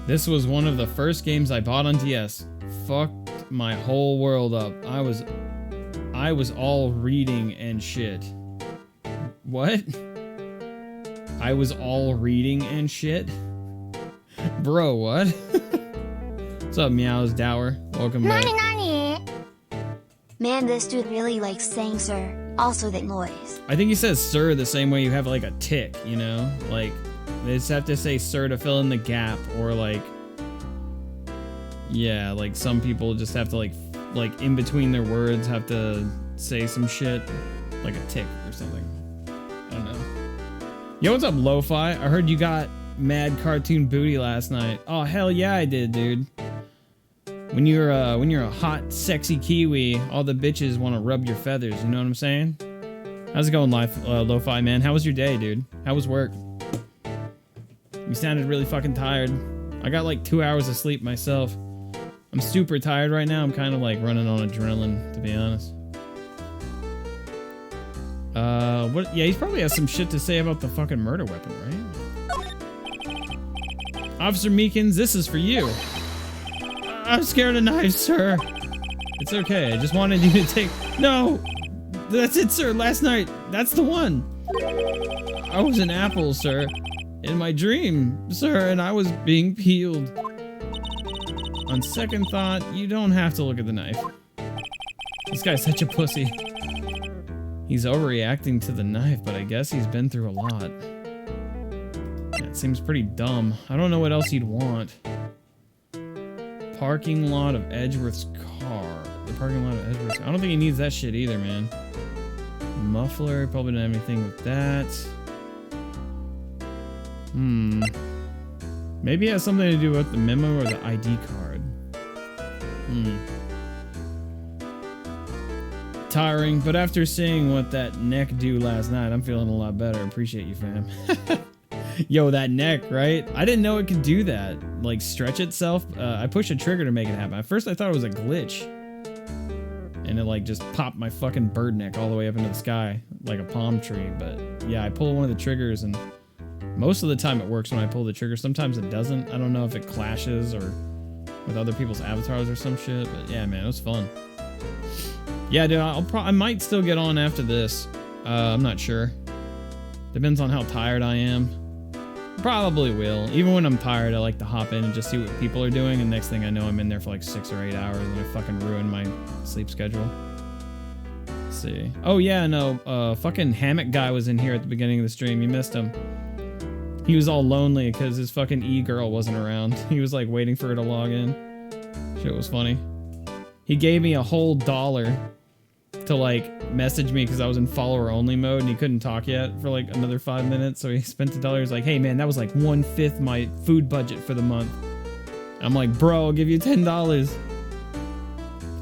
This was one of the first games I bought on DS. Fucked my whole world up. I was all reading and shit. What? I was all reading and shit? Bro, what? What's up, Meows Dower? Welcome back. Man, this dude really likes saying sir. Also that noise. I think he says sir the same way you have like a tick, you know? Like, they just have to say sir to fill in the gap, or like... Yeah, like some people just have to like in between their words have to say some shit. Like a tick or something. I don't know. Yo, what's up, Lo-Fi? I heard you got mad cartoon booty last night. Oh, hell yeah I did, dude. When you're a hot, sexy Kiwi, all the bitches want to rub your feathers, you know what I'm saying? How's it going, Lo-Fi, man? How was your day, dude? How was work? You sounded really fucking tired. I got like 2 hours of sleep myself. I'm super tired right now. I'm kind of like running on adrenaline, to be honest. What? Yeah, he probably has some shit to say about the fucking murder weapon, right? Officer Meekins, this is for you. I'm scared of knives, sir. It's okay. I just wanted you to take... No! That's it, sir. Last night. That's the one. I was an apple, sir. In my dream, sir, and I was being peeled. On second thought, you don't have to look at the knife. This guy's such a pussy. He's overreacting to the knife, but I guess he's been through a lot. That seems pretty dumb. I don't know what else he'd want. Parking lot of Edgeworth's car. The parking lot of Edgeworth's... I don't think he needs that shit either, man. Muffler, probably don't have anything with that. Maybe it has something to do with the memo or the ID card. Tiring, but after seeing what that neck do last night, I'm feeling a lot better. Appreciate you, fam. Yo, that neck, right? I didn't know it could do that. Like, stretch itself. I pushed a trigger to make it happen. At first, I thought it was a glitch. and it like just popped my fucking bird neck all the way up into the sky like a palm tree. But yeah, I pull one of the triggers, and most of the time it works when I pull the trigger. Sometimes it doesn't. I don't know if it clashes or with other people's avatars or some shit. But yeah, man, it was fun. Yeah, dude, I might still get on after this. I'm not sure. Depends on how tired I am. Probably will. Even when I'm tired, I like to hop in and just see what people are doing, and next thing I know, I'm in there for like 6 or 8 hours, and I fucking ruin my sleep schedule. Let's see. Oh yeah, no, fucking hammock guy was in here at the beginning of the stream. You missed him. He was all lonely because his fucking e-girl wasn't around. He was like waiting for her to log in. Shit was funny. He gave me a whole $1 to like message me because I was in follower only mode and he couldn't talk yet for like another 5 minutes. So he spent $1. He's like, hey man, that was like 1/5 my food budget for the month. I'm like, bro, I'll give you $10.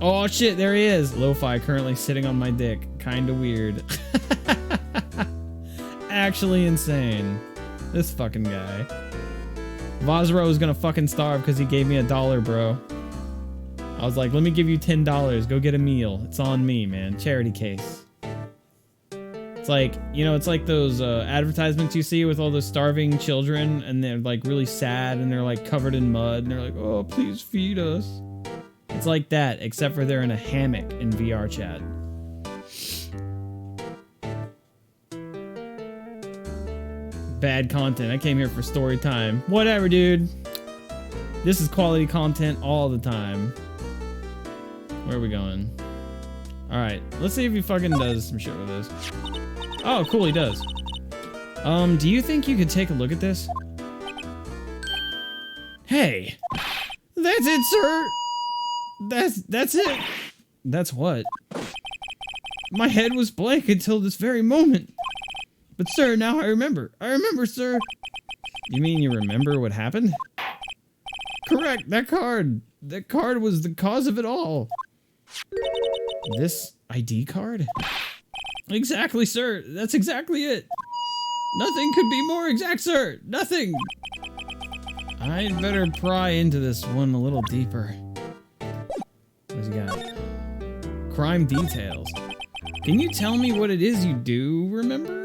Oh shit, there he is. Lo-fi currently sitting on my dick. Kinda weird. Actually insane. This fucking guy. Vazro is gonna fucking starve because he gave me $1, bro. I was like, let me give you $10. Go get a meal. It's on me, man. Charity case. It's like, you know, it's like those advertisements you see with all those starving children and they're like really sad and they're like covered in mud and they're like, oh, please feed us. It's like that, except for they're in a hammock in VR chat. Bad content. I came here for story time. Whatever, dude. This is quality content all the time. Where are we going? Alright, let's see if he fucking does some shit with this. Oh, cool, he does. Do you think you could take a look at this? Hey! That's it, sir! That's it! That's what? My head was blank until this very moment. But sir, now I remember. I remember, sir. You mean you remember what happened? Correct, that card. That card was the cause of it all. This ID card? Exactly, sir. That's exactly it. Nothing could be more exact, sir. Nothing. I'd better pry into this one a little deeper. What's he got? Crime details. Can you tell me what it is you do remember?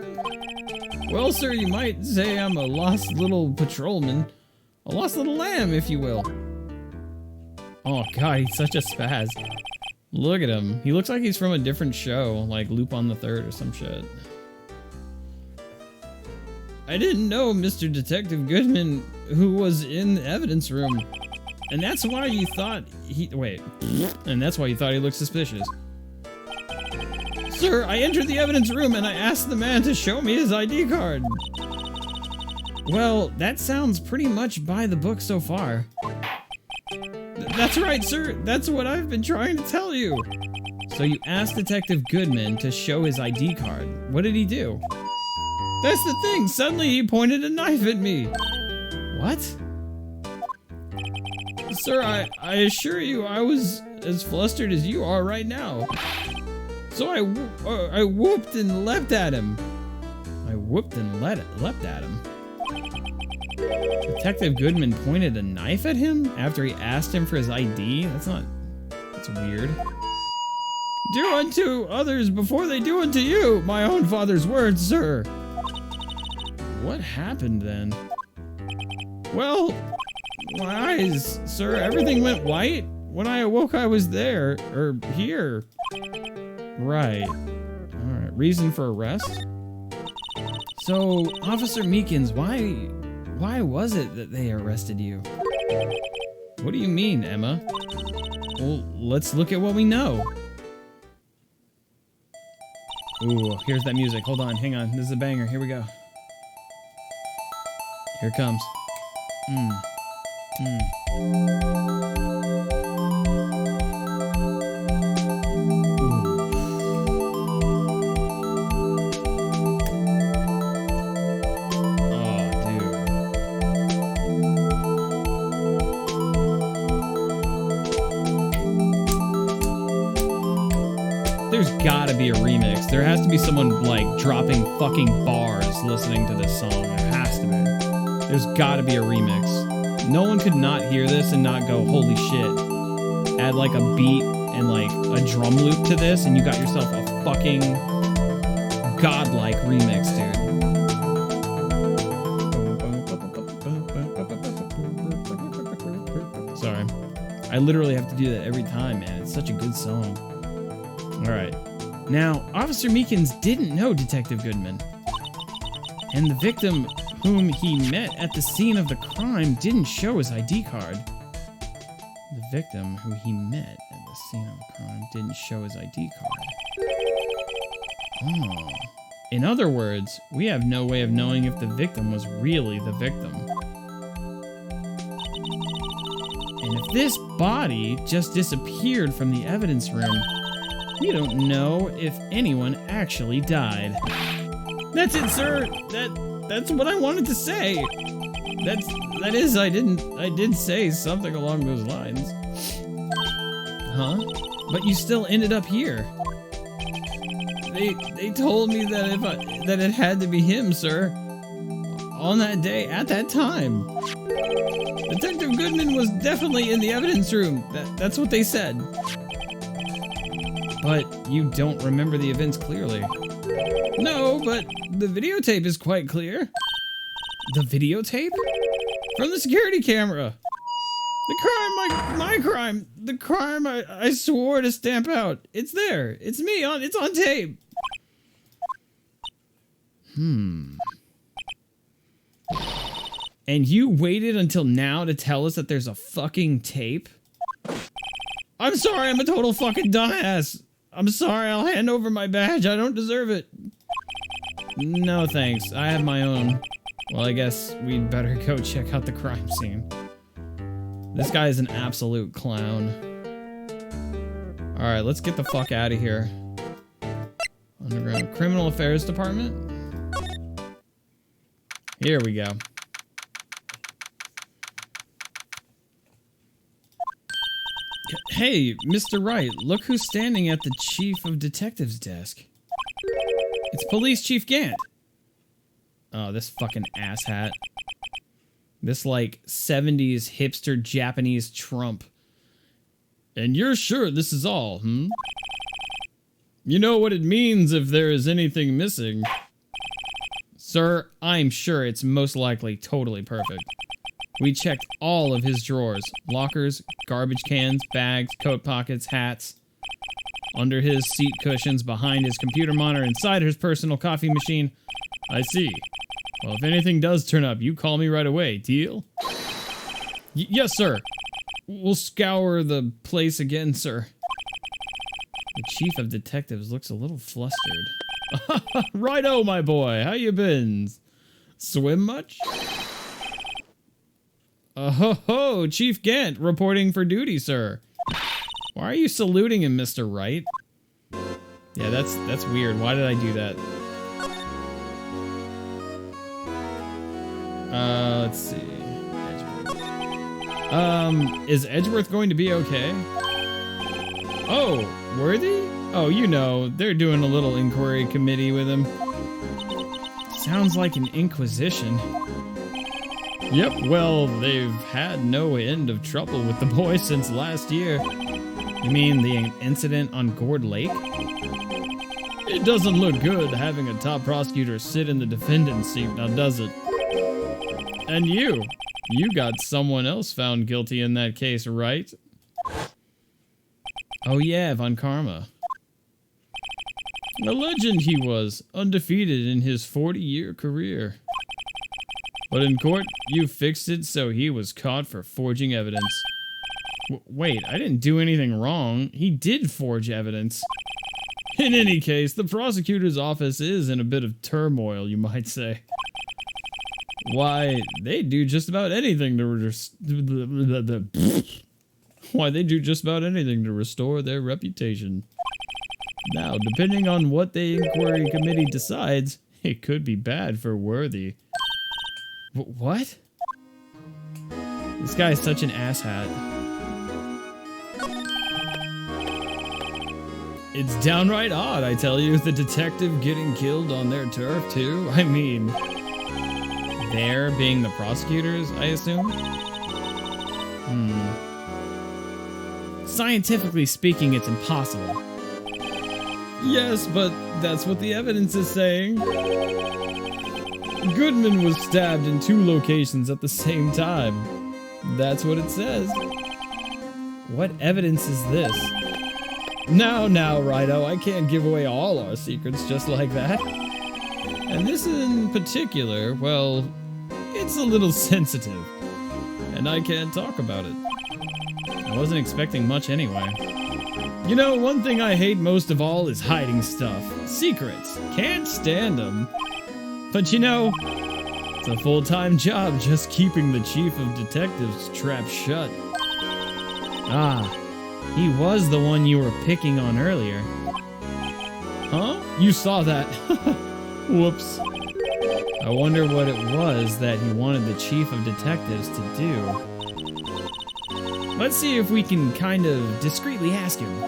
Well, sir, you might say I'm a lost little patrolman. A lost little lamb, if you will. Oh god, he's such a spaz. Look at him. He looks like he's from a different show, like Loop on the Third or some shit. I didn't know Mr. Detective Goodman, who was in the evidence room. And that's why you thought he... Wait. And that's why you thought he looked suspicious. Sir, I entered the evidence room and I asked the man to show me his ID card. Well, that sounds pretty much by the book so far. That's right, sir. That's what I've been trying to tell you. So you asked Detective Goodman to show his ID card. What did he do? That's the thing. Suddenly he pointed a knife at me. What? Sir, I assure you I was as flustered as you are right now. So I whooped and leapt at him. I whooped and leapt at him. Detective Goodman pointed a knife at him after he asked him for his ID? That's weird. Do unto others before they do unto you, my own father's words, sir. What happened then? Well, my eyes, sir, everything went white. When I awoke, I was there, or here. Right. Alright, reason for arrest? So, Officer Meekins, why was it that they arrested you? What do you mean, Emma? Well, let's look at what we know. Ooh, here's that music. Hold on, hang on. This is a banger. Here we go. Here it comes. There's gotta be a remix. There has to be someone, like, dropping fucking bars listening to this song. There has to be. There's gotta be a remix. No one could not hear this and not go, holy shit. Add, like, a beat and like a drum loop to this, and you got yourself a fucking godlike remix, dude. Sorry. I literally have to do that every time, man. It's such a good song. All right. Now, Officer Meekins didn't know Detective Goodman. And the victim whom he met at the scene of the crime didn't show his ID card. The victim who he met at the scene of the crime didn't show his ID card. Oh. In other words, we have no way of knowing if the victim was really the victim. And if this body just disappeared from the evidence room, we don't know if anyone actually died. That's it, sir. That's what I wanted to say. I did say something along those lines. Huh? But you still ended up here. They told me that it had to be him, sir. On that day, at that time. Detective Goodman was definitely in the evidence room. That's what they said. But you don't remember the events clearly. No, but the videotape is quite clear. The videotape? From the security camera. The crime, my crime. The crime I swore to stamp out. It's there. It's me. It's on tape. And you waited until now to tell us that there's a fucking tape? I'm sorry, I'm a total fucking dumbass. I'm sorry, I'll hand over my badge. I don't deserve it. No thanks, I have my own. Well, I guess we'd better go check out the crime scene. This guy is an absolute clown. Alright, let's get the fuck out of here. Underground Criminal Affairs Department. Here we go. Hey, Mr. Wright, look who's standing at the Chief of Detectives desk. It's Police Chief Gant. Oh, this fucking asshat. This, like, 70s hipster Japanese Trump. And you're sure this is all, You know what it means if there is anything missing. Sir, I'm sure it's most likely totally perfect. We checked all of his drawers, lockers, garbage cans, bags, coat pockets, hats, under his seat cushions, behind his computer monitor, inside his personal coffee machine. I see. Well, if anything does turn up, you call me right away. Deal? Yes, sir. We'll scour the place again, sir. The Chief of Detectives looks a little flustered. Righto, my boy. How you been? Swim much? Ho, Chief Gant, reporting for duty, sir. Why are you saluting him, Mr. Wright? Yeah, that's weird. Why did I do that? Let's see. Edgeworth. Is Edgeworth going to be okay? Oh, Worthy? Oh, you know, they're doing a little inquiry committee with him. Sounds like an inquisition. Yep, well, they've had no end of trouble with the boy since last year. You mean the incident on Gourd Lake? It doesn't look good having a top prosecutor sit in the defendant's seat, now does it? And you got someone else found guilty in that case, right? Oh yeah, Von Karma. A legend he was, undefeated in his 40-year career. But in court, you fixed it so he was caught for forging evidence. Wait, I didn't do anything wrong. He did forge evidence. In any case, the prosecutor's office is in a bit of turmoil, you might say. Why, they do just about anything to restore their reputation. Now, depending on what the inquiry committee decides, it could be bad for Worthy. What? This guy is such an asshat. It's downright odd, I tell you, the detective getting killed on their turf, too. I mean, there being the prosecutors, I assume? Scientifically speaking, it's impossible. Yes, but that's what the evidence is saying. Goodman was stabbed in 2 locations at the same time. That's what it says. What evidence is this? Now, Righto, I can't give away all our secrets just like that. And this in particular, well, it's a little sensitive. And I can't talk about it. I wasn't expecting much anyway. You know, one thing I hate most of all is hiding stuff. Secrets. Can't stand them. But you know, it's a full-time job just keeping the chief of detectives trapped shut. Ah, he was the one you were picking on earlier. Huh? You saw that. Whoops. I wonder what it was that he wanted the chief of detectives to do. Let's see if we can kind of discreetly ask him.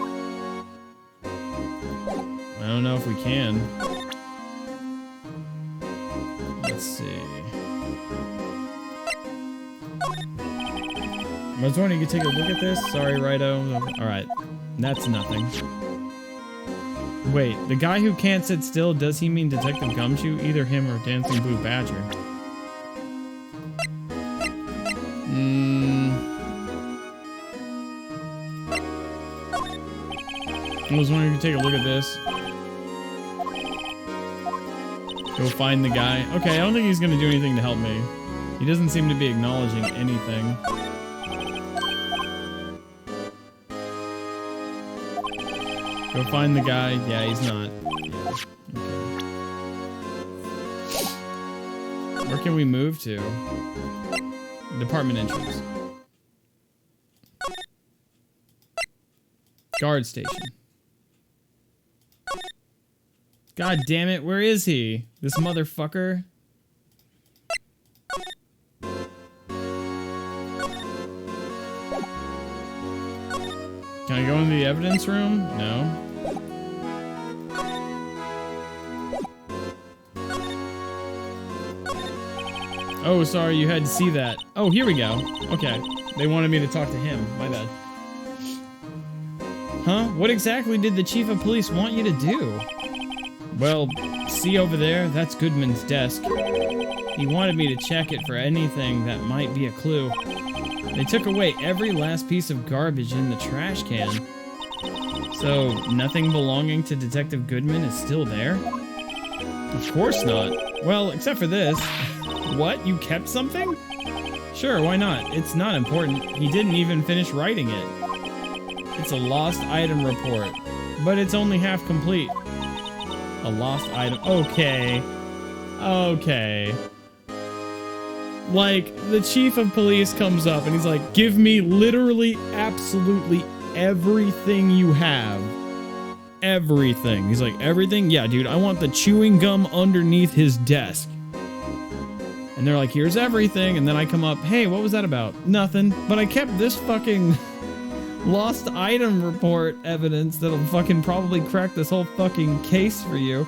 I don't know if we can. Let's see. I was wondering if you could take a look at this. Sorry, Righto. Alright. That's nothing. Wait, the guy who can't sit still, does he mean Detective Gumshoe? Either him or Dancing Blue Badger. I was wondering if you could take a look at this. Go find the guy. Okay, I don't think he's gonna do anything to help me. He doesn't seem to be acknowledging anything. Go find the guy. Yeah, he's not. Yeah. Okay. Where can we move to? Department entrance. Guard station. God damn it, where is he? This motherfucker? Can I go into the evidence room? No. Oh, sorry, you had to see that. Oh, here we go. Okay. They wanted me to talk to him. My bad. Huh? What exactly did the chief of police want you to do? Well, see over there? That's Goodman's desk. He wanted me to check it for anything that might be a clue. They took away every last piece of garbage in the trash can. So, nothing belonging to Detective Goodman is still there? Of course not. Well, except for this. What? You kept something? Sure, why not? It's not important. He didn't even finish writing it. It's a lost item report, but it's only half complete. A lost item. Okay. Okay. Like, the chief of police comes up and he's like, give me literally absolutely everything you have. Everything. He's like, everything? Yeah, dude, I want the chewing gum underneath his desk. And they're like, here's everything. And then I come up, hey, what was that about? Nothing. But I kept this fucking lost item report evidence that'll fucking probably crack this whole fucking case for you.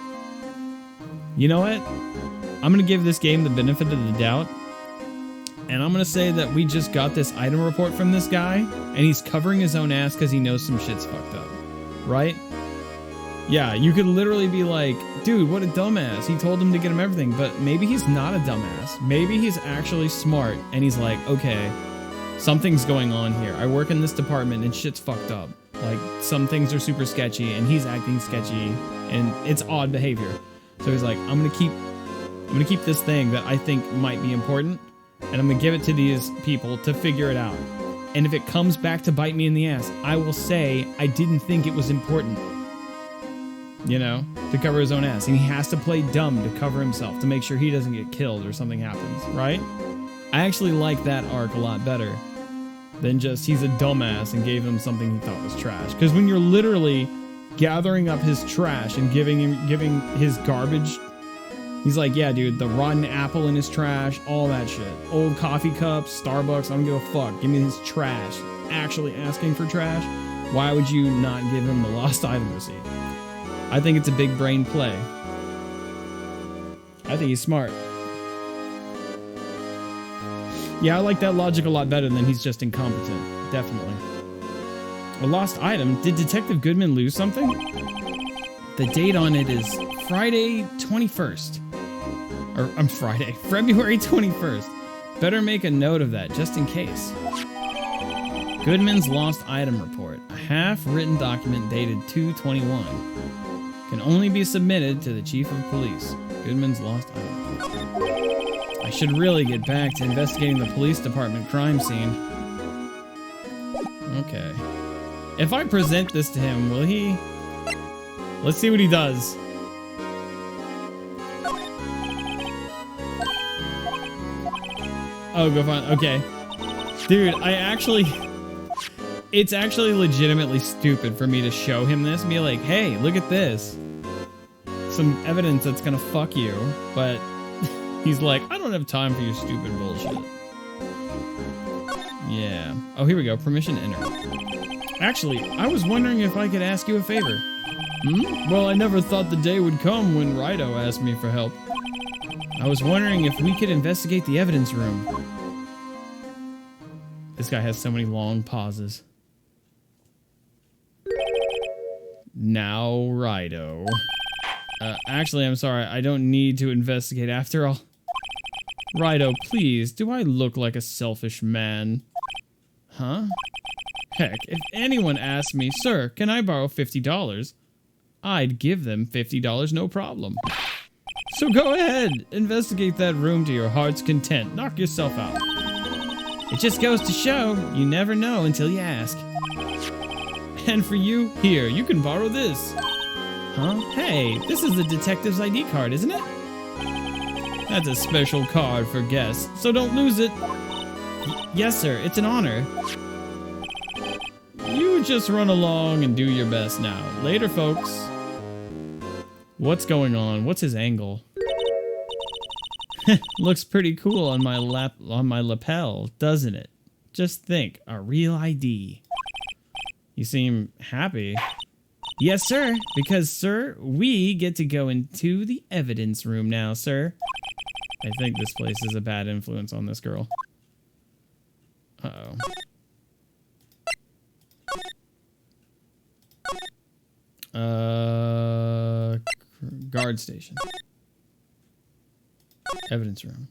You know what? I'm gonna give this game the benefit of the doubt. And I'm gonna say that we just got this item report from this guy, and he's covering his own ass because he knows some shit's fucked up. Right? Yeah, you could literally be like, dude, what a dumbass. He told him to get him everything, but maybe he's not a dumbass. Maybe he's actually smart, and he's like, okay, something's going on here. I work in this department, and shit's fucked up. Like, some things are super sketchy, and he's acting sketchy, and it's odd behavior. So he's like, I'm gonna keep this thing that I think might be important, and I'm gonna give it to these people to figure it out. And if it comes back to bite me in the ass, I will say I didn't think it was important. You know, to cover his own ass. And he has to play dumb to cover himself, to make sure he doesn't get killed or something happens, right? I actually like that arc a lot better than just he's a dumbass and gave him something he thought was trash. Because when you're literally gathering up his trash and giving his garbage, he's like, yeah, dude, the rotten apple in his trash, all that shit. Old coffee cups, Starbucks, I don't give a fuck. Give me his trash. Actually asking for trash? Why would you not give him the lost item receipt? I think it's a big brain play. I think he's smart. Yeah, I like that logic a lot better than he's just incompetent. Definitely. A lost item? Did Detective Goodman lose something? The date on it is Friday 21st. Or, February 21st. Better make a note of that, just in case. Goodman's lost item report. A half-written document dated 2/21. Can only be submitted to the Chief of Police. Goodman's lost item report. I should really get back to investigating the police department crime scene. Okay. If I present this to him, will he... Let's see what he does. Oh, go find... Okay. Dude, it's actually legitimately stupid for me to show him this and be like, hey, look at this. Some evidence that's gonna fuck you. But he's like, I don't have time for your stupid bullshit. Yeah. Oh, here we go. Permission to enter. Actually, I was wondering if I could ask you a favor. Well, I never thought the day would come when Wright asked me for help. I was wondering if we could investigate the evidence room. This guy has so many long pauses. Now, Righto. Actually, I'm sorry. I don't need to investigate after all. Righto, please. Do I look like a selfish man? Huh? Heck, if anyone asked me, sir, can I borrow $50? I'd give them $50, no problem. So go ahead, investigate that room to your heart's content. Knock yourself out. It just goes to show, you never know until you ask. And for you, here, you can borrow this. Huh? Hey, this is the detective's ID card, isn't it? That's a special card for guests, so don't lose it. Yes, sir, it's an honor. You just run along and do your best now. Later, folks. What's going on? What's his angle? Looks pretty cool on my lapel, doesn't it? Just think, a real ID. You seem happy. Yes, sir, because, sir, we get to go into the evidence room now, sir. I think this place is a bad influence on this girl. Uh-oh. Guard station. Evidence room.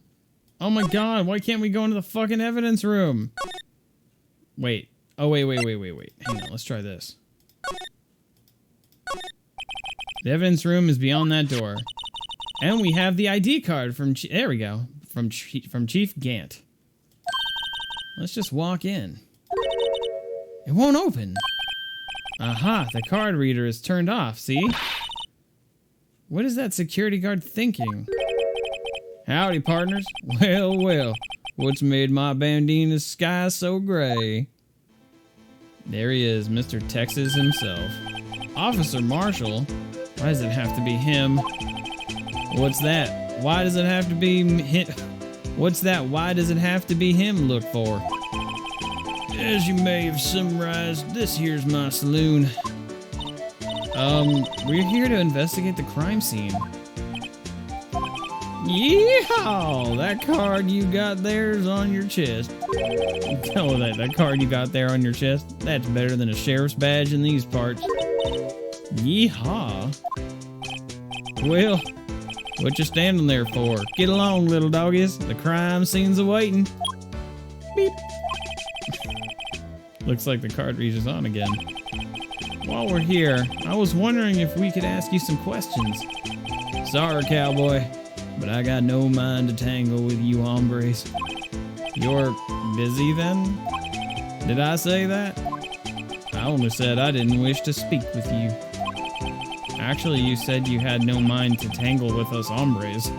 Oh my god, why can't we go into the fucking evidence room? Wait. Oh, wait. Hang on, let's try this. The evidence room is beyond that door. And we have the ID card from... There we go. From Chief Gant. Let's just walk in. It won't open. Aha, the card reader is turned off, see? What is that security guard thinking? Howdy, partners. Well, what's made my Bandina's sky so gray? There he is, Mr. Texas himself. Officer Marshall? Why does it have to be him? What's that? Why does it have to be him? What's that? Why does it have to be him look for? As you may have summarized, this here's my saloon. We're here to investigate the crime scene. Yeehaw! That card you got there is on your chest. Oh, that card you got there on your chest? That's better than a sheriff's badge in these parts. Yeehaw! Well, what you standing there for? Get along, little doggies. The crime scene's awaiting. Beep. Looks like the card reader's on again. While we're here, I was wondering if we could ask you some questions. Sorry, cowboy, but I got no mind to tangle with you hombres. You're busy then? Did I say that? I only said I didn't wish to speak with you. Actually, you said you had no mind to tangle with us hombres.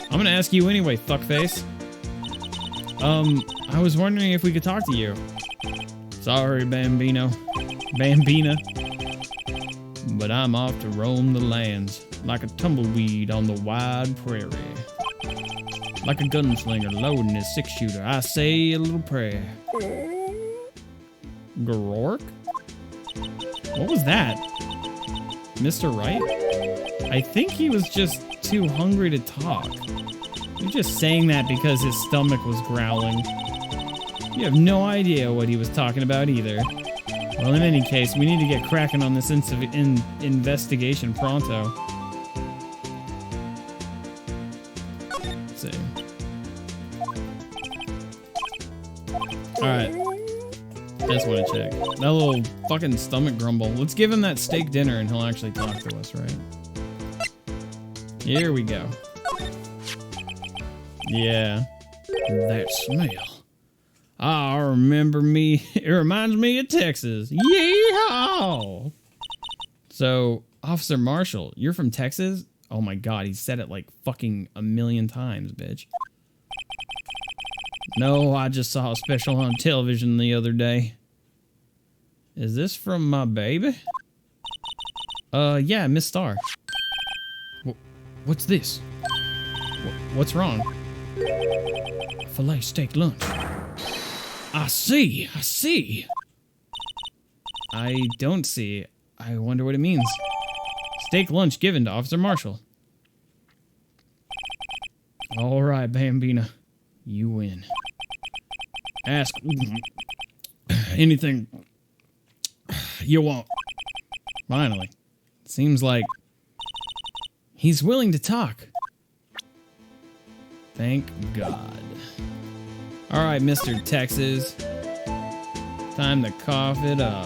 I'm gonna ask you anyway, fuckface. I was wondering if we could talk to you. Sorry, Bambina. But I'm off to roam the lands like a tumbleweed on the wide prairie. Like a gunslinger loading his 6-shooter, I say a little prayer. Grork? What was that? Mr. Wright? I think he was just too hungry to talk. He's just saying that because his stomach was growling. You have no idea what he was talking about either. Well, in any case, we need to get cracking on this investigation pronto. Let's see. Alright. I just want to check. That little fucking stomach grumble. Let's give him that steak dinner and he'll actually talk to us, right? Here we go. Yeah. That smell. I remember me. It reminds me of Texas. Yeehaw! So, Officer Marshall, you're from Texas? Oh my god, he said it like fucking a million times, bitch. No, I just saw a special on television the other day. Is this from my baby? Yeah, Miss Star. What's this? What's wrong? Filet steak lunch. I see. I don't see. I wonder what it means. Steak lunch given to Officer Marshall. All right, Bambina. You win. Ask anything you want. Finally. Seems like he's willing to talk. Thank God. All right, Mr. Texas. Time to cough it up.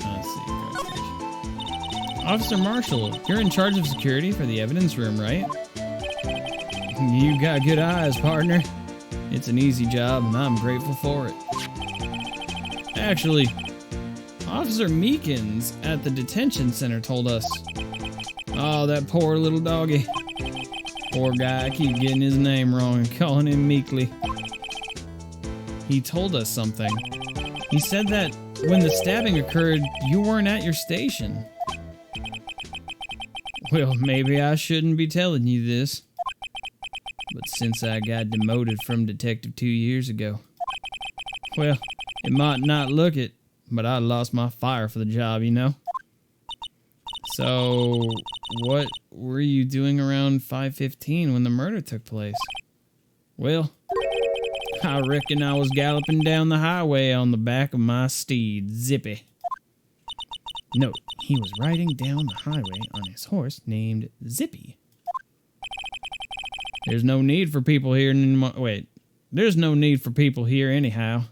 Let's see. Officer Marshall, you're in charge of security for the evidence room, right? You got good eyes, partner. It's an easy job, and I'm grateful for it. Actually, Officer Meekins at the detention center told us. Oh, that poor little doggy. Poor guy, I keep getting his name wrong and calling him Meekly. He told us something. He said that when the stabbing occurred, you weren't at your station. Well, maybe I shouldn't be telling you this. But since I got demoted from detective 2 years ago, well, it might not look it, but I lost my fire for the job, you know? So, what were you doing around 5:15 when the murder took place? Well, I reckon I was galloping down the highway on the back of my steed, Zippy. No, he was riding down the highway on his horse named Zippy. There's no need for people here there's no need for people here anyhow.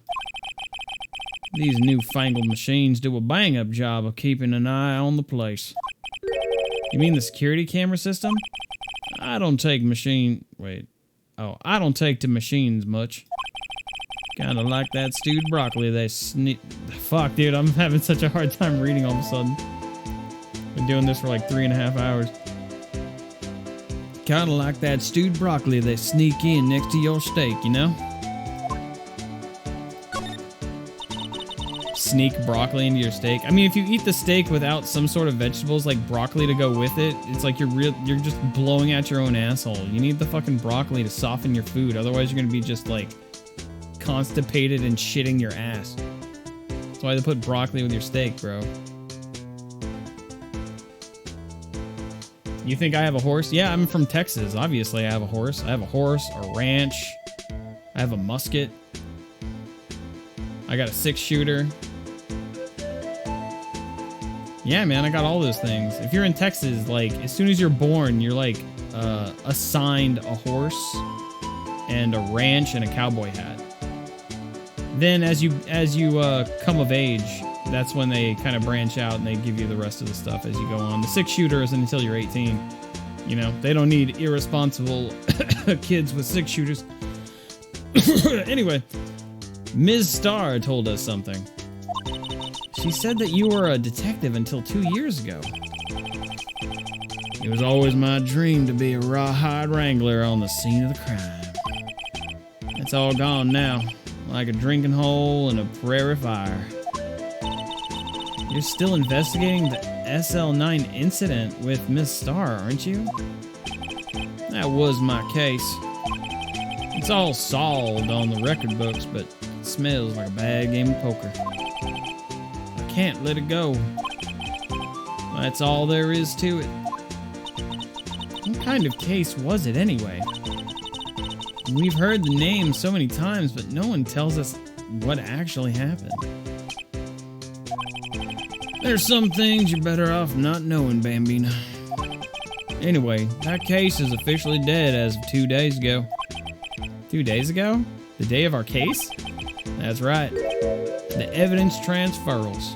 These newfangled machines do a bang-up job of keeping an eye on the place. You mean the security camera system? I don't take to machines much. Kinda like that stewed broccoli they Fuck, dude, I'm having such a hard time reading all of a sudden. Been doing this for like 3.5 hours. Kinda like that stewed broccoli they sneak in next to your steak, you know? Sneak broccoli into your steak. I mean, if you eat the steak without some sort of vegetables like broccoli to go with it, it's like you're just blowing out your own asshole. You need the fucking broccoli to soften your food. Otherwise, you're gonna be just like constipated and shitting your ass. That's why they put broccoli with your steak, bro. You think I have a horse? Yeah, I'm from Texas. Obviously, I have a horse. I have a horse, a ranch. I have a musket. I got a 6-shooter. Yeah, man, I got all those things. If you're in Texas, like, as soon as you're born, you're, like, assigned a horse and a ranch and a cowboy hat. Then, as you come of age, that's when they kind of branch out and they give you the rest of the stuff as you go on. The 6-shooter isn't until you're 18. You know, they don't need irresponsible kids with 6-shooters. Anyway, Ms. Starr told us something. She said that you were a detective until 2 years ago. It was always my dream to be a rawhide wrangler on the scene of the crime. It's all gone now, like a drinking hole in a prairie fire. You're still investigating the SL9 incident with Miss Starr, aren't you? That was my case. It's all solved on the record books, but it smells like a bad game of poker. I can't let it go. That's all there is to it. What kind of case was it anyway? We've heard the name so many times, but no one tells us what actually happened. There's some things you're better off not knowing, Bambina. Anyway, that case is officially dead as of 2 days ago. 2 days ago? The day of our case? That's right. The evidence transferals.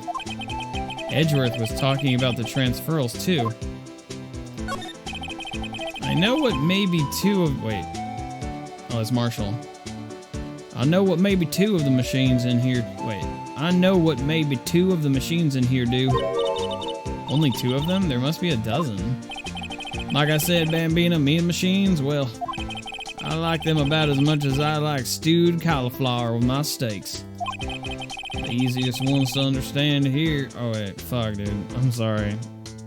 Edgeworth was talking about the transferals too. I know what maybe two of... Wait. Oh, it's Marshall. I know what maybe two of the machines in here... Wait. I know what maybe two of the machines in here do. Only two of them? There must be a dozen. Like I said, Bambina, me and machines, well, I like them about as much as I like stewed cauliflower with my steaks. The easiest ones to understand here... Oh, wait. Fuck, dude. I'm sorry.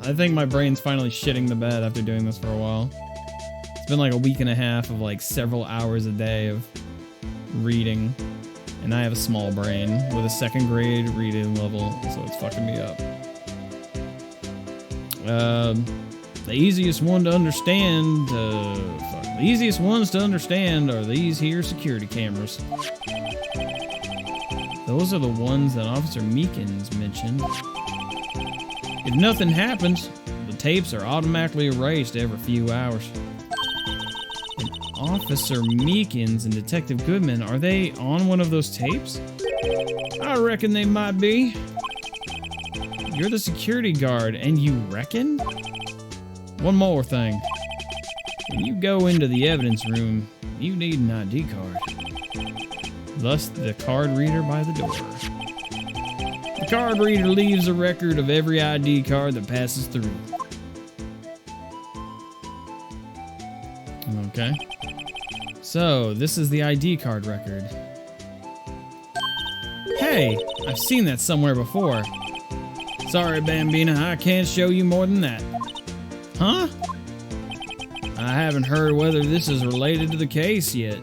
I think my brain's finally shitting the bed after doing this for a while. It's been like a week and a half of like several hours a day of reading. And I have a small brain with a 2nd grade reading level, so it's fucking me up. The easiest one to understand, the easiest ones to understand are these here security cameras. Those are the ones that Officer Meekins mentioned. If nothing happens, the tapes are automatically erased every few hours. And Officer Meekins and Detective Goodman, are they on one of those tapes? I reckon they might be. You're the security guard, and you reckon? One more thing. When you go into the evidence room, you need an ID card. Thus, the card reader by the door. The card reader leaves a record of every ID card that passes through. Okay. So, this is the ID card record. Hey, I've seen that somewhere before. Sorry, Bambina, I can't show you more than that. Huh? I haven't heard whether this is related to the case yet.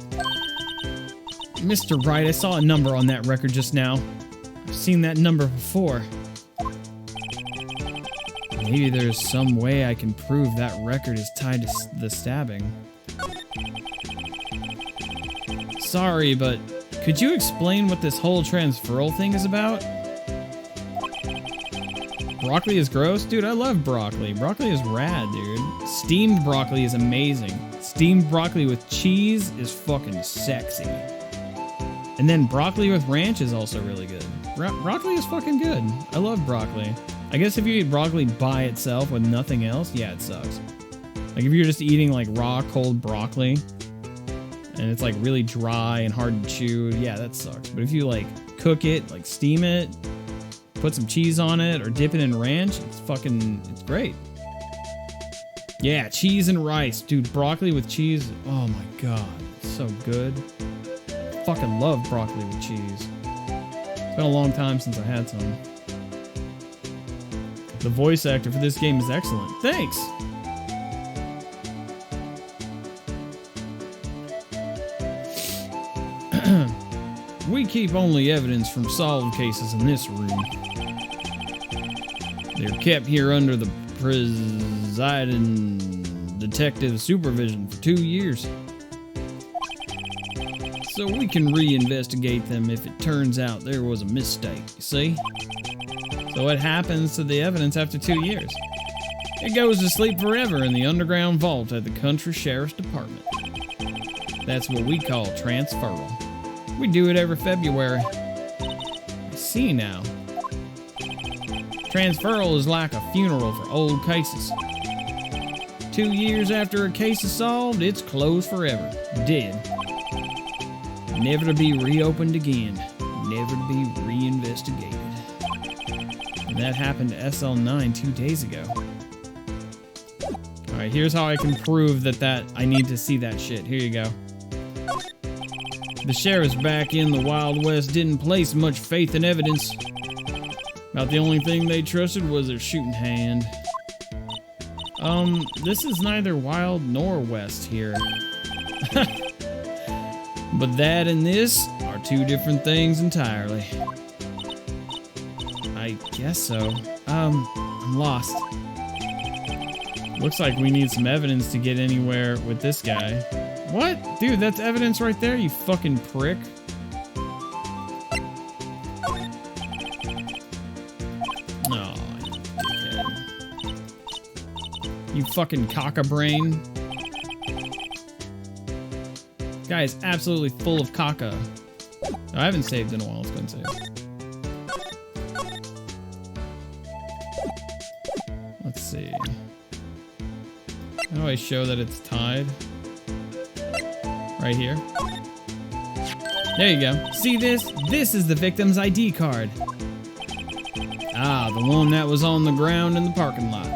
Mr. Wright, I saw a number on that record just now. I've seen that number before. Maybe there's some way I can prove that record is tied to the stabbing. Sorry, but could you explain what this whole transferal thing is about? Broccoli is gross? Dude, I love broccoli. Broccoli is rad, dude. Steamed broccoli is amazing. Steamed broccoli with cheese is fucking sexy. And then broccoli with ranch is also really good. Broccoli is fucking good. I love broccoli. I guess if you eat broccoli by itself with nothing else, yeah, it sucks. Like if you're just eating like raw, cold broccoli and it's like really dry and hard to chew, yeah, that sucks. But if you like cook it, like steam it, put some cheese on it or dip it in ranch, it's great. Yeah, cheese and rice. Dude, broccoli with cheese, oh my god, it's so good. Fucking love broccoli with cheese. It's been a long time since I had some. The voice actor for this game is excellent. Thanks! We keep only evidence from solved cases in this room. They're kept here under the presiding detective's supervision for 2 years. So we can reinvestigate them if it turns out there was a mistake, you see? So what happens to the evidence after 2 years? It goes to sleep forever in the underground vault at the country sheriff's department. That's what we call transferal. We do it every February. I see now. Transferal is like a funeral for old cases. 2 years after a case is solved, it's closed forever. Dead. Never to be reopened again. Never to be reinvestigated. And that happened to SL9 2 days ago. Alright, here's how I can prove that I need to see that shit. Here you go. The sheriffs back in the Wild West didn't place much faith in evidence. About the only thing they trusted was their shooting hand. This is neither Wild nor West here. But that and this are two different things entirely. I guess so. I'm lost. Looks like we need some evidence to get anywhere with this guy. What? Dude, that's evidence right there, you fucking prick. Oh, you dickhead. You fucking caca-brain. This guy is absolutely full of caca. I haven't saved in a while, let's go and save. Let's see. How do I show that it's tied? Right here. There you go. See this? This is the victim's ID card. Ah, the one that was on the ground in the parking lot.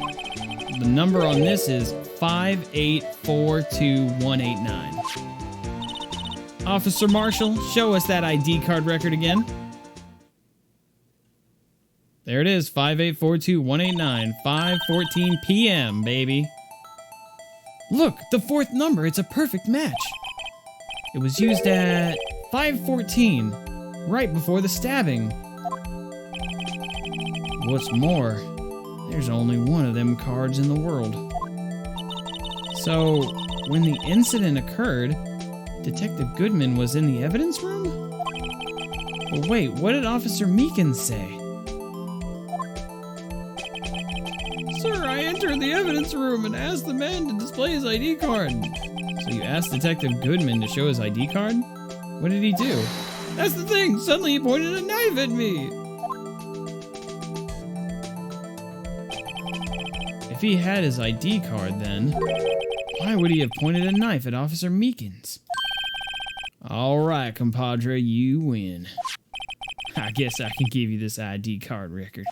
The number on this is 5842189. Officer Marshall, show us that ID card record again. There it is, 5842189, 5:14 p.m., baby. Look, the fourth number, it's a perfect match. It was used at 5:14, right before the stabbing. What's more, there's only one of them cards in the world. So, when the incident occurred, Detective Goodman was in the evidence room? But wait, what did Officer Meekins say? Sir, I entered the evidence room and asked the man to display his ID card. So you asked Detective Goodman to show his ID card? What did he do? That's the thing! Suddenly he pointed a knife at me! If he had his ID card, then why would he have pointed a knife at Officer Meekins? Alright, compadre, you win. I guess I can give you this ID card record.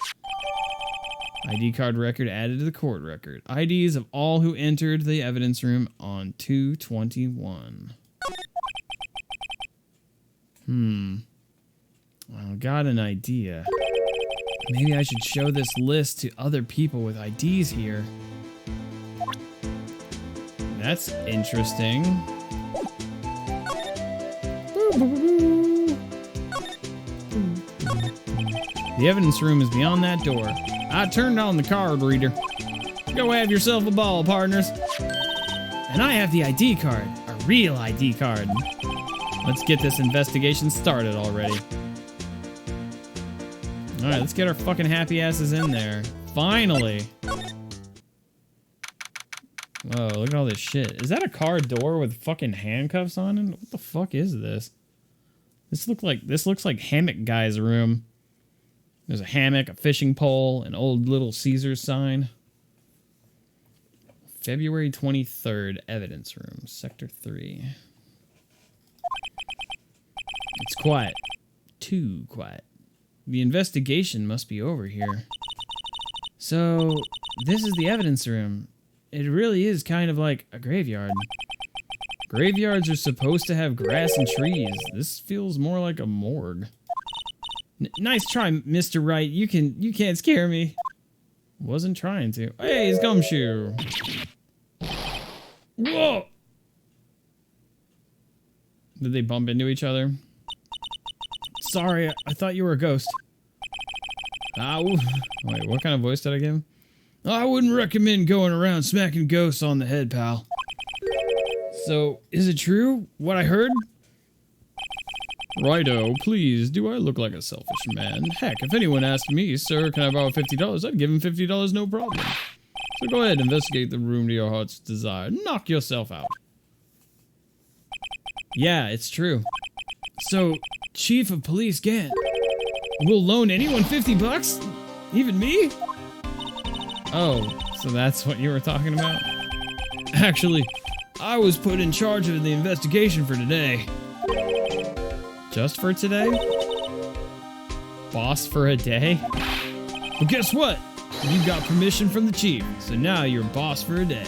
ID card record added to the court record. IDs of all who entered the evidence room on 2/21. I got an idea. Maybe I should show this list to other people with IDs here. That's interesting. The evidence room is beyond that door. I turned on the card reader. Go have yourself a ball, partners. And I have the ID card, a real ID card. Let's get this investigation started already. All right, let's get our fucking happy asses in there. Finally. Whoa, look at all this shit. Is that a car door with fucking handcuffs on it? What the fuck is this? This looks like Hammock Guy's room. There's a hammock, a fishing pole, an old Little Caesars sign. February 23rd, evidence room, sector 3. It's quiet. Too quiet. The investigation must be over here. So, this is the evidence room. It really is kind of like a graveyard. Graveyards are supposed to have grass and trees. This feels more like a morgue. Nice try, Mr. Wright. You can't scare me. Wasn't trying to. Hey, it's Gumshoe. Whoa! Did they bump into each other? Sorry, I thought you were a ghost. Wait, what kind of voice did I give him? I wouldn't recommend going around smacking ghosts on the head, pal. So, is it true, what I heard? Righto, please, do I look like a selfish man? Heck, if anyone asked me, sir, can I borrow $50, I'd give him $50, no problem. So go ahead, investigate the room to your heart's desire. Knock yourself out. Yeah, it's true. So, Chief of Police Gant will loan anyone $50? Even me? Oh, so that's what you were talking about? Actually, I was put in charge of the investigation for today. Just for today? Boss for a day? Well, guess what? You got permission from the chief, so now you're boss for a day.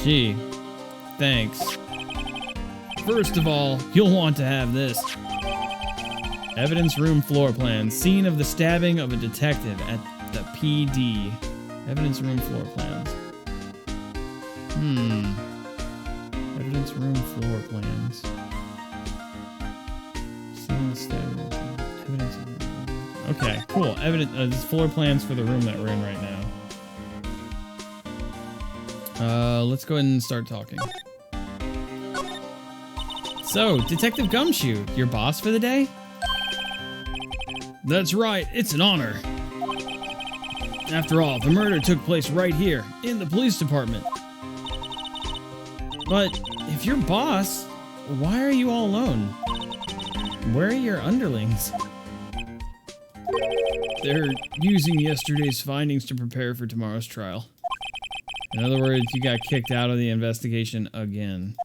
Gee, thanks. First of all, you'll want to have this. Evidence room floor plan. Scene of the stabbing of a detective at the PD. Evidence room floor plans. Evidence room floor plans. Scene of the stabbing. Evidence room. Okay, cool. Evidence. Floor plans for the room that we're in right now. Let's go ahead and start talking. So, Detective Gumshoe, your boss for the day? That's right, it's an honor. After all, the murder took place right here, in the police department. But if you're boss, why are you all alone? Where are your underlings? They're using yesterday's findings to prepare for tomorrow's trial. In other words, you got kicked out of the investigation again.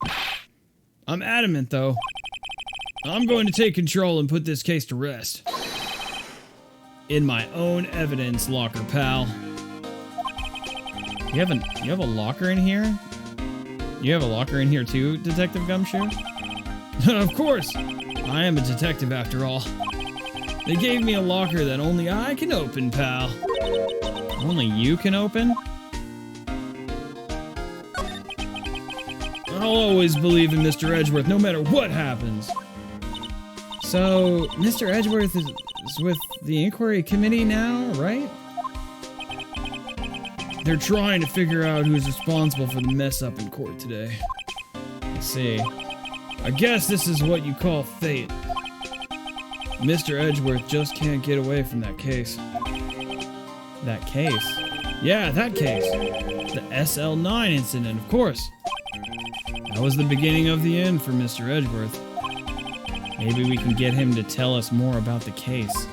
I'm adamant, though. I'm going to take control and put this case to rest. In my own evidence locker, pal. You have a locker in here? You have a locker in here too, Detective Gumshoe? Of course! I am a detective after all. They gave me a locker that only I can open, pal. Only you can open? I'll always believe in Mr. Edgeworth, no matter what happens. So, Mr. Edgeworth is with the inquiry committee now, right? They're trying to figure out who's responsible for the mess up in court today. Let's see. I guess this is what you call fate. Mr. Edgeworth just can't get away from that case. That case? Yeah, that case. The SL9 incident, of course. That was the beginning of the end for Mr. Edgeworth. Maybe we can get him to tell us more about the case.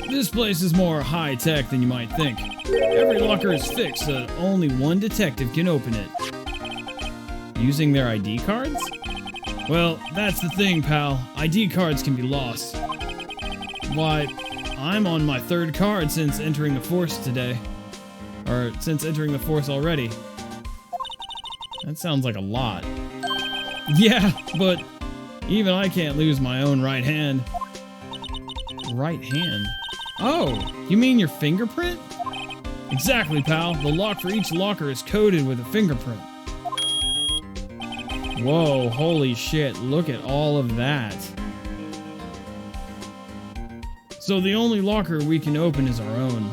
This place is more high-tech than you might think. Every locker is fixed so that only one detective can open it. Using their ID cards? Well, that's the thing, pal. ID cards can be lost. Why, I'm on my third card since entering the force today. Or since entering the force already. That sounds like a lot. Yeah, but even I can't lose my own right hand. Right hand? Oh, you mean your fingerprint? Exactly, pal. The lock for each locker is coded with a fingerprint. Whoa, holy shit, look at all of that. So the only locker we can open is our own.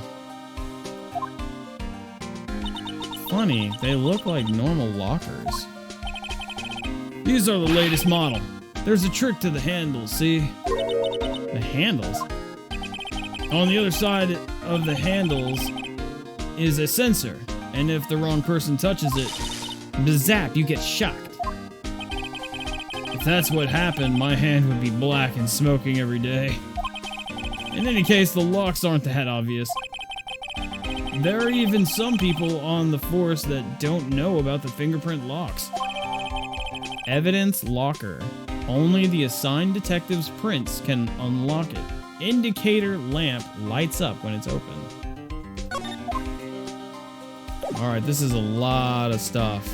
Funny, they look like normal lockers. These are the latest model. There's a trick to the handles, see? The handles? On the other side of the handles is a sensor, and if the wrong person touches it, Bazap, you get shocked. If that's what happened, my hand would be black and smoking every day. In any case, the locks aren't that obvious. There are even some people on the force that don't know about the fingerprint locks. Evidence locker. Only the assigned detective's prints can unlock it. Indicator lamp lights up when it's open. Alright, this is a lot of stuff.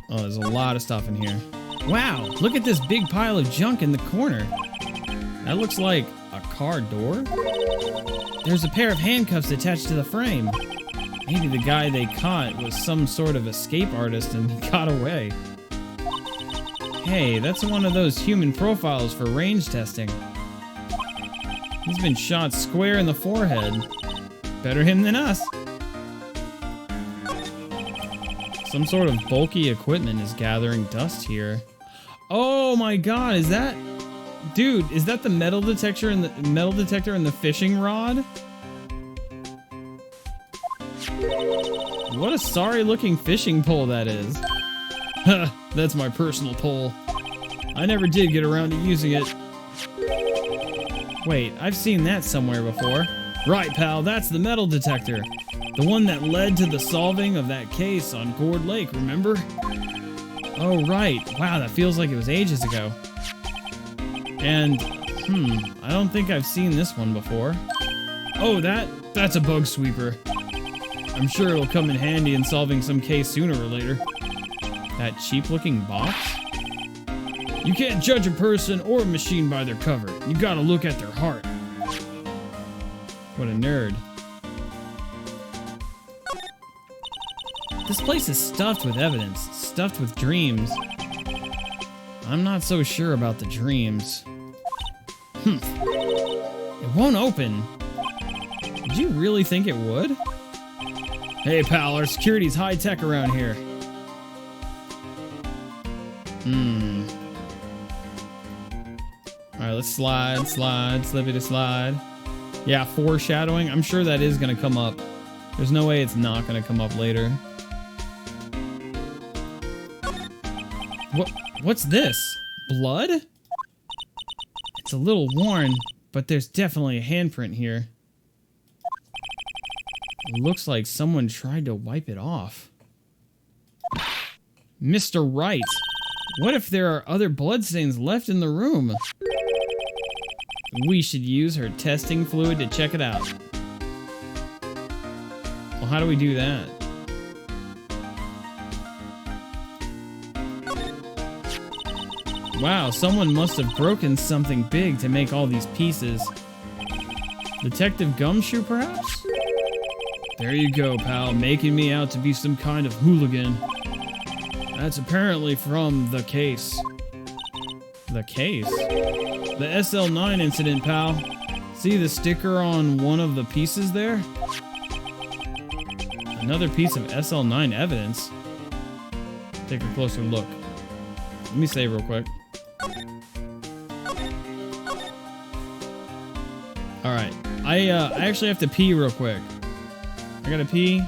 Oh, there's a lot of stuff in here. Wow, look at this big pile of junk in the corner. That looks like a car door. There's a pair of handcuffs attached to the frame. Maybe the guy they caught was some sort of escape artist and he got away. Hey, that's one of those human profiles for range testing. He's been shot square in the forehead. Better him than us. Some sort of bulky equipment is gathering dust here. Oh my god, is that... Dude, is that the metal detector in the fishing rod? What a sorry looking fishing pole that is. Ha, that's my personal pole. I never did get around to using it. Wait, I've seen that somewhere before. Right, pal, that's the metal detector. The one that led to the solving of that case on Gourd Lake, remember? Oh, right. Wow, that feels like it was ages ago. And, I don't think I've seen this one before. Oh, that's a bug sweeper. I'm sure it'll come in handy in solving some case sooner or later. That cheap-looking box? You can't judge a person or a machine by their cover. You gotta look at their heart. What a nerd. This place is stuffed with evidence, stuffed with dreams. I'm not so sure about the dreams. It won't open. Did you really think it would? Hey, pal, our security's high-tech around here. Alright, let's slide, slippity slide. Yeah, foreshadowing. I'm sure that is going to come up. There's no way it's not going to come up later. What's this? Blood? It's a little worn, but there's definitely a handprint here. Looks like someone tried to wipe it off. Mr. Wright, what if there are other bloodstains left in the room? We should use her testing fluid to check it out. Well, how do we do that? Wow, someone must have broken something big to make all these pieces. Detective Gumshoe, perhaps? There you go, pal, making me out to be some kind of hooligan. That's apparently from the case. The case? The SL9 incident, pal. See the sticker on one of the pieces there? Another piece of SL9 evidence. Take a closer look. Let me save real quick. Alright. I actually have to pee real quick. I gotta pee.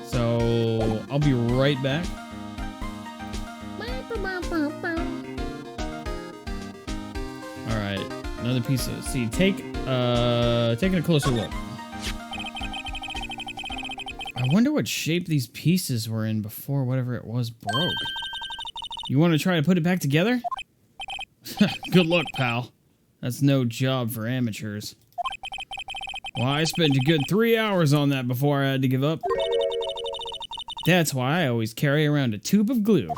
So I'll be right back. Alright. Another piece of taking a closer look. I wonder what shape these pieces were in before whatever it was broke. You want to try to put it back together? Good luck, pal. That's no job for amateurs. Well, I spent a good 3 hours on that before I had to give up. That's why I always carry around a tube of glue.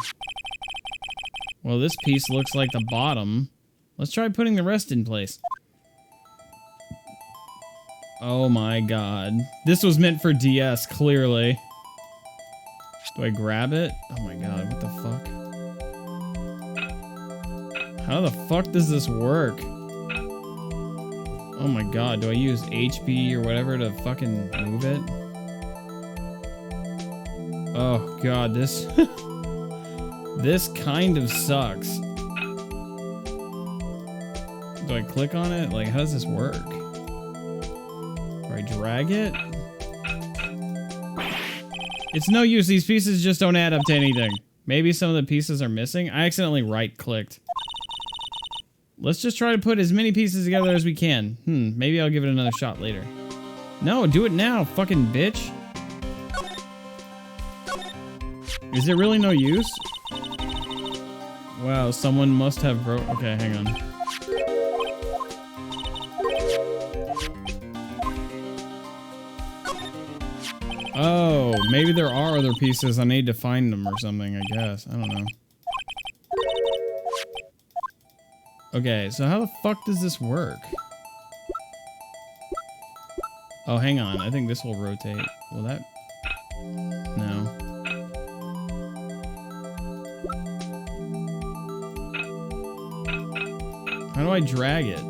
Well, this piece looks like the bottom. Let's try putting the rest in place. Oh my god. This was meant for DS, clearly. Do I grab it? Oh my god, what the fuck? How the fuck does this work? Oh my god, do I use HB or whatever to fucking move it? Oh god, this... this kind of sucks. Do I click on it? Like, how does this work? Do I drag it? It's no use, these pieces just don't add up to anything. Maybe some of the pieces are missing? I accidentally right-clicked. Let's just try to put as many pieces together as we can. Maybe I'll give it another shot later. No, do it now, fucking bitch. Is it really no use? Wow, someone must have broke... Okay, hang on. Oh, maybe there are other pieces. I need to find them or something, I guess. I don't know. Okay, so how the fuck does this work? Oh, hang on. I think this will rotate. Will that... No. How do I drag it?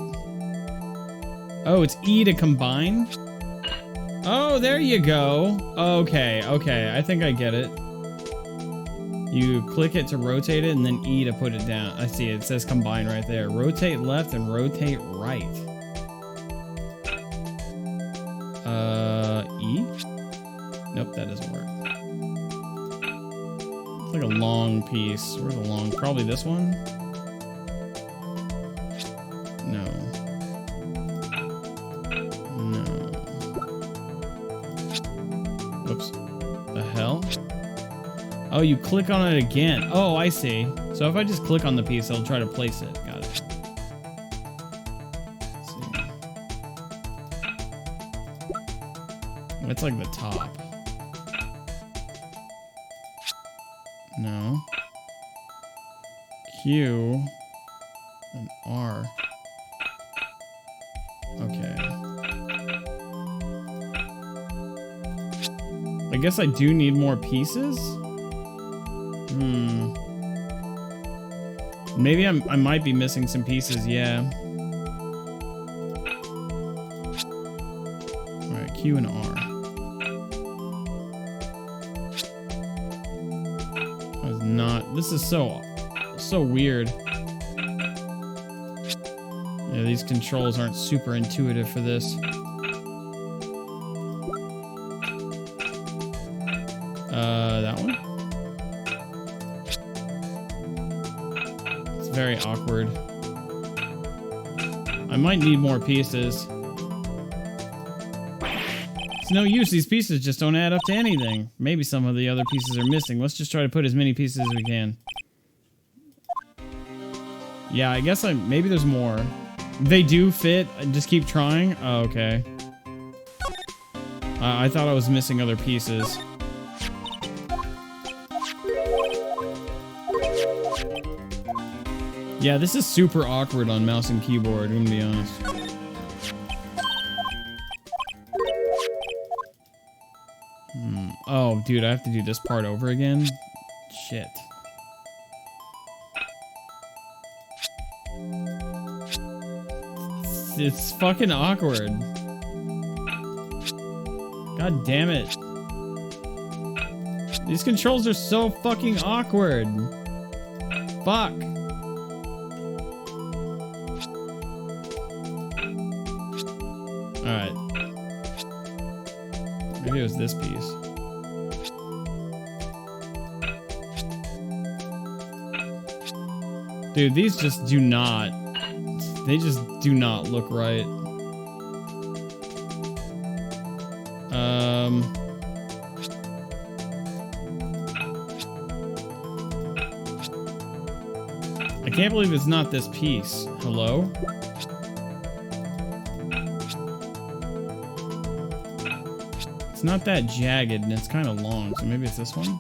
Oh, it's E to combine? Oh, there you go. Okay, okay. I think I get it. You click it to rotate it, and then E to put it down. I see it. It says combine right there. Rotate left and rotate right. E? Nope, that doesn't work. It's like a long piece. Where's the long? Probably this one? No. No. Whoops. The hell? Oh, you click on it again. Oh, I see. So if I just click on the piece, it'll try to place it. Got it. Let's see. It's like the top. No. Q and R. Okay. I guess I do need more pieces? Maybe I might be missing some pieces, yeah. Q and R. That was not. This is so weird. Yeah, these controls aren't super intuitive for this. That one? It's very awkward. I might need more pieces. It's no use, these pieces just don't add up to anything. Maybe some of the other pieces are missing. Let's just try to put as many pieces as we can. Yeah, I guess maybe there's more. They do fit, just keep trying. Oh, okay. I thought I was missing other pieces. Yeah, this is super awkward on mouse and keyboard, I'm gonna be honest. Oh, dude, I have to do this part over again? Shit. It's fucking awkward. God damn it. These controls are so fucking awkward. Fuck. Alright. Maybe it was this piece. Dude, these just do not. They just do not look right. I can't believe it's not this piece. Hello? It's not that jagged and it's kind of long, so maybe it's this one?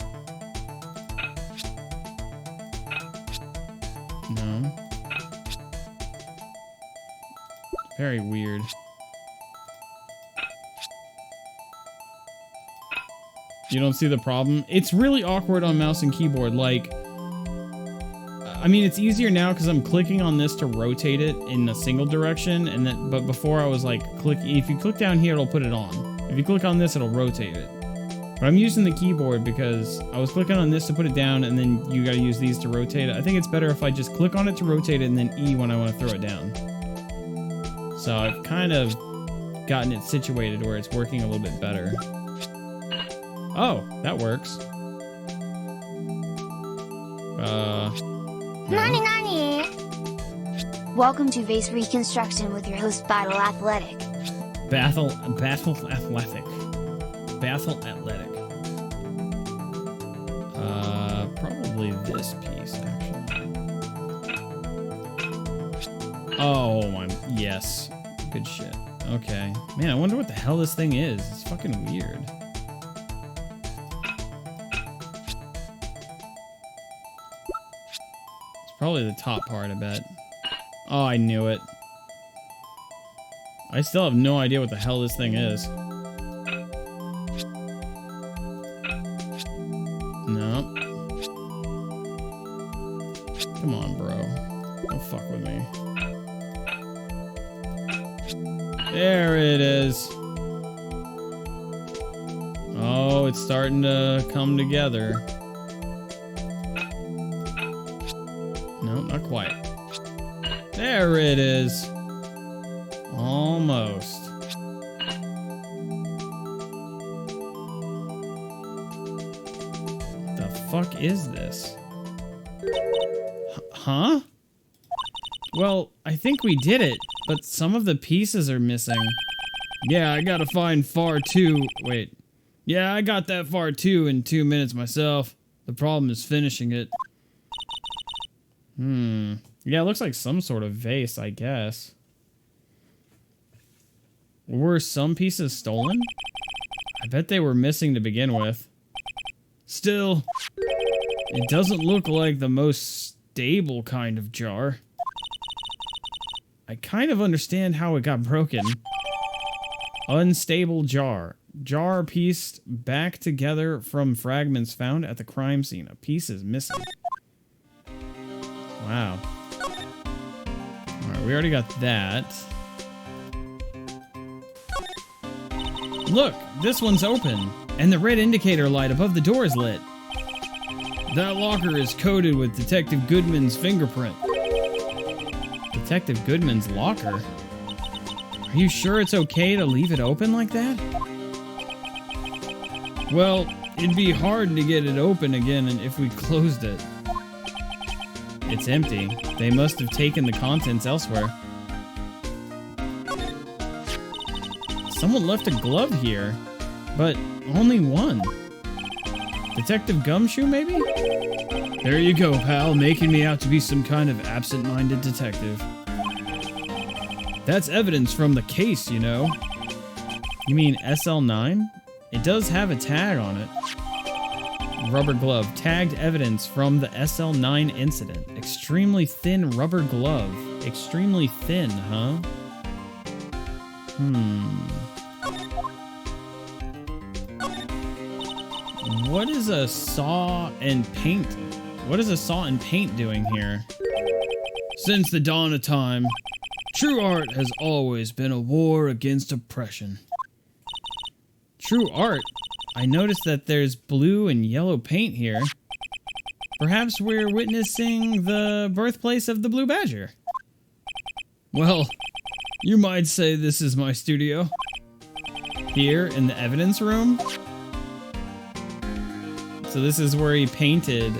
No. Very weird. You don't see the problem? It's really awkward on mouse and keyboard. Like, I mean, it's easier now because I'm clicking on this to rotate it in a single direction, and then, but before I was like, if you click down here, it'll put it on. If you click on this, it'll rotate it. But I'm using the keyboard because I was clicking on this to put it down, and then you gotta use these to rotate it. I think it's better if I just click on it to rotate it, and then E when I want to throw it down. So I've kind of gotten it situated where it's working a little bit better. Oh, that works. Nani nani! Welcome to Vase Reconstruction with your host Battle Athletic. Battle Athletic. Battle Athletic. Probably this piece, actually. Oh my, yes. Good shit. Okay. Man, I wonder what the hell this thing is. It's fucking weird. It's probably the top part, I bet. Oh, I knew it. I still have no idea what the hell this thing is. No. Come on, bro. Don't fuck with me. There it is. Oh, it's starting to come together. No, not quite. There it is. Almost. What the fuck is this? Huh? Well, I think we did it, but some of the pieces are missing. Yeah, I gotta find far 2. Wait. Yeah, I got that far 2 in 2 minutes myself. The problem is finishing it. Yeah, it looks like some sort of vase, I guess. Were some pieces stolen? I bet they were missing to begin with. Still, it doesn't look like the most stable kind of jar. I kind of understand how it got broken. Unstable jar. Jar pieced back together from fragments found at the crime scene. A piece is missing. Wow. Alright, we already got that. Look, this one's open, and the red indicator light above the door is lit. That locker is coated with Detective Goodman's fingerprint. Detective Goodman's locker? Are you sure it's okay to leave it open like that? Well, it'd be hard to get it open again if we closed it. It's empty. They must have taken the contents elsewhere. Someone left a glove here, but only one. Detective Gumshoe, maybe? There you go, pal, making me out to be some kind of absent-minded detective. That's evidence from the case, you know. You mean SL9? It does have a tag on it. Rubber glove. Tagged evidence from the SL9 incident. Extremely thin rubber glove. Extremely thin, huh? What is a saw and paint? What is a saw and paint doing here? Since the dawn of time, true art has always been a war against oppression. True art? I noticed that there's blue and yellow paint here. Perhaps we're witnessing the birthplace of the Blue Badger. Well, you might say this is my studio. Here in the evidence room. So this is where he painted,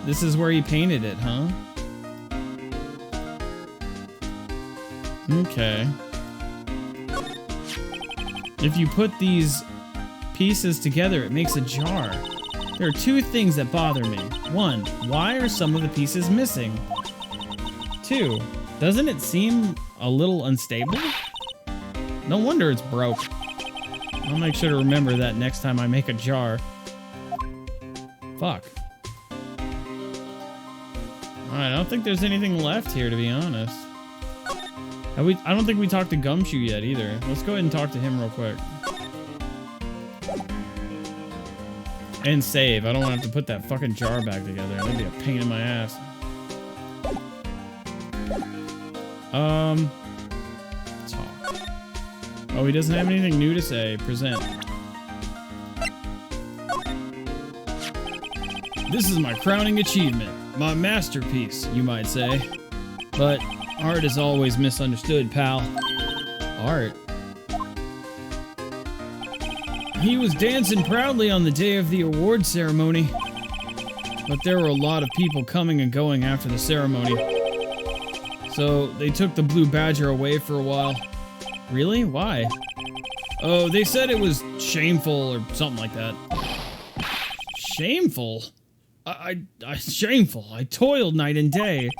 this is where he painted it, huh? Okay. If you put these pieces together, it makes a jar. There are two things that bother me. One, why are some of the pieces missing? Two, doesn't it seem a little unstable? No wonder it's broke. I'll make sure to remember that next time I make a jar. Fuck. Alright, I don't think there's anything left here, to be honest. I don't think we talked to Gumshoe yet, either. Let's go ahead and talk to him real quick. And save. I don't want to have to put that fucking jar back together. That'd be a pain in my ass. Talk. Oh, he doesn't have anything new to say. Present. This is my crowning achievement. My masterpiece, you might say. But art is always misunderstood, pal. Art? He was dancing proudly on the day of the award ceremony. But there were a lot of people coming and going after the ceremony. So they took the Blue Badger away for a while. Really? Why? Oh, they said it was shameful or something like that. Shameful? Shameful. I toiled night and day.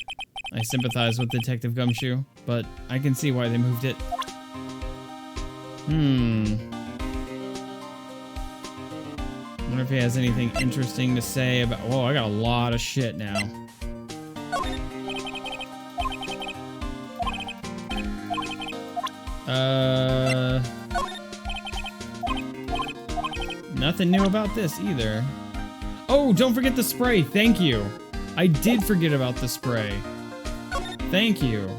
I sympathize with Detective Gumshoe, but I can see why they moved it. Wonder if he has anything interesting to say about... Whoa, I got a lot of shit now. Nothing new about this either. Oh, don't forget the spray. Thank you. I did forget about the spray. Thank you.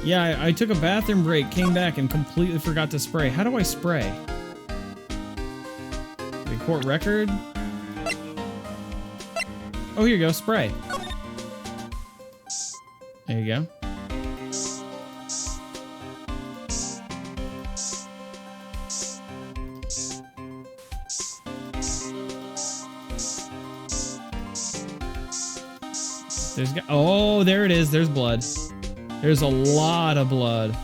Yeah, I took a bathroom break, came back, and completely forgot to spray. How do I spray? The court record? Oh, here you go. Spray. There you go. Oh, there it is. There's blood. There's a lot of blood.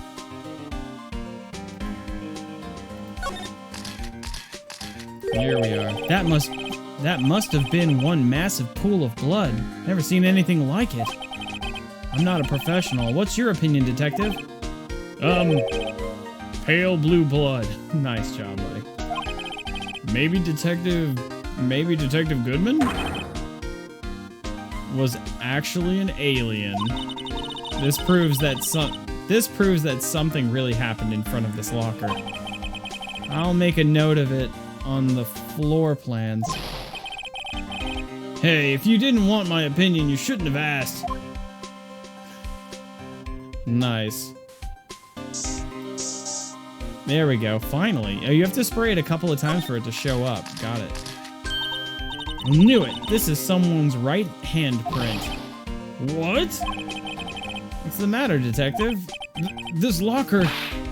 Here we are. That must have been one massive pool of blood. Never seen anything like it. I'm not a professional. What's your opinion, detective? Pale blue blood. Nice job, buddy. Maybe Detective Goodman was actually an alien. This proves that something really happened in front of this locker. I'll make a note of it on the floor plans. Hey, if you didn't want my opinion, you shouldn't have asked. Nice. There we go, finally. Oh, you have to spray it a couple of times for it to show up. Got it. Knew it. This is someone's right hand print. What? What's the matter, detective? This locker,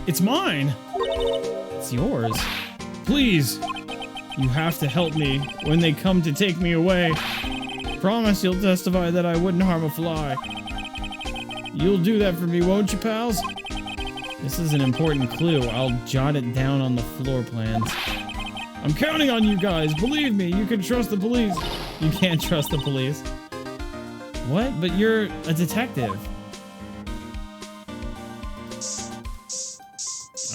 it's mine. It's yours. Please, you have to help me when they come to take me away. Promise you'll testify that I wouldn't harm a fly. You'll do that for me, won't you, pals? This is an important clue. I'll jot it down on the floor plans. I'm counting on you guys. Believe me, you can trust the police. You can't trust the police. What? But you're a detective.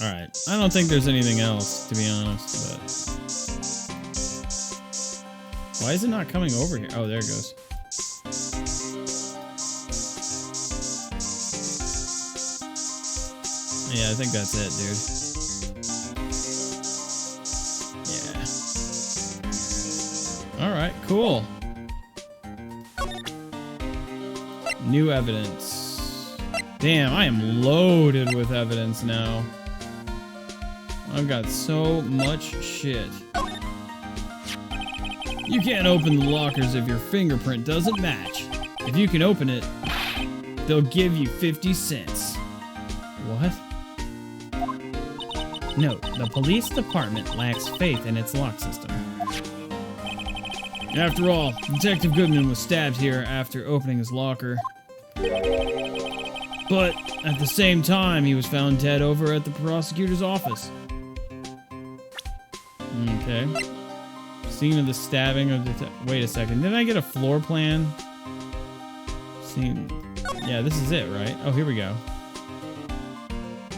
Alright. I don't think there's anything else, to be honest, but... Why is it not coming over here? Oh, there it goes. Yeah, I think that's it, dude. Yeah. Alright, cool. New evidence. Damn, I am loaded with evidence now. I've got so much shit. You can't open the lockers if your fingerprint doesn't match. If you can open it, they'll give you 50 cents. What? Note, the police department lacks faith in its lock system. After all, Detective Goodman was stabbed here after opening his locker. But at the same time, he was found dead over at the prosecutor's office. Okay. Scene of the stabbing of the... Wait a second. Did I get a floor plan? Scene... Yeah, this is it, right? Oh, here we go.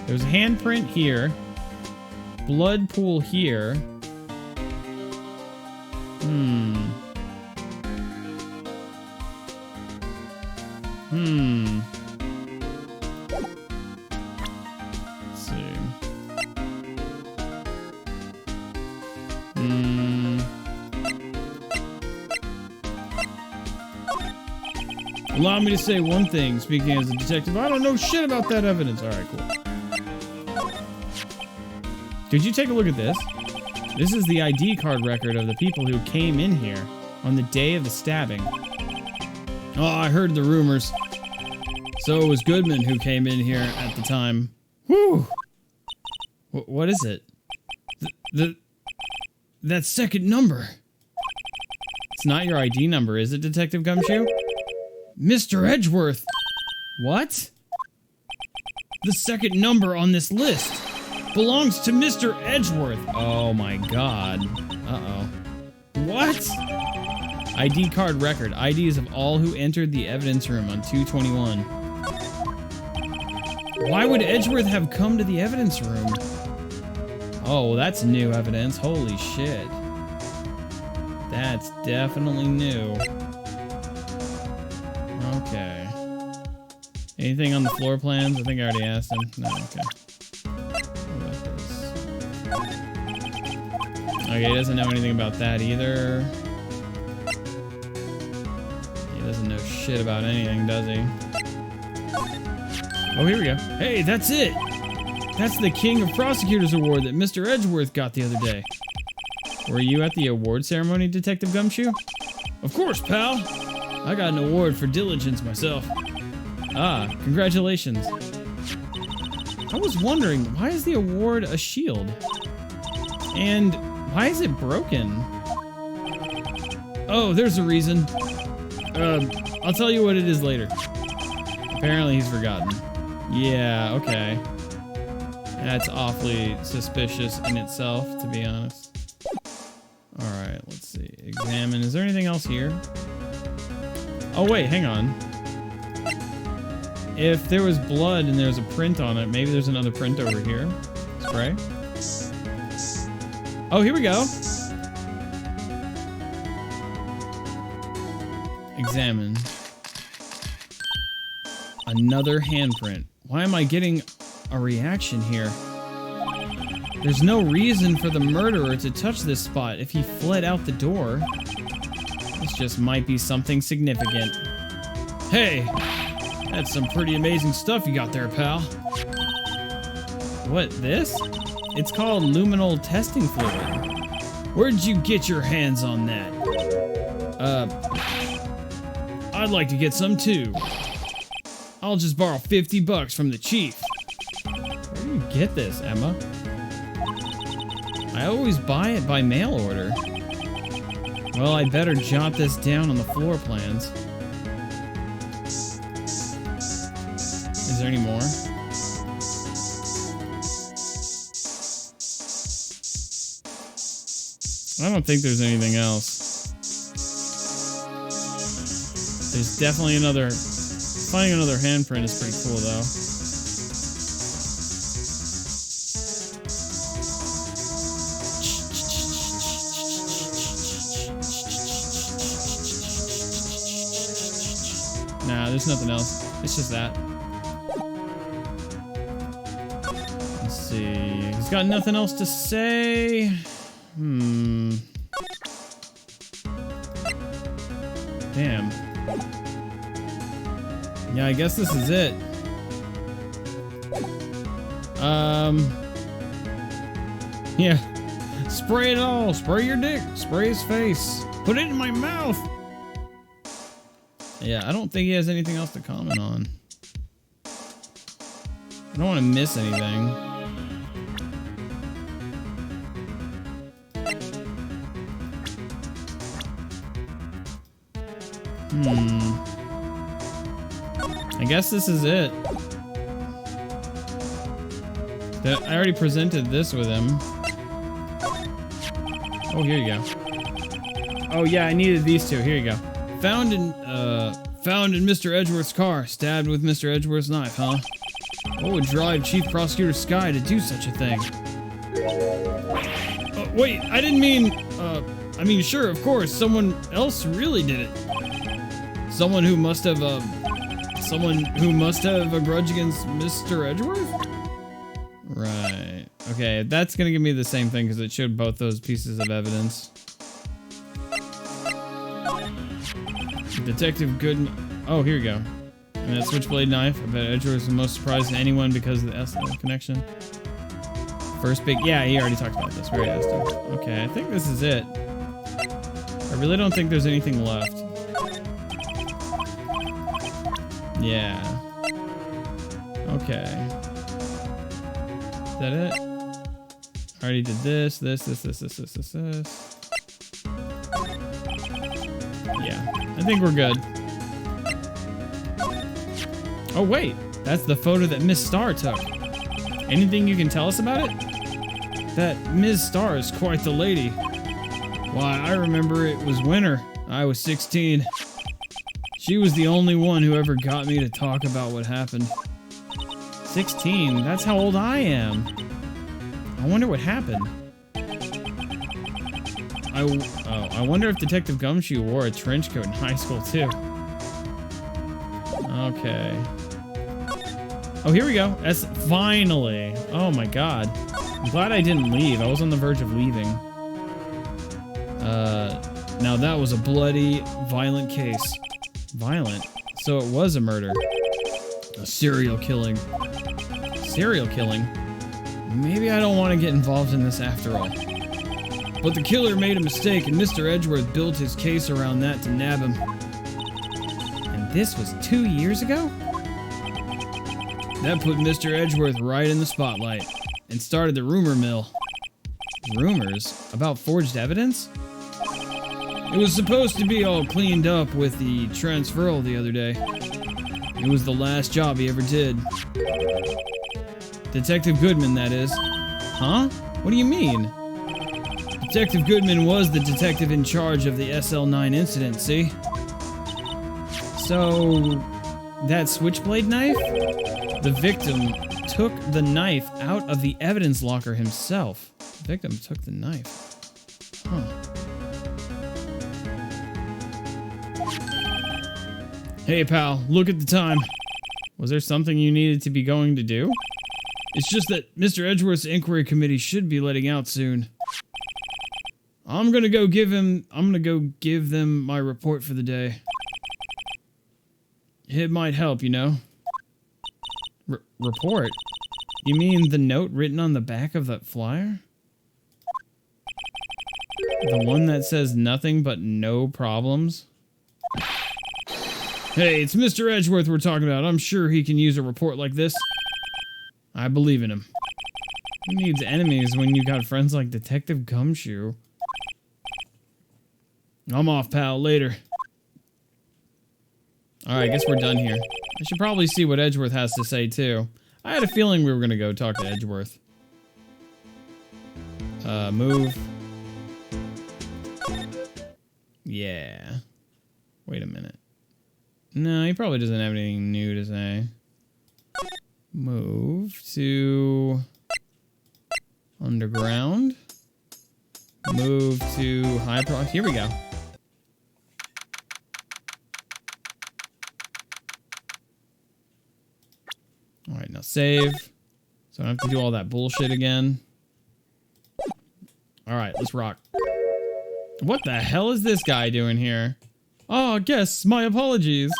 There's a handprint here. Blood pool here. Let's see. Allow me to say one thing, speaking as a detective. I don't know shit about that evidence. Alright, cool. Did you take a look at this? This is the ID card record of the people who came in here on the day of the stabbing. Oh, I heard the rumors. So it was Goodman who came in here at the time. Whew! What is it? That second number. It's not your ID number, is it, Detective Gumshoe? Mr. Edgeworth! What? The second number on this list belongs to Mr. Edgeworth. Oh my god. Uh-oh. What? ID card record. IDs of all who entered the evidence room on 2/21. Why would Edgeworth have come to the evidence room? Oh, well, that's new evidence. Holy shit. That's definitely new. Okay. Anything on the floor plans? I think I already asked him. No, okay. Okay, he doesn't know anything about that either. He doesn't know shit about anything, does he? Oh, here we go. Hey, that's it! That's the King of Prosecutors Award that Mr. Edgeworth got the other day. Were you at the award ceremony, Detective Gumshoe? Of course, pal! I got an award for diligence myself. Ah, congratulations. I was wondering, why is the award a shield? And why is it broken? Oh, there's a reason. I'll tell you what it is later. Apparently he's forgotten. Yeah, okay. That's awfully suspicious in itself, to be honest. Alright, let's see. Examine. Is there anything else here? Oh, wait, hang on. If there was blood and there's a print on it, maybe there's another print over here. Spray. Oh, here we go. Examine. Another handprint. Why am I getting a reaction here? There's no reason for the murderer to touch this spot if he fled out the door. This just might be something significant. Hey, that's some pretty amazing stuff you got there, pal. What, this? It's called luminal testing fluid. Where'd you get your hands on that? I'd like to get some too. I'll just borrow $50 from the chief. Where do you get this, Emma? I always buy it by mail order. Well, I better jot this down on the floor plans. Is there any more? I don't think there's anything else. There's definitely another... Finding another handprint is pretty cool, though. Nah, there's nothing else. It's just that. Let's see. He's got nothing else to say. Damn. Yeah, I guess this is it. Yeah. Spray it all. Spray your dick. Spray his face. Put it in my mouth. Yeah, I don't think he has anything else to comment on. I don't want to miss anything. I guess this is it. I already presented this with him. Oh, here you go. Oh yeah, I needed these two. Here you go. Found in Mr. Edgeworth's car. Stabbed with Mr. Edgeworth's knife, huh? What would drive Chief Prosecutor Sky to do such a thing? Wait, I didn't mean, I mean, sure, of course, someone else really did it. Someone who must have a grudge against Mr. Edgeworth? Right. Okay, that's gonna give me the same thing because it showed both those pieces of evidence. Detective Goodman. Oh, here we go. And that switchblade knife. I bet Edgeworth was the most surprised to anyone because of the SL connection. First big. Yeah, he already talked about this. We already asked him. Okay, I think this is it. I really don't think there's anything left. Yeah. Okay. Is that it? I already did this. Yeah, I think we're good. Oh wait, that's the photo that Miss Starr took. Anything you can tell us about it? That Ms. Starr is quite the lady. Why, I remember it was winter. I was 16. She was the only one who ever got me to talk about what happened. 16? That's how old I am. I wonder what happened. I wonder if Detective Gumshoe wore a trench coat in high school too. Okay. Oh, here we go. That's finally. Oh my god. I'm glad I didn't leave. I was on the verge of leaving. Now that was a bloody, violent case. Violent? So it was a murder. A serial killing. Serial killing? Maybe I don't want to get involved in this after all. But the killer made a mistake and Mr. Edgeworth built his case around that to nab him. And this was 2 years ago? That put Mr. Edgeworth right in the spotlight and started the rumor mill. Rumors? About forged evidence? It was supposed to be all cleaned up with the transferal the other day. It was the last job he ever did. Detective Goodman, that is. Huh? What do you mean? Detective Goodman was the detective in charge of the SL9 incident, see? So, that switchblade knife? The victim took the knife out of the evidence locker himself. The victim took the knife. Huh. Hey, pal, look at the time. Was there something you needed to be going to do? It's just that Mr. Edgeworth's inquiry committee should be letting out soon. I'm gonna go give them my report for the day. It might help, you know. Report? You mean the note written on the back of that flyer? The one that says nothing but no problems? Hey, it's Mr. Edgeworth we're talking about. I'm sure he can use a report like this. I believe in him. Who needs enemies when you got friends like Detective Gumshoe? I'm off, pal. Later. Alright, I guess we're done here. I should probably see what Edgeworth has to say, too. I had a feeling we were gonna go talk to Edgeworth. Move. Yeah. Wait a minute. No, he probably doesn't have anything new to say. Move to... underground. Move to high pro... Here we go. Alright, now save. So I don't have to do all that bullshit again. Alright, let's rock. What the hell is this guy doing here? Oh, guess, my apologies.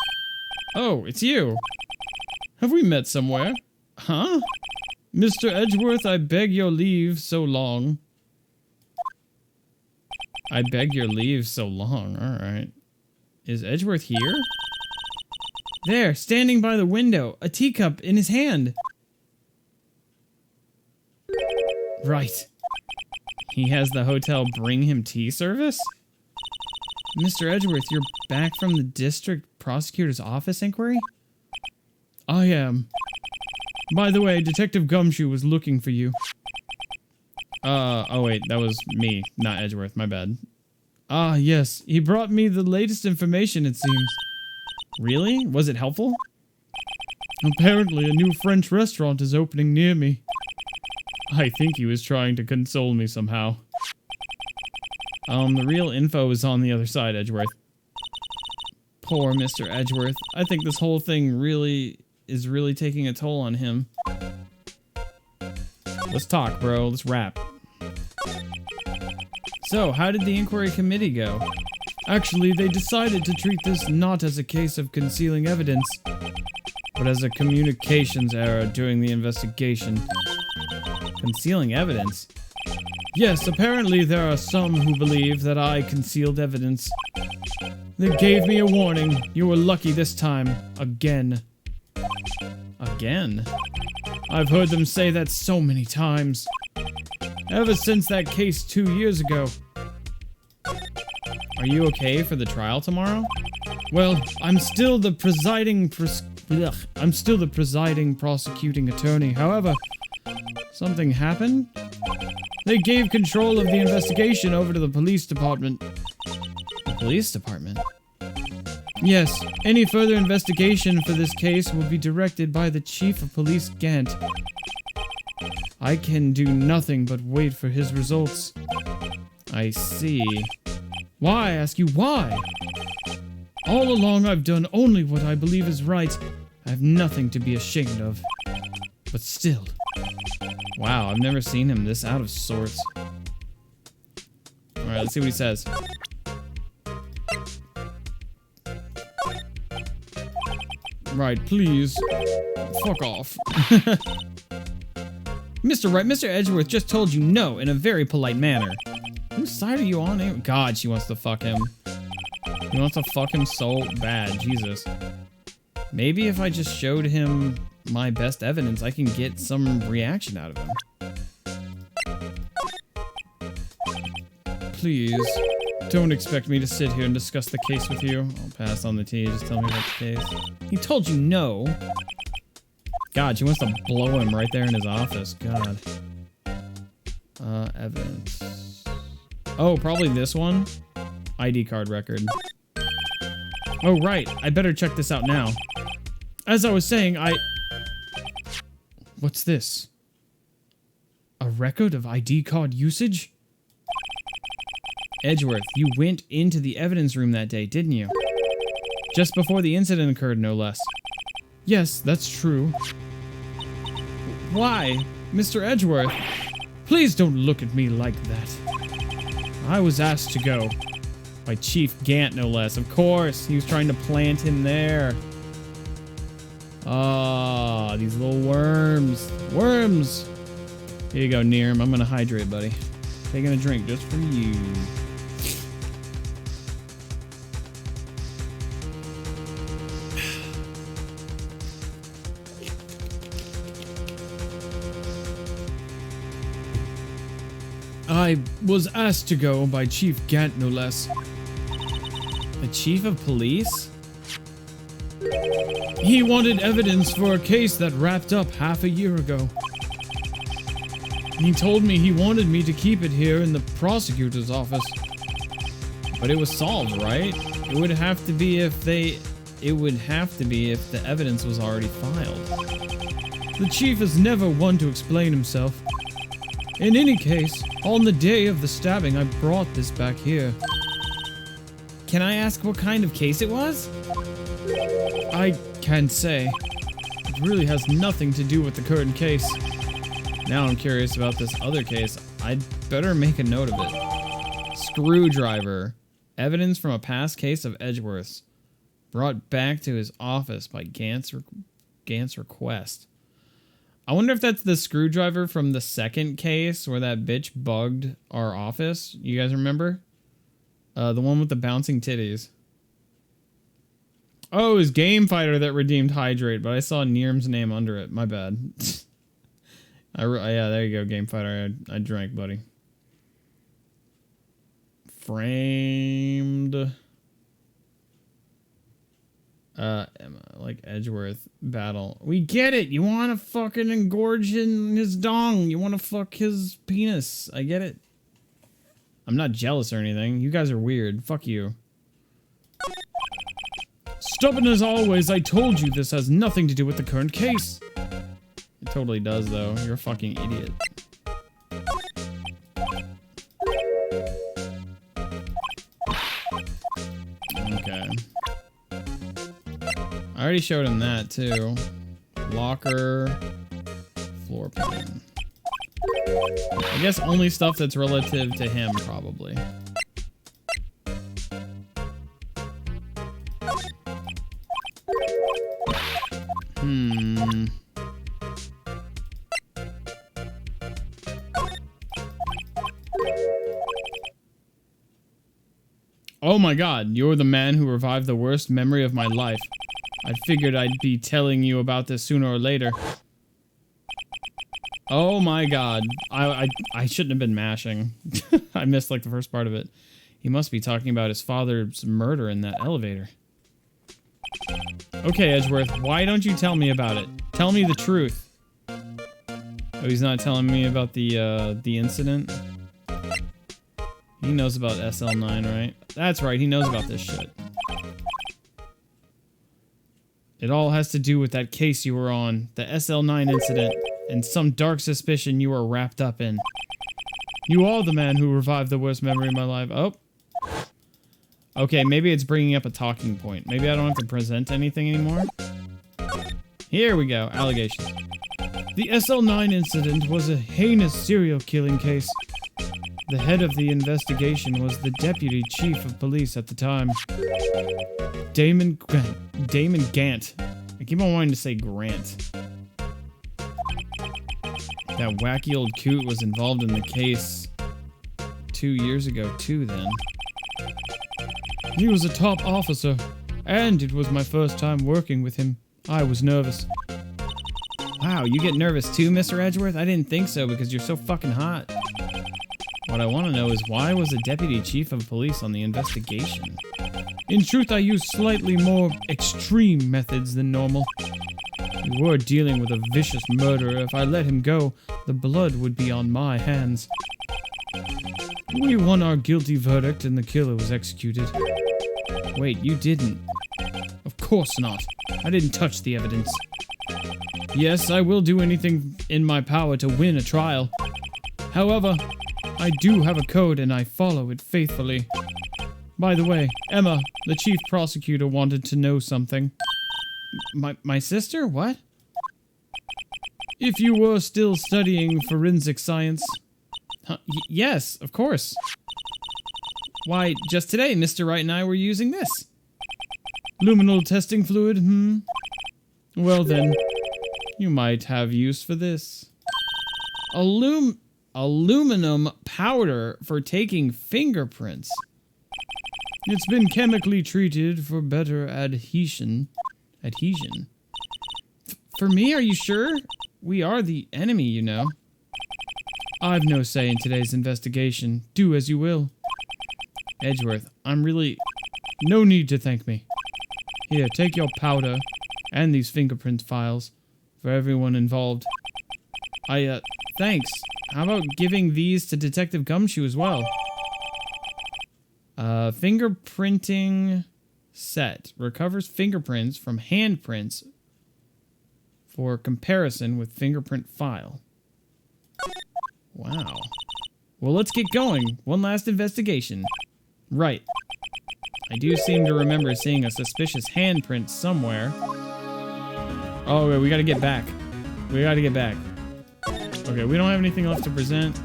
Oh, it's you. Have we met somewhere? Huh? Mr. Edgeworth, I beg your leave so long. I beg your leave so long, alright. Is Edgeworth here? There, standing by the window, a teacup in his hand. Right. He has the hotel bring him tea service? Mr. Edgeworth, you're back from the district prosecutor's office inquiry? I am. By the way, Detective Gumshoe was looking for you. Oh wait, that was me, not Edgeworth, my bad. Ah, yes, he brought me the latest information, it seems. Really? Was it helpful? Apparently, a new French restaurant is opening near me. I think he was trying to console me somehow. The real info is on the other side, Edgeworth. Poor Mr. Edgeworth. I think this whole thing is really taking a toll on him. Let's talk, bro. Let's rap. So, how did the inquiry committee go? Actually, they decided to treat this not as a case of concealing evidence, but as a communications error during the investigation. Concealing evidence? Yes, apparently there are some who believe that I concealed evidence. They gave me a warning. You were lucky this time. Again. Again? I've heard them say that so many times. Ever since that case 2 years ago. Are you okay for the trial tomorrow? Well, I'm still the presiding prosecuting attorney. However, something happened? They gave control of the investigation over to the police department. The police department? Yes, any further investigation for this case will be directed by the Chief of Police Gant. I can do nothing but wait for his results. I see. Why, I ask you, why? All along I've done only what I believe is right. I have nothing to be ashamed of. But still. Wow, I've never seen him this out of sorts. Alright, let's see what he says. Right, please. Fuck off. Mr. Wright, Mr. Edgeworth just told you no in a very polite manner. Whose side are you on? God, she wants to fuck him. She wants to fuck him so bad. Jesus. Maybe if I just showed him my best evidence, I can get some reaction out of him. Please, don't expect me to sit here and discuss the case with you. I'll pass on the tea. Just tell me about the case. He told you no. God, she wants to blow him right there in his office. God. Evidence. Oh, probably this one? ID card record. Oh, right. I better check this out now. As I was saying, What's this? A record of ID card usage? Edgeworth, you went into the evidence room that day, didn't you? Just before the incident occurred, no less. Yes, that's true. Why? Mr. Edgeworth, please don't look at me like that. I was asked to go. By Chief Gant, no less. Of course, he was trying to plant him there. Ah, these little worms. Worms! Here you go, Nirm. I'm gonna hydrate, buddy. Taking a drink just for you. I was asked to go by Chief Gant, no less. The chief of police? He wanted evidence for a case that wrapped up half a year ago. He told me he wanted me to keep it here in the prosecutor's office. But it was solved, right? It would have to be if the evidence was already filed. The chief is never one to explain himself. In any case, on the day of the stabbing, I brought this back here. Can I ask what kind of case it was? I can't say. It really has nothing to do with the current case. Now I'm curious about this other case. I'd better make a note of it. Screwdriver. Evidence from a past case of Edgeworth's. Brought back to his office by Gant's request. I wonder if that's the screwdriver from the second case where that bitch bugged our office. You guys remember? The one with the bouncing titties. Oh, it was Game Fighter that redeemed Hydrate, but I saw Nirm's name under it. My bad. Yeah, there you go, Game Fighter. I drank, buddy. Framed. Emma, like Edgeworth battle. We get it. You want to fucking engorge in his dong. You want to fuck his penis. I get it. I'm not jealous or anything. You guys are weird. Fuck you. Stubborn as always, I told you this has nothing to do with the current case. It totally does, though. You're a fucking idiot. Okay. I already showed him that, too. Locker. Floor plan. I guess only stuff that's relative to him, probably. Oh my god, you're the man who revived the worst memory of my life. I figured I'd be telling you about this sooner or later. Oh my god. I shouldn't have been mashing. I missed like the first part of it. He must be talking about his father's murder in that elevator. Okay, Edgeworth, why don't you tell me about it? Tell me the truth. Oh, he's not telling me about the incident? He knows about SL9, right? That's right, he knows about this shit. It all has to do with that case you were on, the SL9 incident, and some dark suspicion you were wrapped up in. You are the man who revived the worst memory of my life. Oh. Okay, maybe it's bringing up a talking point. Maybe I don't have to present anything anymore. Here we go, allegations. The SL9 incident was a heinous serial killing case. The head of the investigation was the deputy chief of police at the time. Damon Gant. I keep on wanting to say Grant. That wacky old coot was involved in the case 2 years ago too, then. He was a top officer, and it was my first time working with him. I was nervous. Wow, you get nervous too, Mr. Edgeworth? I didn't think so because you're so fucking hot. What I want to know is why was the deputy chief of police on the investigation? In truth, I used slightly more extreme methods than normal. We were dealing with a vicious murderer. If I let him go, the blood would be on my hands. We won our guilty verdict and the killer was executed. Wait, you didn't? Of course not. I didn't touch the evidence. Yes, I will do anything in my power to win a trial. However, I do have a code and I follow it faithfully. By the way, Emma, the chief prosecutor, wanted to know something. My sister? What? If you were still studying forensic science... yes, of course. Why, just today, Mr. Wright and I were using this. Luminal testing fluid, Well then, you might have use for this. Aluminum powder for taking fingerprints. It's been chemically treated for better adhesion. For me, are you sure? We are the enemy, you know. I've no say in today's investigation. Do as you will. Edgeworth, I'm really... No need to thank me. Here, take your powder and these fingerprint files for everyone involved. Thanks. How about giving these to Detective Gumshoe as well? Fingerprinting set. Recovers fingerprints from handprints for comparison with fingerprint file. Wow. Well, let's get going. One last investigation. Right. I do seem to remember seeing a suspicious handprint somewhere. Oh, we gotta get back. We gotta get back. Okay, we don't have anything left to present.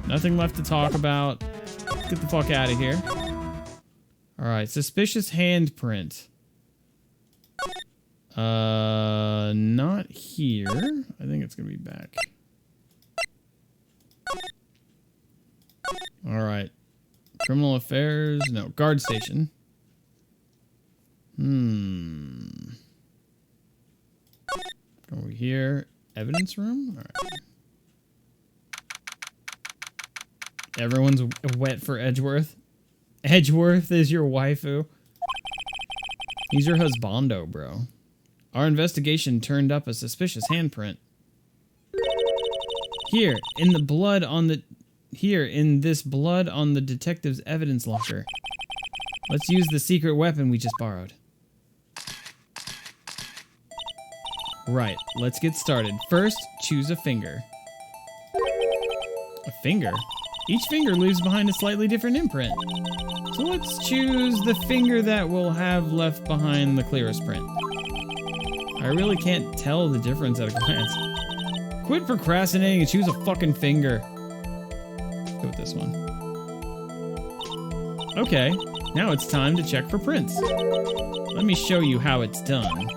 Nothing left to talk about. Let's get the fuck out of here. Alright, suspicious handprint. Not here. I think it's gonna be back. Alright. Criminal affairs. No, guard station. Over here. Evidence room? Alright. Everyone's wet for Edgeworth. Edgeworth is your waifu. He's your husbando, bro. Our investigation turned up a suspicious handprint. Here, in this blood on the detective's evidence locker. Let's use the secret weapon we just borrowed. Right, let's get started. First, choose a finger. A finger? Each finger leaves behind a slightly different imprint. So let's choose the finger that will have left behind the clearest print. I really can't tell the difference at a glance. Quit procrastinating and choose a fucking finger. Let's go with this one. Okay, now it's time to check for prints. Let me show you how it's done.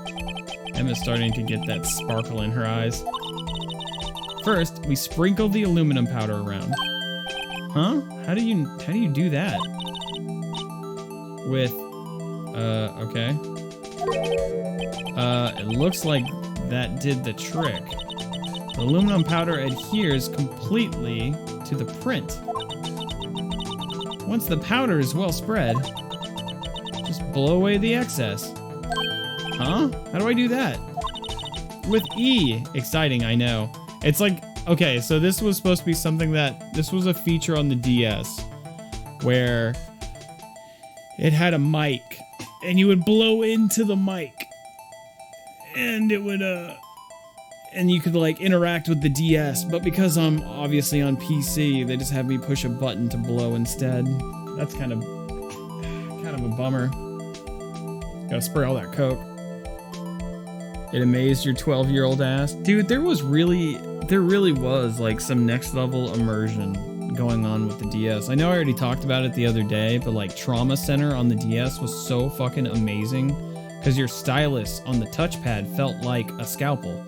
Emma's starting to get that sparkle in her eyes. First, we sprinkle the aluminum powder around. Huh? How do you do that? With, okay. It looks like that did the trick. The aluminum powder adheres completely to the print. Once the powder is well spread, just blow away the excess. Huh? How do I do that? With E. Exciting, I know. It's like, okay, so this was supposed to be something this was a feature on the DS where it had a mic and you would blow into the mic and it would, and you could like interact with the DS, but because I'm obviously on PC, they just have me push a button to blow instead. That's kind of a bummer. Gotta spray all that Coke. It amazed your 12-year-old ass. Dude, there really was like some next level immersion going on with the DS. I know I already talked about it the other day, but like Trauma Center on the DS was so fucking amazing because your stylus on the touchpad felt like a scalpel.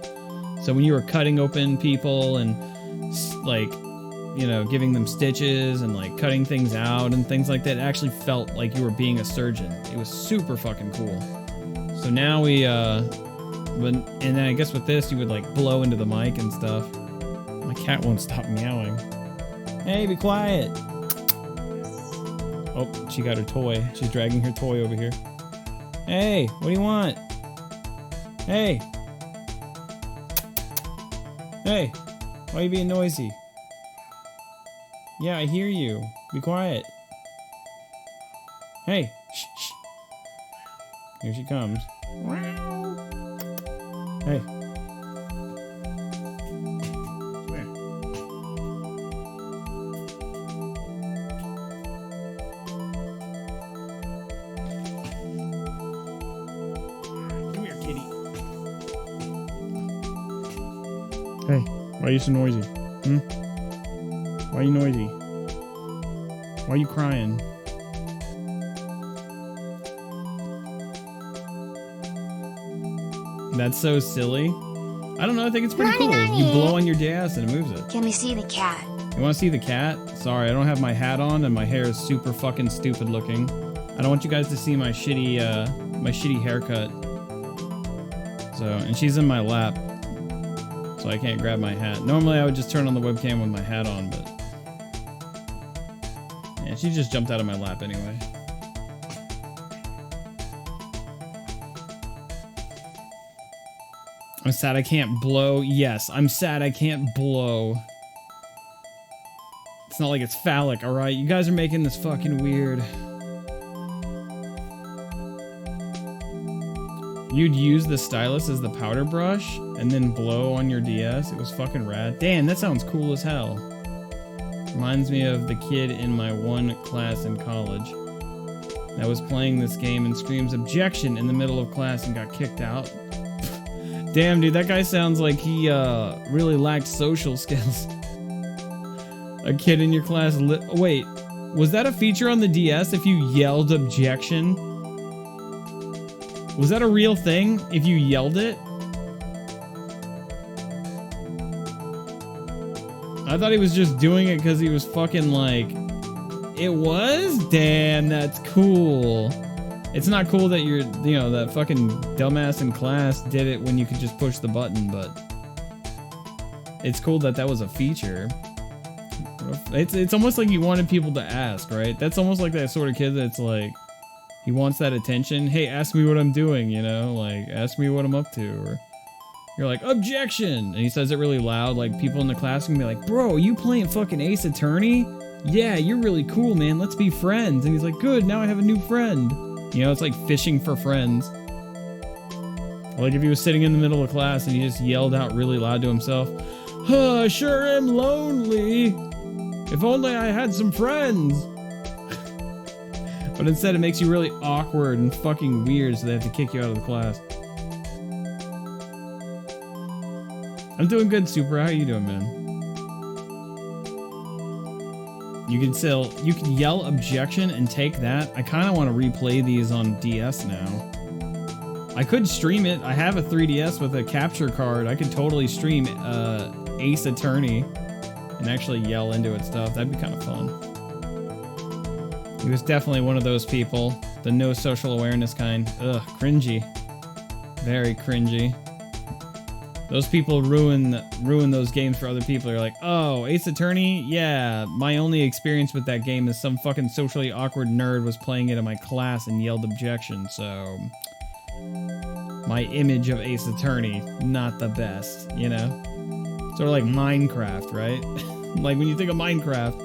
So when you were cutting open people and like, you know, giving them stitches and like cutting things out and things like that, it actually felt like you were being a surgeon. It was super fucking cool. So now we, and then I guess with this, you would like blow into the mic and stuff. My cat won't stop meowing. Hey, be quiet. Oh, she got her toy. She's dragging her toy over here. Hey, what do you want? Hey. Hey, why are you being noisy? Yeah, I hear you. Be quiet. Hey, shh, shh. Here she comes. Hey. Come here. Come here, kitty. Hey, why are you so noisy? Why are you noisy? Why are you crying? That's so silly. I don't know, I think it's pretty cool. Nani. You blow on your DS and it moves it. Can we see the cat? You want to see the cat? Sorry, I don't have my hat on and my hair is super fucking stupid looking. I don't want you guys to see my shitty haircut. So, and she's in my lap, so I can't grab my hat. Normally I would just turn on the webcam with my hat on, but yeah, she just jumped out of my lap anyway. I'm sad I can't blow. Yes, I'm sad I can't blow. It's not like it's phallic, alright? You guys are making this fucking weird. You'd use the stylus as the powder brush and then blow on your DS. It was fucking rad. Damn, that sounds cool as hell. Reminds me of the kid in my one class in college that was playing this game and screams objection in the middle of class and got kicked out. Damn, dude, that guy sounds like he really lacked social skills. A kid in your class wait, was that a feature on the DS if you yelled objection? Was that a real thing if you yelled it? I thought he was just doing it because he was fucking like... It was? Damn, that's cool. It's not cool that you're, you know, that fucking dumbass in class did it when you could just push the button, but... It's cool that that was a feature. It's almost like you wanted people to ask, right? That's almost like that sort of kid that's like... He wants that attention. Hey, ask me what I'm doing, you know? Like, ask me what I'm up to. Or you're like, objection! And he says it really loud. Like, people in the class can be like, bro, are you playing fucking Ace Attorney? Yeah, you're really cool, man. Let's be friends. And he's like, good, now I have a new friend. You know, it's like fishing for friends. Like if he was sitting in the middle of class and he just yelled out really loud to himself, I sure am lonely. If only I had some friends. But instead it makes you really awkward and fucking weird, so they have to kick you out of the class. I'm doing good, Super. How you doing, man? You can yell objection and take that. I kind of want to replay these on DS now. I could stream it. I have a 3DS with a capture card. I could totally stream Ace Attorney and actually yell into it stuff. That'd be kind of fun. He was definitely one of those people. The no social awareness kind. Ugh, cringy. Very cringy. Those people ruin those games for other people. You're like, oh, Ace Attorney? Yeah, my only experience with that game is some fucking socially awkward nerd was playing it in my class and yelled objection, so... My image of Ace Attorney, not the best, you know? Sort of like Minecraft, right? Like when you think of Minecraft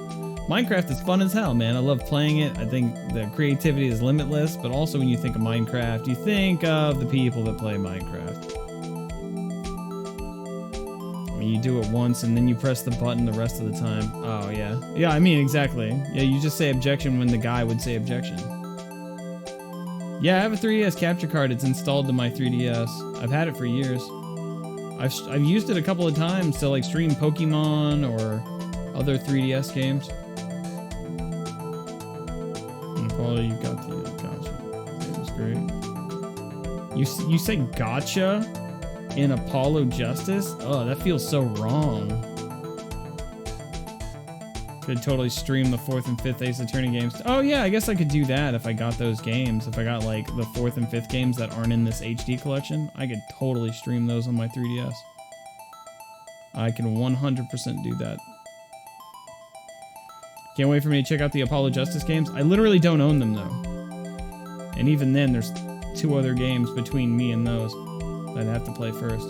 is fun as hell, man. I love playing it. I think the creativity is limitless, but also when you think of Minecraft, you think of the people that play Minecraft. I mean, you do it once and then you press the button the rest of the time. Oh, yeah. Yeah, I mean, exactly. Yeah, you just say objection when the guy would say objection. Yeah, I have a 3DS capture card. It's installed to my 3DS. I've had it for years. I've used it a couple of times to like stream Pokemon or other 3DS games. Quality, you got the gotcha. It was great. You say gotcha in Apollo Justice? Oh, that feels so wrong. Could totally stream the 4th and 5th Ace Attorney games. Oh yeah, I guess I could do that if I got those games. If I got like the 4th and 5th games that aren't in this HD collection, I could totally stream those on my 3DS. I can 100% do that. Can't wait for me to check out the Apollo Justice games. I literally don't own them though. And even then, there's 2 other games between me and those that I'd have to play first.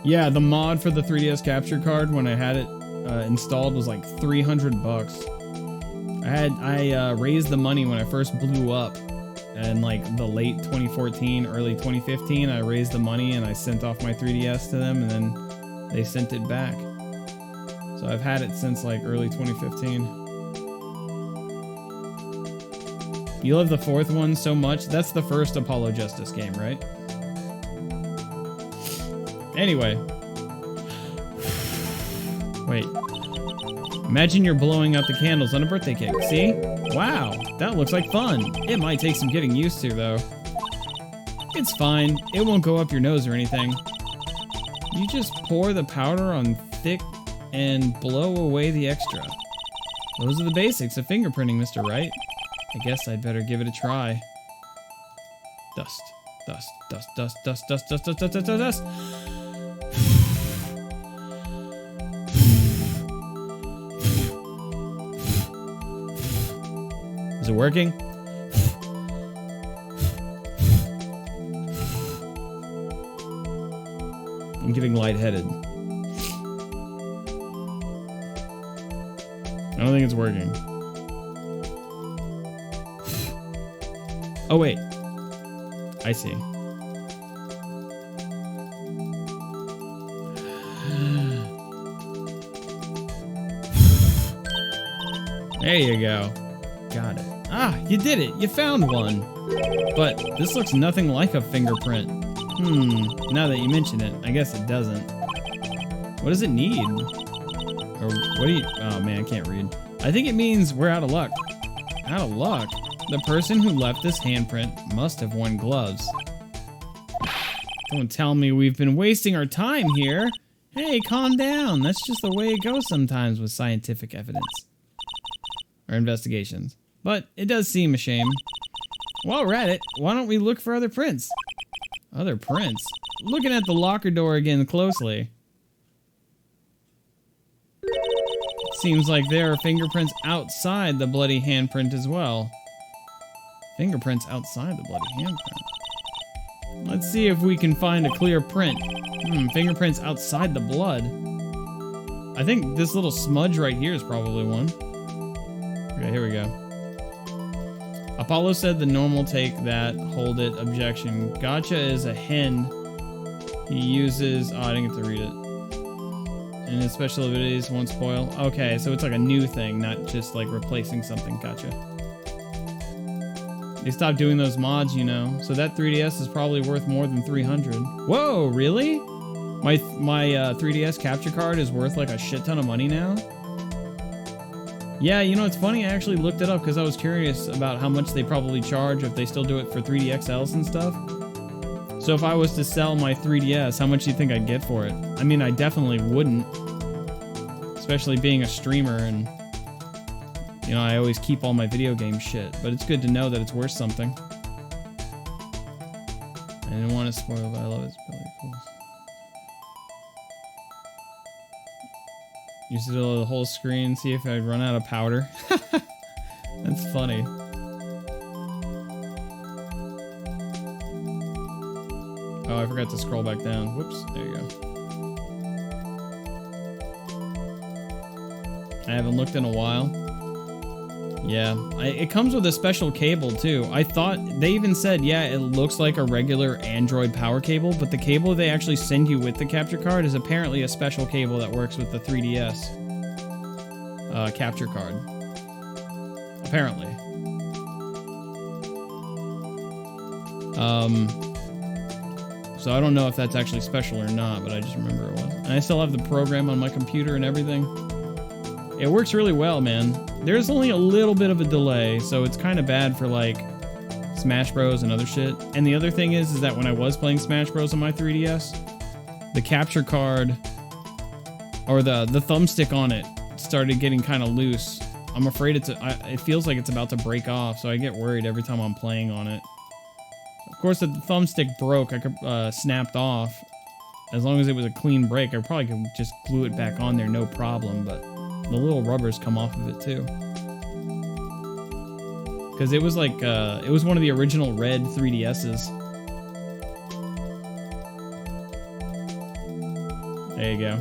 Yeah, the mod for the 3DS capture card when I had it installed was like $300. I raised the money when I first blew up in like the late 2014, early 2015. I raised the money and I sent off my 3DS to them and then they sent it back. So I've had it since like early 2015. You love the 4th one so much? That's the first Apollo Justice game, right? Anyway. Wait. Imagine you're blowing out the candles on a birthday cake. See? Wow, that looks like fun. It might take some getting used to, though. It's fine. It won't go up your nose or anything. You just pour the powder on thick and blow away the extra. Those are the basics of fingerprinting, Mr. Wright. I guess I'd better give it a try. Dust, dust, dust, dust, dust, dust, dust, dust, dust, dust, dust. Is it working? I'm getting lightheaded. I don't think it's working. Oh, wait. I see. There you go. Got it. Ah, you did it. You found one. But this looks nothing like a fingerprint. Now that you mention it, I guess it doesn't. What does it need? Or what do you... Oh, man, I can't read. I think it means we're out of luck. Out of luck? The person who left this handprint must have worn gloves. Don't tell me we've been wasting our time here. Hey, calm down. That's just the way it goes sometimes with scientific evidence. Or investigations. But it does seem a shame. While we're at it, why don't we look for other prints? Other prints? Looking at the locker door again closely. Seems like there are fingerprints outside the bloody handprint as well. Fingerprints outside the bloody handprint. Let's see if we can find a clear print. Fingerprints outside the blood. I think this little smudge right here is probably one. Okay, here we go. Apollo said the normal take that, hold it, objection. Gotcha is a hen he uses... Oh, I didn't get to read it. And his special abilities won't spoil. Okay, so it's like a new thing, not just like replacing something. Gotcha. They stopped doing those mods, you know. So that 3DS is probably worth more than 300. Whoa, really? My 3DS capture card is worth like a shit ton of money now? Yeah, you know, it's funny, I actually looked it up because I was curious about how much they probably charge if they still do it for 3DXLs and stuff. So if I was to sell my 3DS, how much do you think I'd get for it? I mean, I definitely wouldn't. Especially being a streamer and, you know, I always keep all my video game shit. But it's good to know that it's worth something. I didn't want to spoil, but I love it. It's really cool. Use it the whole screen, see if I run out of powder. That's funny. Oh, I forgot to scroll back down. Whoops, there you go. I haven't looked in a while. Yeah, it comes with a special cable too. I thought, they even said, yeah, it looks like a regular Android power cable, but the cable they actually send you with the capture card is apparently a special cable that works with the 3DS capture card. Apparently. So I don't know if that's actually special or not, but I just remember it was. And I still have the program on my computer and everything. It works really well, man. There's only a little bit of a delay, so it's kind of bad for, like, Smash Bros. And other shit. And the other thing is that when I was playing Smash Bros. On my 3DS, the capture card, or the thumbstick on it, started getting kind of loose. I'm afraid it feels like it's about to break off, so I get worried every time I'm playing on it. Of course, if the thumbstick broke, I could snapped off. As long as it was a clean break, I probably could just glue it back on there, no problem, but the little rubbers come off of it too. Because it was like, it was one of the original red 3DSs. There you go.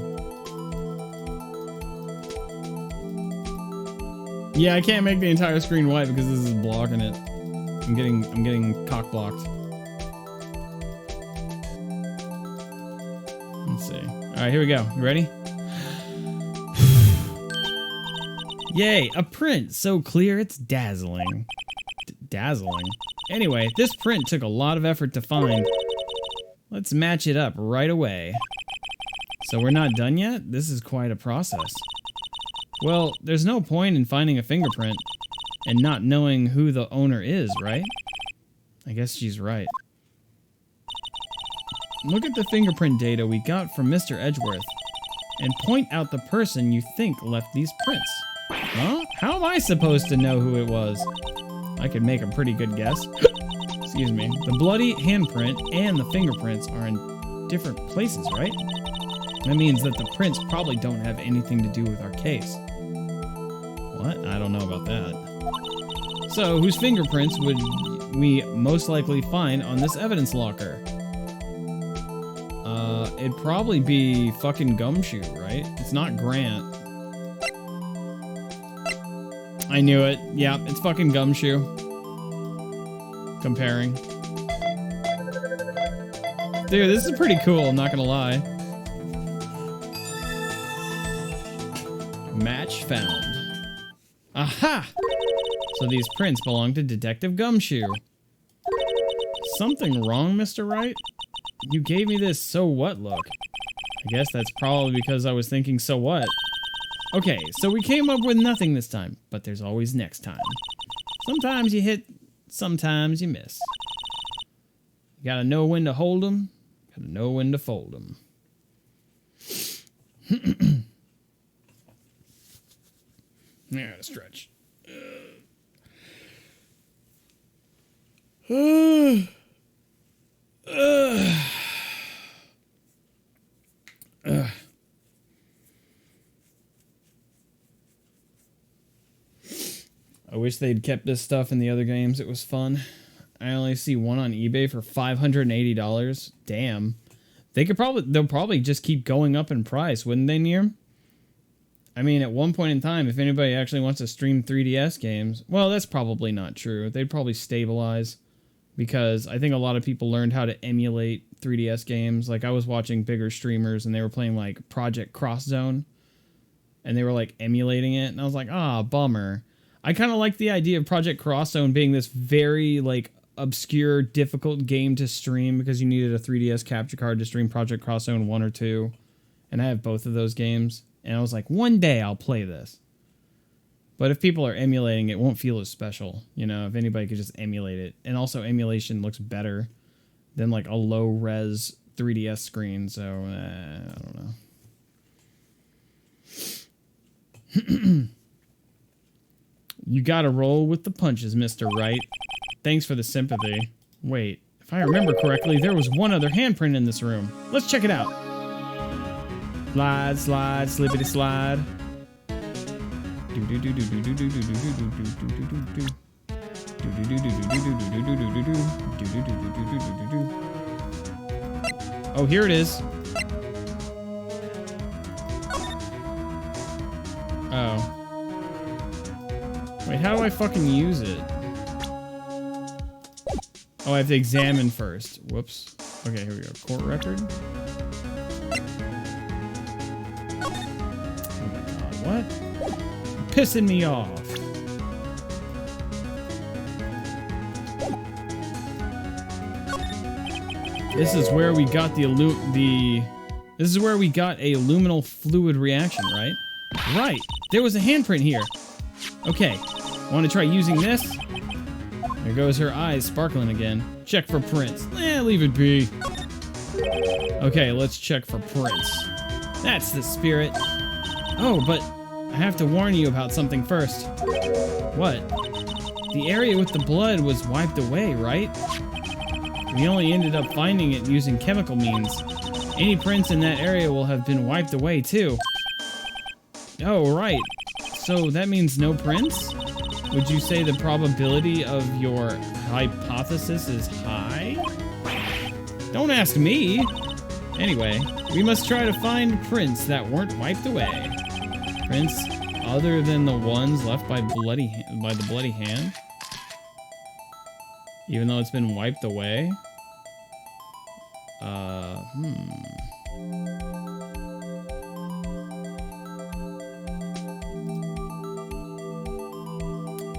Yeah, I can't make the entire screen white because this is blocking it. I'm getting cock blocked. Let's see. All right, here we go. You ready? Yay, a print so clear it's dazzling. Dazzling. Anyway, this print took a lot of effort to find. Let's match it up right away. So we're not done yet? This is quite a process. Well, there's no point in finding a fingerprint and not knowing who the owner is, right? I guess she's right. Look at the fingerprint data we got from Mr. Edgeworth and point out the person you think left these prints. Huh? How am I supposed to know who it was? I could make a pretty good guess. Excuse me. The bloody handprint and the fingerprints are in different places, right? That means that the prints probably don't have anything to do with our case. What? I don't know about that. So, whose fingerprints would we most likely find on this evidence locker? It'd probably be fucking Gumshoe, right? It's not Grant. I knew it. Yeah, it's fucking Gumshoe. Comparing. Dude, this is pretty cool, I'm not gonna lie. Match found. Aha! So these prints belong to Detective Gumshoe. Something wrong, Mr. Wright? You gave me this so what look. I guess that's probably because I was thinking so what. Okay, so we came up with nothing this time, but there's always next time. Sometimes you hit, sometimes you miss. You gotta know when to hold 'em, gotta know when to fold 'em. I gotta stretch. I wish they'd kept this stuff in the other games. It was fun. I only see one on eBay for $580. Damn. They'll probably just keep going up in price, wouldn't they, Near? I mean, at one point in time, if anybody actually wants to stream 3DS games, well, that's probably not true. They'd probably stabilize, because I think a lot of people learned how to emulate 3DS games. Like, I was watching bigger streamers, and they were playing, like, Project Cross Zone, and they were, like, emulating it, and I was like, ah, bummer. I kind of like the idea of Project Cross Zone being this very, like, obscure, difficult game to stream, because you needed a 3DS capture card to stream Project Cross Zone 1 or 2, and I have both of those games. And I was like, one day I'll play this. But if people are emulating it, won't feel as special. You know, if anybody could just emulate it. And also emulation looks better than like a low-res 3DS screen. So, I don't know. You gotta roll with the punches, Mr. Wright. Thanks for the sympathy. Wait, if I remember correctly, there was one other handprint in this room. Let's check it out. Slide, slide, slippity slide. Oh, here it is. Oh. Wait, how do I fucking use it? Oh, I have to examine first. Whoops. Okay, here we go. Court record. What? Pissing me off. This is where we got this is where we got a luminal fluid reaction, right? Right. There was a handprint here. Okay. Want to try using this? There goes her eyes sparkling again. Check for prints. Leave it be. Okay, let's check for prints. That's the spirit. Oh, but I have to warn you about something first. What? The area with the blood was wiped away, right? We only ended up finding it using chemical means. Any prints in that area will have been wiped away, too. Oh, right. So that means no prints? Would you say the probability of your hypothesis is high? Don't ask me! Anyway, we must try to find prints that weren't wiped away. Prints other than the ones left by the bloody hand? Even though it's been wiped away?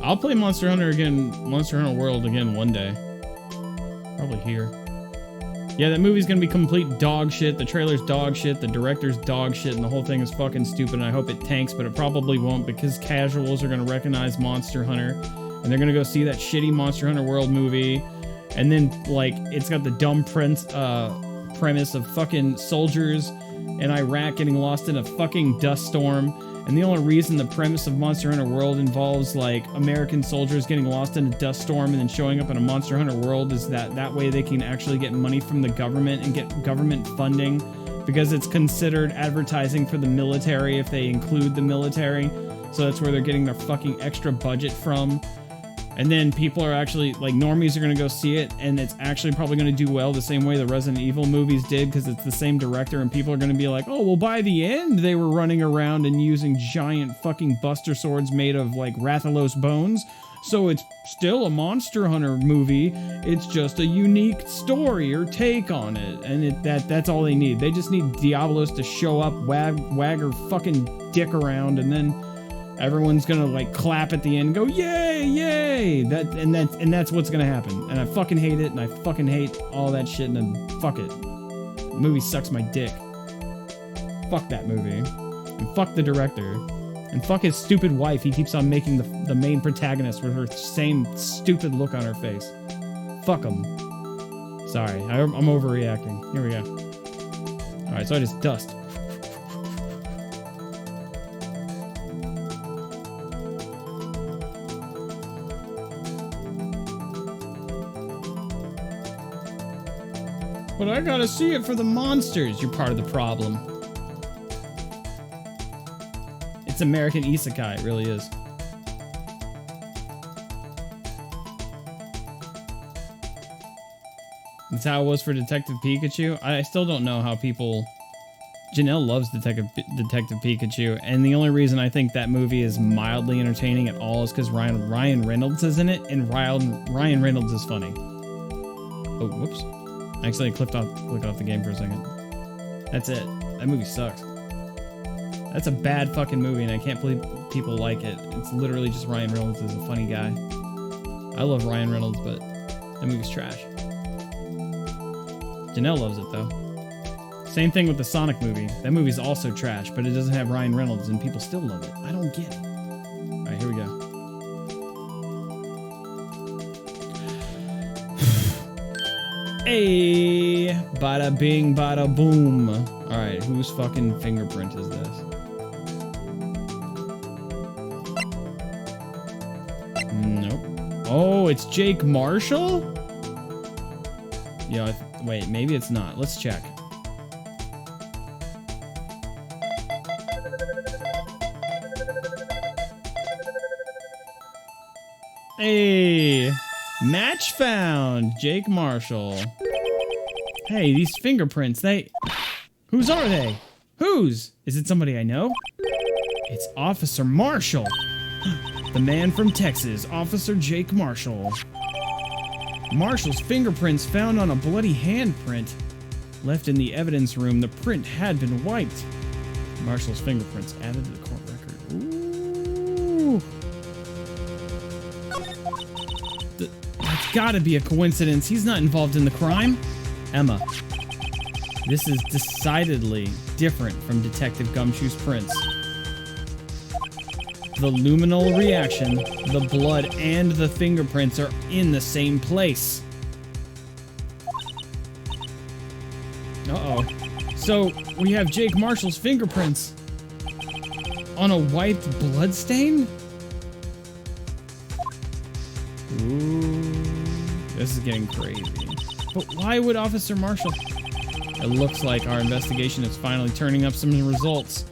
I'll play Monster Hunter World again one day. Probably here. Yeah, that movie's gonna be complete dog shit. The trailer's dog shit. The director's dog shit. And the whole thing is fucking stupid. And I hope it tanks, but it probably won't because casuals are gonna recognize Monster Hunter. And they're gonna go see that shitty Monster Hunter World movie. And then, like, it's got the dumb premise of fucking soldiers in Iraq getting lost in a fucking dust storm. And the only reason the premise of Monster Hunter World involves, like, American soldiers getting lost in a dust storm and then showing up in a Monster Hunter World is that way they can actually get money from the government and get government funding, because it's considered advertising for the military if they include the military. So that's where they're getting their fucking extra budget from. And then people are actually, like, normies are going to go see it, and it's actually probably going to do well the same way the Resident Evil movies did, because it's the same director, and people are going to be like, oh, well, by the end, they were running around and using giant fucking buster swords made of, like, Rathalos bones, so it's still a Monster Hunter movie, it's just a unique story or take on it, and that's all they need. They just need Diablos to show up, wag her fucking dick around, and then everyone's gonna, like, clap at the end and go, yay, yay! That's what's gonna happen. And I fucking hate it, and I fucking hate all that shit, and then fuck it. The movie sucks my dick. Fuck that movie. And fuck the director. And fuck his stupid wife. He keeps on making the main protagonist with her same stupid look on her face. Fuck him. Sorry, I'm overreacting. Here we go. Alright, so I just dust. But I gotta see it for the monsters. You're part of the problem. It's American Isekai, it really is. That's how it was for Detective Pikachu. I still don't know how people... Janelle loves Detective Pikachu, and the only reason I think that movie is mildly entertaining at all is because Ryan Reynolds is in it, and Ryan Reynolds is funny. Oh, whoops. I accidentally clicked off the game for a second. That's it. That movie sucks. That's a bad fucking movie, and I can't believe people like it. It's literally just Ryan Reynolds is a funny guy. I love Ryan Reynolds, but that movie's trash. Janelle loves it, though. Same thing with the Sonic movie. That movie's also trash, but it doesn't have Ryan Reynolds, and people still love it. I don't get it. Alright, here we go. Hey, bada bing, bada boom. All right, whose fucking fingerprint is this? Nope. Oh, it's Jake Marshall? Yeah, wait, maybe it's not. Let's check. Hey, match found. Jake Marshall. Hey, these fingerprints, whose are they? Whose? Is it somebody I know? It's Officer Marshall. The man from Texas, Officer Jake Marshall. Marshall's fingerprints found on a bloody handprint. Left in the evidence room, the print had been wiped. Marshall's fingerprints added to the court record. Ooh. That's gotta be a coincidence. He's not involved in the crime. Emma, this is decidedly different from Detective Gumshoe's prints. The luminal reaction, the blood, and the fingerprints are in the same place. Uh-oh. So, we have Jake Marshall's fingerprints on a wiped bloodstain? Ooh, this is getting crazy. But why would Officer Marshall... It looks like our investigation is finally turning up some results.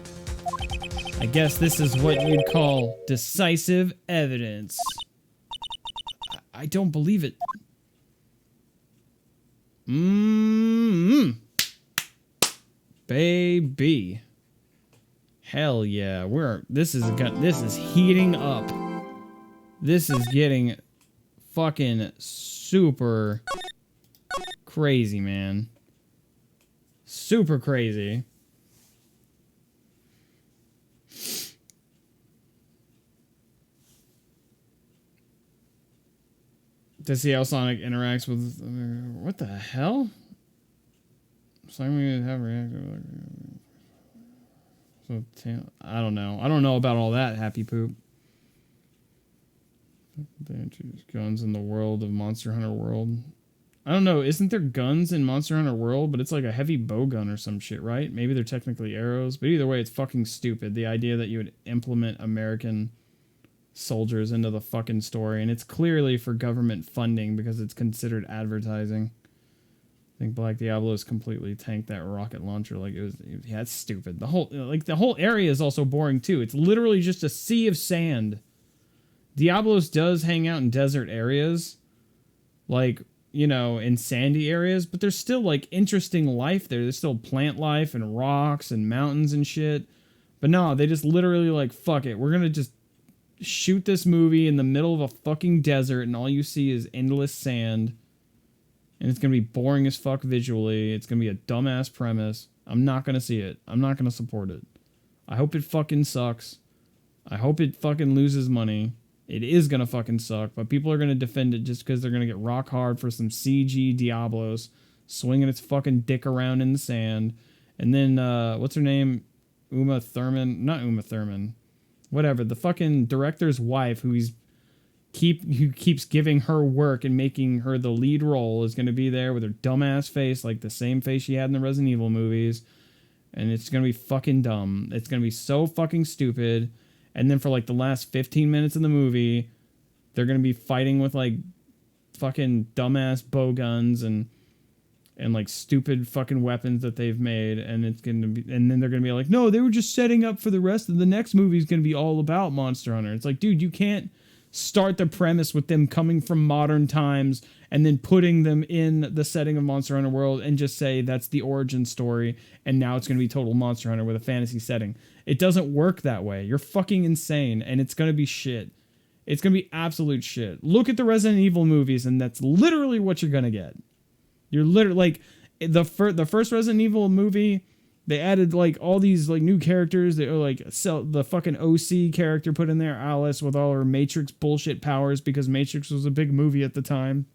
I guess this is what you'd call decisive evidence. I don't believe it. Baby. Hell yeah. This is heating up. This is getting fucking super crazy, man. Super crazy. To see how Sonic interacts with... what the hell? Sonic have reacted... So, I don't know. I don't know about all that, Happy Poop. Guns in the world of Monster Hunter World. I don't know. Isn't there guns in Monster Hunter World? But it's like a heavy bow gun or some shit, right? Maybe they're technically arrows. But either way, it's fucking stupid. The idea that you would implement American soldiers into the fucking story. And it's clearly for government funding because it's considered advertising. I think Black Diablo's completely tanked that rocket launcher. Like, yeah, it's stupid. The whole area is also boring, too. It's literally just a sea of sand. Diablos does hang out in desert areas. Like, you know, in sandy areas, but there's still, like, interesting life there. There's still plant life and rocks and mountains and shit. But no, they just literally, like, fuck it. We're gonna just shoot this movie in the middle of a fucking desert, and all you see is endless sand. And it's gonna be boring as fuck visually. It's gonna be a dumbass premise. I'm not gonna see it. I'm not gonna support it. I hope it fucking sucks. I hope it fucking loses money. It is gonna fucking suck, but people are gonna defend it just because they're gonna get rock hard for some CG Diablos swinging its fucking dick around in the sand. And then, what's her name? Uma Thurman? Not Uma Thurman. Whatever. The fucking director's wife, who keeps giving her work and making her the lead role, is gonna be there with her dumbass face, like the same face she had in the Resident Evil movies. And it's gonna be fucking dumb. It's gonna be so fucking stupid. And then for like the last 15 minutes of the movie, they're going to be fighting with like fucking dumbass bow guns and like stupid fucking weapons that they've made. And it's going to be, and then they're going to be like, no, they were just setting up for the rest of the next movie is going to be all about Monster Hunter. It's like, dude, you can't start the premise with them coming from modern times and then putting them in the setting of Monster Hunter World and just say that's the origin story and now it's going to be total Monster Hunter with a fantasy setting. It doesn't work that way. You're fucking insane, and it's going to be shit. It's going to be absolute shit. Look at the Resident Evil movies, and that's literally what you're going to get. You're literally, like, the first Resident Evil movie, they added, like, all these, like, new characters. They were, like, the fucking OC character put in there, Alice, with all her Matrix bullshit powers, because Matrix was a big movie at the time.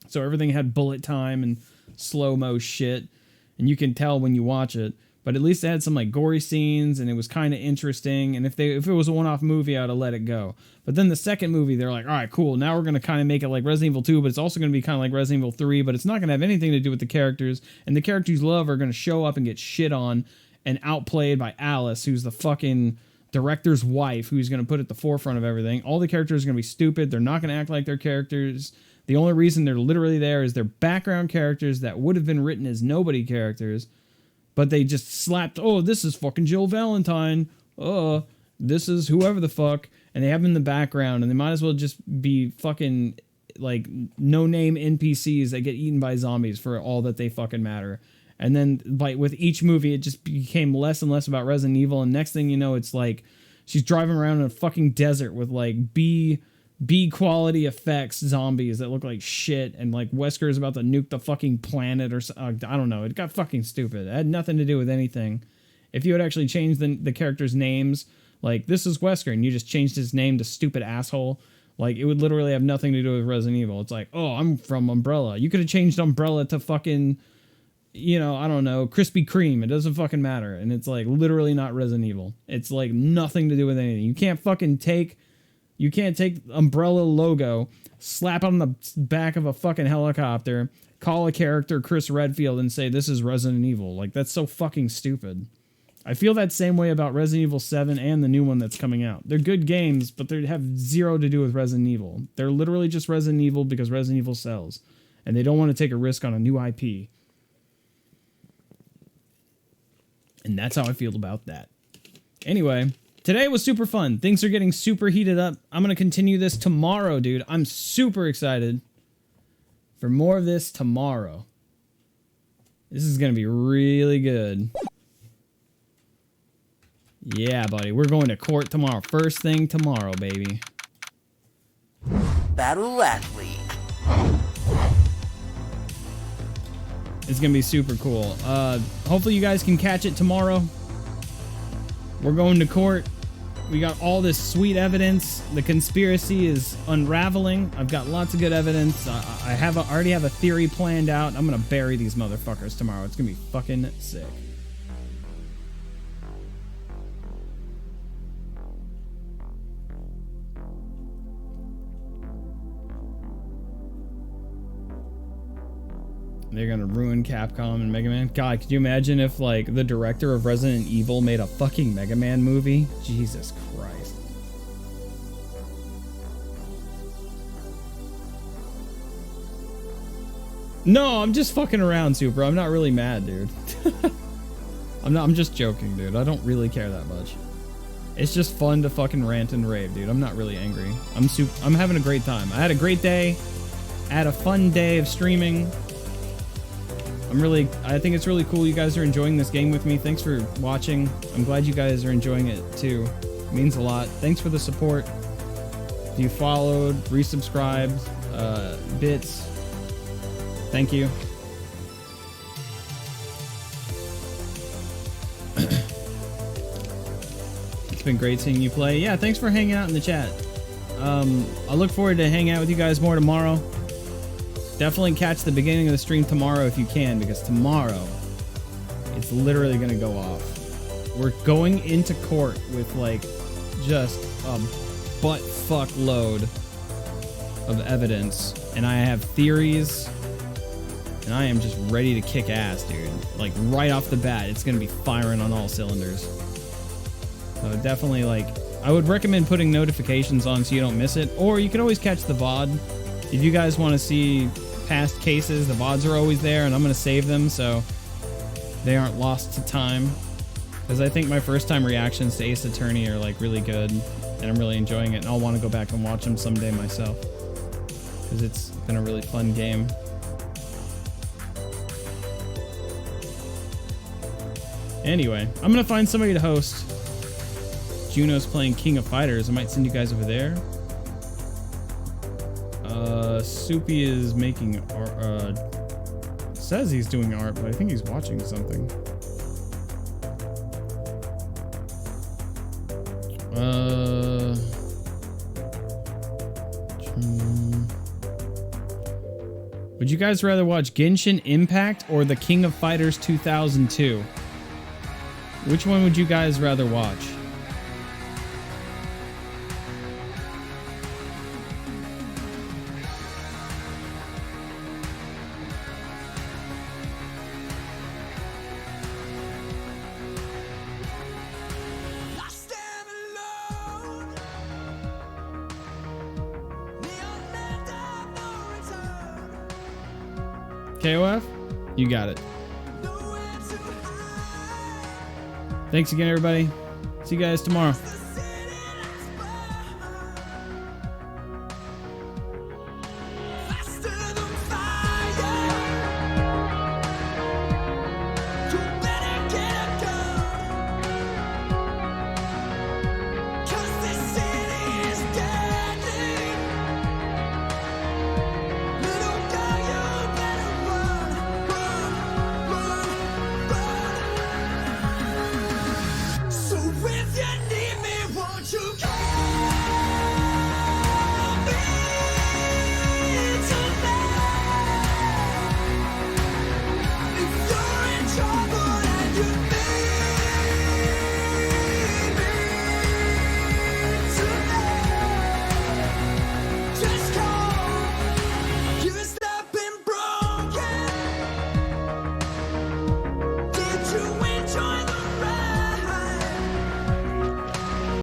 So everything had bullet time and slow-mo shit, and you can tell when you watch it. But at least it had some like gory scenes and it was kind of interesting. And if it was a one-off movie, I'd have let it go. But then the second movie, they're like, all right, cool. Now we're going to kind of make it like Resident Evil 2, but it's also going to be kind of like Resident Evil 3, but it's not going to have anything to do with the characters. And the characters you love are going to show up and get shit on and outplayed by Alice, who's the fucking director's wife, who's going to put at the forefront of everything. All the characters are going to be stupid. They're not going to act like their characters. The only reason they're literally there is they're background characters that would have been written as nobody characters. But they just slapped, oh, this is fucking Jill Valentine. This is whoever the fuck. And they have them in the background. And they might as well just be fucking, like, no-name NPCs that get eaten by zombies for all that they fucking matter. And then, with each movie, it just became less and less about Resident Evil. And next thing you know, it's like, she's driving around in a fucking desert with, like, B quality effects zombies that look like shit, and like Wesker is about to nuke the fucking planet or I don't know. It got fucking stupid. It had nothing to do with anything. If you had actually changed the characters' names, like this is Wesker, and you just changed his name to stupid asshole, like it would literally have nothing to do with Resident Evil. It's like, oh, I'm from Umbrella. You could have changed Umbrella to fucking, you know, I don't know, Krispy Kreme. It doesn't fucking matter. And it's like literally not Resident Evil. It's like nothing to do with anything. You can't take Umbrella logo, slap it on the back of a fucking helicopter, call a character Chris Redfield and say this is Resident Evil. Like, that's so fucking stupid. I feel that same way about Resident Evil 7 and the new one that's coming out. They're good games, but they have zero to do with Resident Evil. They're literally just Resident Evil because Resident Evil sells. And they don't want to take a risk on a new IP. And that's how I feel about that. Anyway, today was super fun. Things are getting super heated up. I'm going to continue this tomorrow, dude. I'm super excited for more of this tomorrow. This is going to be really good. Yeah, buddy. We're going to court tomorrow. First thing tomorrow, baby. Battle Athlete. It's going to be super cool. Hopefully you guys can catch it tomorrow. We're going to court. We got all this sweet evidence. The conspiracy is unraveling. I've got lots of good evidence. I already have a theory planned out. I'm going to bury these motherfuckers tomorrow. It's going to be fucking sick. They're gonna ruin Capcom and Mega Man. God, could you imagine if, like, the director of Resident Evil made a fucking Mega Man movie? Jesus Christ. No, I'm just fucking around, Super. I'm not really mad, dude. I'm just joking, dude. I don't really care that much. It's just fun to fucking rant and rave, dude. I'm not really angry. I'm having a great time. I had a great day. I had a fun day of streaming. I think it's really cool you guys are enjoying this game with me. Thanks for watching. I'm glad you guys are enjoying it too. It means a lot. Thanks for the support. If you followed, resubscribed, bits, thank you. It's been great seeing you play. Yeah, thanks for hanging out in the chat. I look forward to hanging out with you guys more tomorrow. Definitely catch the beginning of the stream tomorrow if you can, because tomorrow it's literally going to go off. We're going into court with, like, just a butt-fuck load of evidence, and I have theories, and I am just ready to kick ass, dude. Like, right off the bat, it's going to be firing on all cylinders. So definitely, like, I would recommend putting notifications on so you don't miss it, or you could always catch the VOD. If you guys want to see past cases, the VODs are always there, and I'm going to save them so they aren't lost to time. Because I think my first time reactions to Ace Attorney are, like, really good, and I'm really enjoying it, and I'll want to go back and watch them someday myself. Because it's been a really fun game. Anyway, I'm going to find somebody to host. Juno's playing King of Fighters. I might send you guys over there. Soupy is making art. Says he's doing art, but I think he's watching something. Would you guys rather watch Genshin Impact or the King of Fighters 2002? Which one would you guys rather watch? KOF? You got it. Thanks again, everybody. See you guys tomorrow.